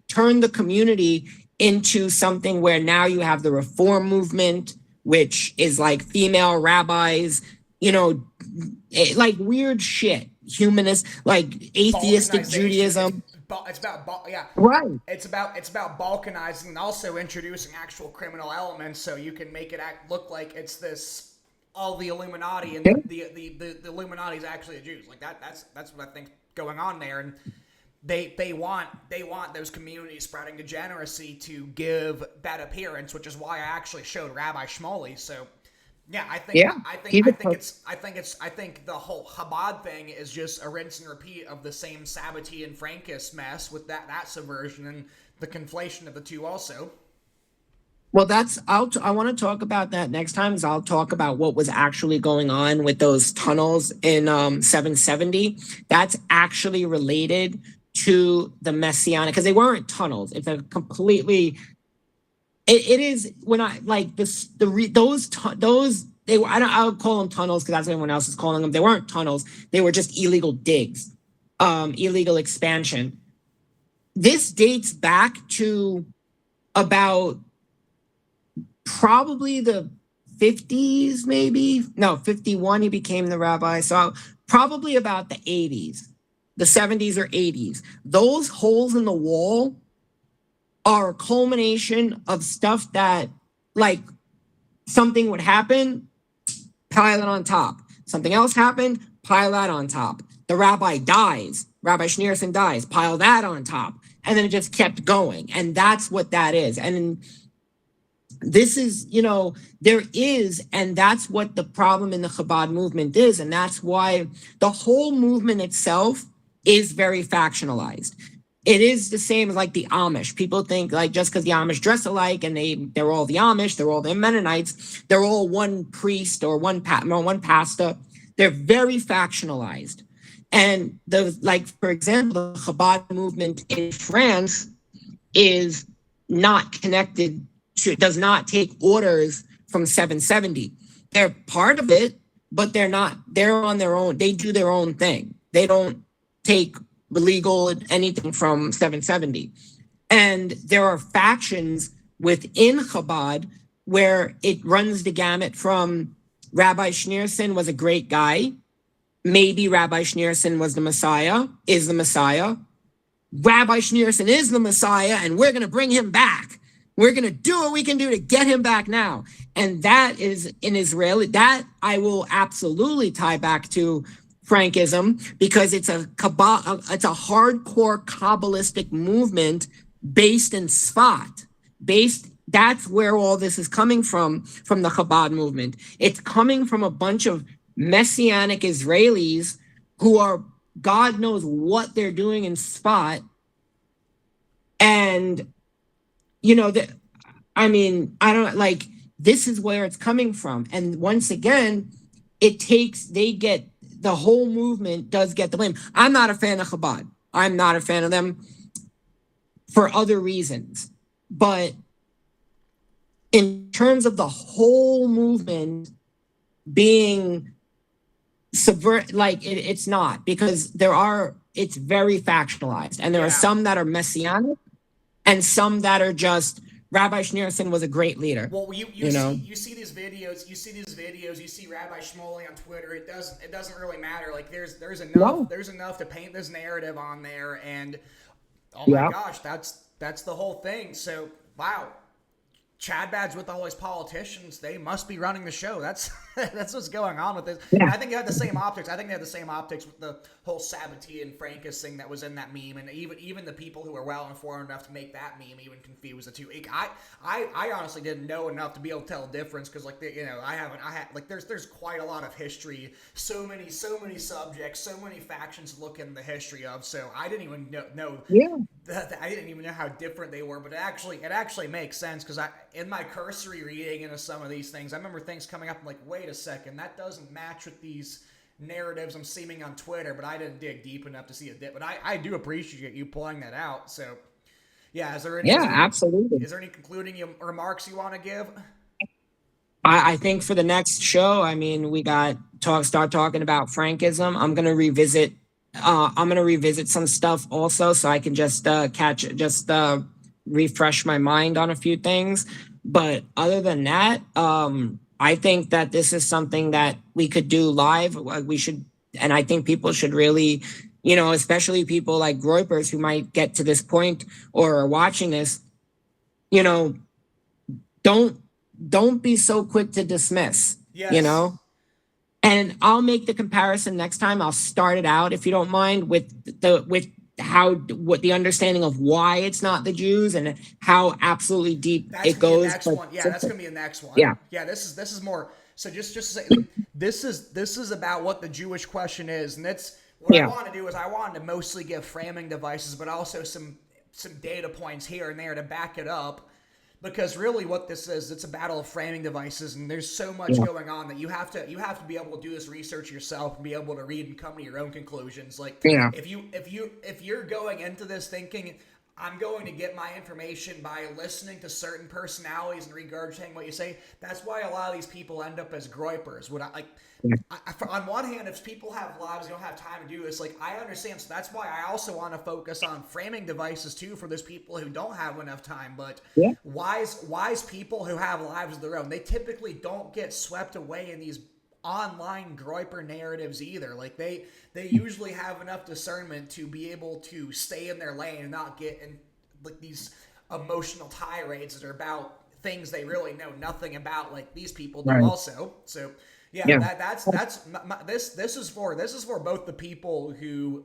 turned the community into something where now you have the Reform movement, which is like female rabbis, like weird shit, humanist, like atheistic Judaism. It's about right. It's about balkanizing and also introducing actual criminal elements, so you can make it look like it's this all the Illuminati, and the Illuminati is actually the Jews. Like that's what I think going on there, and they want those communities spreading degeneracy to give that appearance, which is why I actually showed Rabbi Shmuley. So. Yeah, I think the whole Chabad thing is just a rinse and repeat of the same Sabbatean Frankist mess with that subversion and the conflation of the two also. Well, I want to talk about that next time, because I'll talk about what was actually going on with those tunnels in 770. That's actually related to the Messianic, because they weren't tunnels. It's a completely. It is, when I like this, those they were, I would call them tunnels because that's what everyone else is calling them. They weren't tunnels. They were just illegal digs, illegal expansion. This dates back to about probably the 50s, maybe. No, 51, he became the rabbi. So probably about the 80s, the 70s or 80s. Those holes in the wall are a culmination of stuff that, like, something would happen, pile it on top. Something else happened, pile that on top. The rabbi dies, Rabbi Schneerson dies, pile that on top. And then it just kept going. And that's what that is. And this is, there is, and that's what the problem in the Chabad movement is. And that's why the whole movement itself is very factionalized. It is the same as like the Amish. People think like just because the Amish dress alike and they're all the Amish, they're all the Mennonites, they're all one priest or one pastor. They're very factionalized. And for example, the Chabad movement in France is not connected to, does not take orders from 770. They're part of it, but they're not. They're on their own. They do their own thing. They don't take legal anything from 770. And there are factions within Chabad where it runs the gamut from Rabbi Schneerson was a great guy. Maybe Rabbi Schneerson was the Messiah, is the Messiah. Rabbi Schneerson is the Messiah, and we're going to bring him back. We're going to do what we can do to get him back now. And that is in Israeli, that I will absolutely tie back to Frankism because it's a hardcore Kabbalistic movement based in Sfat. That's where all this is coming from the Chabad movement. It's coming from a bunch of Messianic Israelis who are, God knows what they're doing in Sfat. And, this is where it's coming from. And once again, the whole movement does get the blame. I'm not a fan of Chabad. I'm not a fan of them for other reasons. But in terms of the whole movement being it's not, because it's very factionalized. And there are some that are Messianic and some that are just, Rabbi Schneerson was a great leader. Well, you see these videos. You see Rabbi Shmuley on Twitter. It doesn't really matter. Like there's enough to paint this narrative on there, and oh my gosh, that's the whole thing. So wow, Chad Bad's with all these politicians. They must be running the show. That's what's going on with this. Yeah. I think they had the same optics. I think they had the same optics with the whole Sabbatia and Frankus thing that was in that meme, and even the people who are well informed enough to make that meme even confuse the two. I honestly didn't know enough to be able to tell the difference because there's quite a lot of history, so many subjects, so many factions to look in the history of. So I didn't even know. Yeah. I didn't even know how different they were, but it actually makes sense because in my cursory reading into some of these things, I remember things coming up. I'm like, wait a second, that doesn't match with these narratives I'm seeing on Twitter, but I didn't dig deep enough to see it. But I do appreciate you pulling that out. So, yeah, absolutely. Is there any concluding remarks you want to give? I think for the next show, we start talking about Frankism. I'm gonna revisit some stuff also, so I can just refresh my mind on a few things. But other than that, I think that this is something that we could do live. We should, and I think people should really, especially people like Groypers who might get to this point or are watching this, don't be so quick to dismiss. Yes. And I'll make the comparison next time. I'll start it out, if you don't mind, with the understanding of why it's not the Jews and how absolutely deep it goes. That's going to be the next one. Yeah. This is more. So just to say, this is about what the Jewish question is, and that's what I want to do. Is I wanted to mostly give framing devices, but also some data points here and there to back it up. Because really what this is, it's a battle of framing devices, and there's so much going on that you have to be able to do this research yourself and be able to read and come to your own conclusions. If you're going into this thinking, I'm going to get my information by listening to certain personalities and regurgitating what you say, that's why a lot of these people end up as Groypers. On one hand, if people have lives, they don't have time to do this, I understand. So that's why I also want to focus on framing devices too for those people who don't have enough time. But wise people who have lives of their own, they typically don't get swept away in these online Groyper narratives either. They usually have enough discernment to be able to stay in their lane and not get in these emotional tirades that are about things they really know nothing about, like these people do also. So this is for both the people who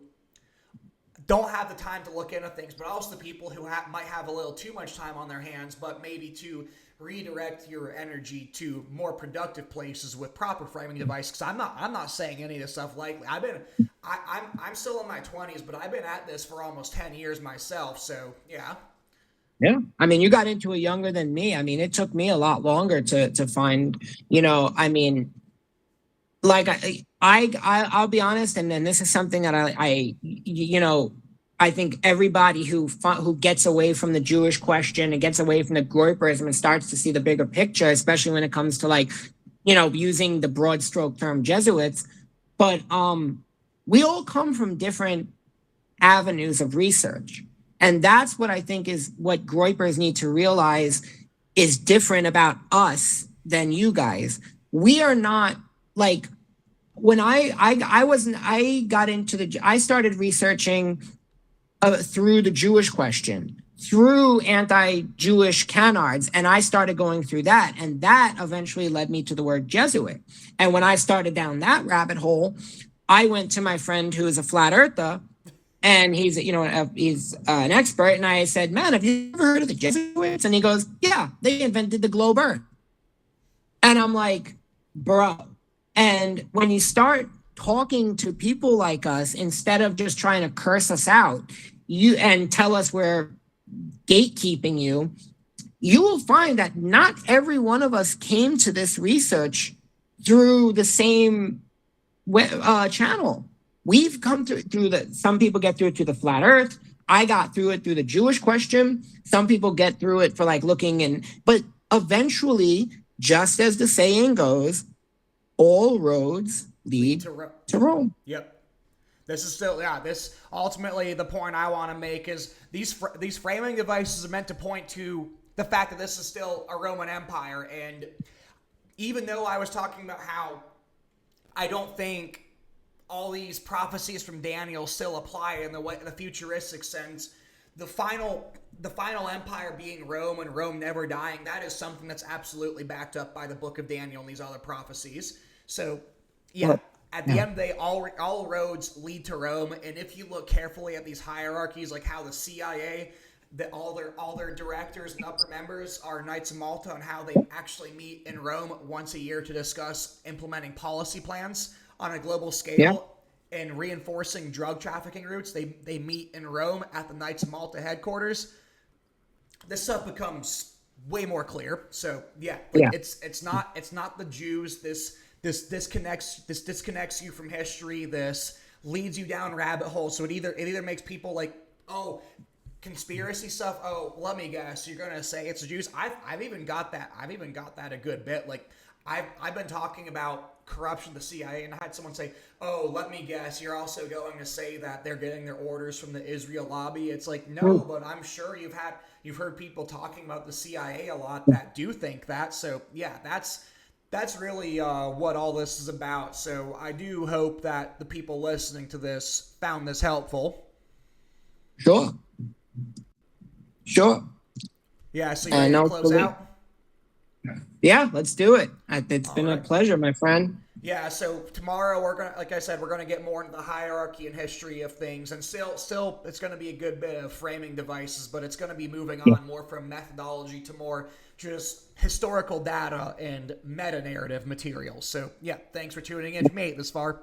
don't have the time to look into things, but also the people who might have a little too much time on their hands, but maybe to redirect your energy to more productive places with proper framing devices. Because I'm not saying any of this stuff lightly. I'm still in my 20s, but I've been at this for almost 10 years myself. So yeah. Yeah. You got into it younger than me. It took me a lot longer to find, I'll be honest, and then this is something that I think everybody who gets away from the Jewish question and gets away from the Groyperism and starts to see the bigger picture, especially when it comes to using the broad stroke term Jesuits, but we all come from different avenues of research. And that's what I think is what Groypers need to realize is different about us than you guys. We are not when I started researching through the Jewish question, through anti-Jewish canards, and I started going through that, and that eventually led me to the word Jesuit. And when I started down that rabbit hole, I went to my friend who is a flat earther, and he's, he's an expert. And I said, man, have you ever heard of the Jesuits? And he goes, yeah, they invented the globe Earth. And I'm like, bro. And when you start talking to people like us, instead of just trying to curse us out, and tell us we're gatekeeping you, you will find that not every one of us came to this research through the same channel. We've come through some people get through it through the flat earth. I got through it through the Jewish question. Some people get through it for like but eventually, just as the saying goes, all roads lead to Rome. Yep. This is still, this ultimately the point I want to make is these framing devices are meant to point to the fact that this is still a Roman Empire. And even though I was talking about how I don't think all these prophecies from Daniel still apply in the futuristic sense, the final empire being Rome and Rome never dying, that is something that's absolutely backed up by the book of Daniel and these other prophecies. So, at the end of the day, all roads lead to Rome. And if you look carefully at these hierarchies, like how the CIA, all their directors and upper members are Knights of Malta, and how they actually meet in Rome once a year to discuss implementing policy plans on a global scale and reinforcing drug trafficking routes. They meet in Rome at the Knights of Malta headquarters. This stuff becomes way more clear. So it's not the Jews. This disconnects you from history. This leads you down rabbit holes. So it either makes people like, oh, conspiracy stuff. Oh, let me guess, you're gonna say it's the Jews. I've even got that. I've even got that a good bit. Like I've been talking about corruption of the CIA, and I had someone say, oh, let me guess, you're also going to say that they're getting their orders from the Israel lobby. It's like, no, but I'm sure you've heard people talking about the CIA a lot that do think that. So yeah, that's really what all this is about. So I do hope that the people listening to this found this helpful. Sure. Yeah, so you ready to close out? Yeah, let's do it. It's been a pleasure, my friend. Yeah, so tomorrow we're gonna get more into the hierarchy and history of things, and still it's gonna be a good bit of framing devices, but it's gonna be moving on more from methodology to more just historical data and meta narrative materials. So yeah, thanks for tuning in. If you made it this far.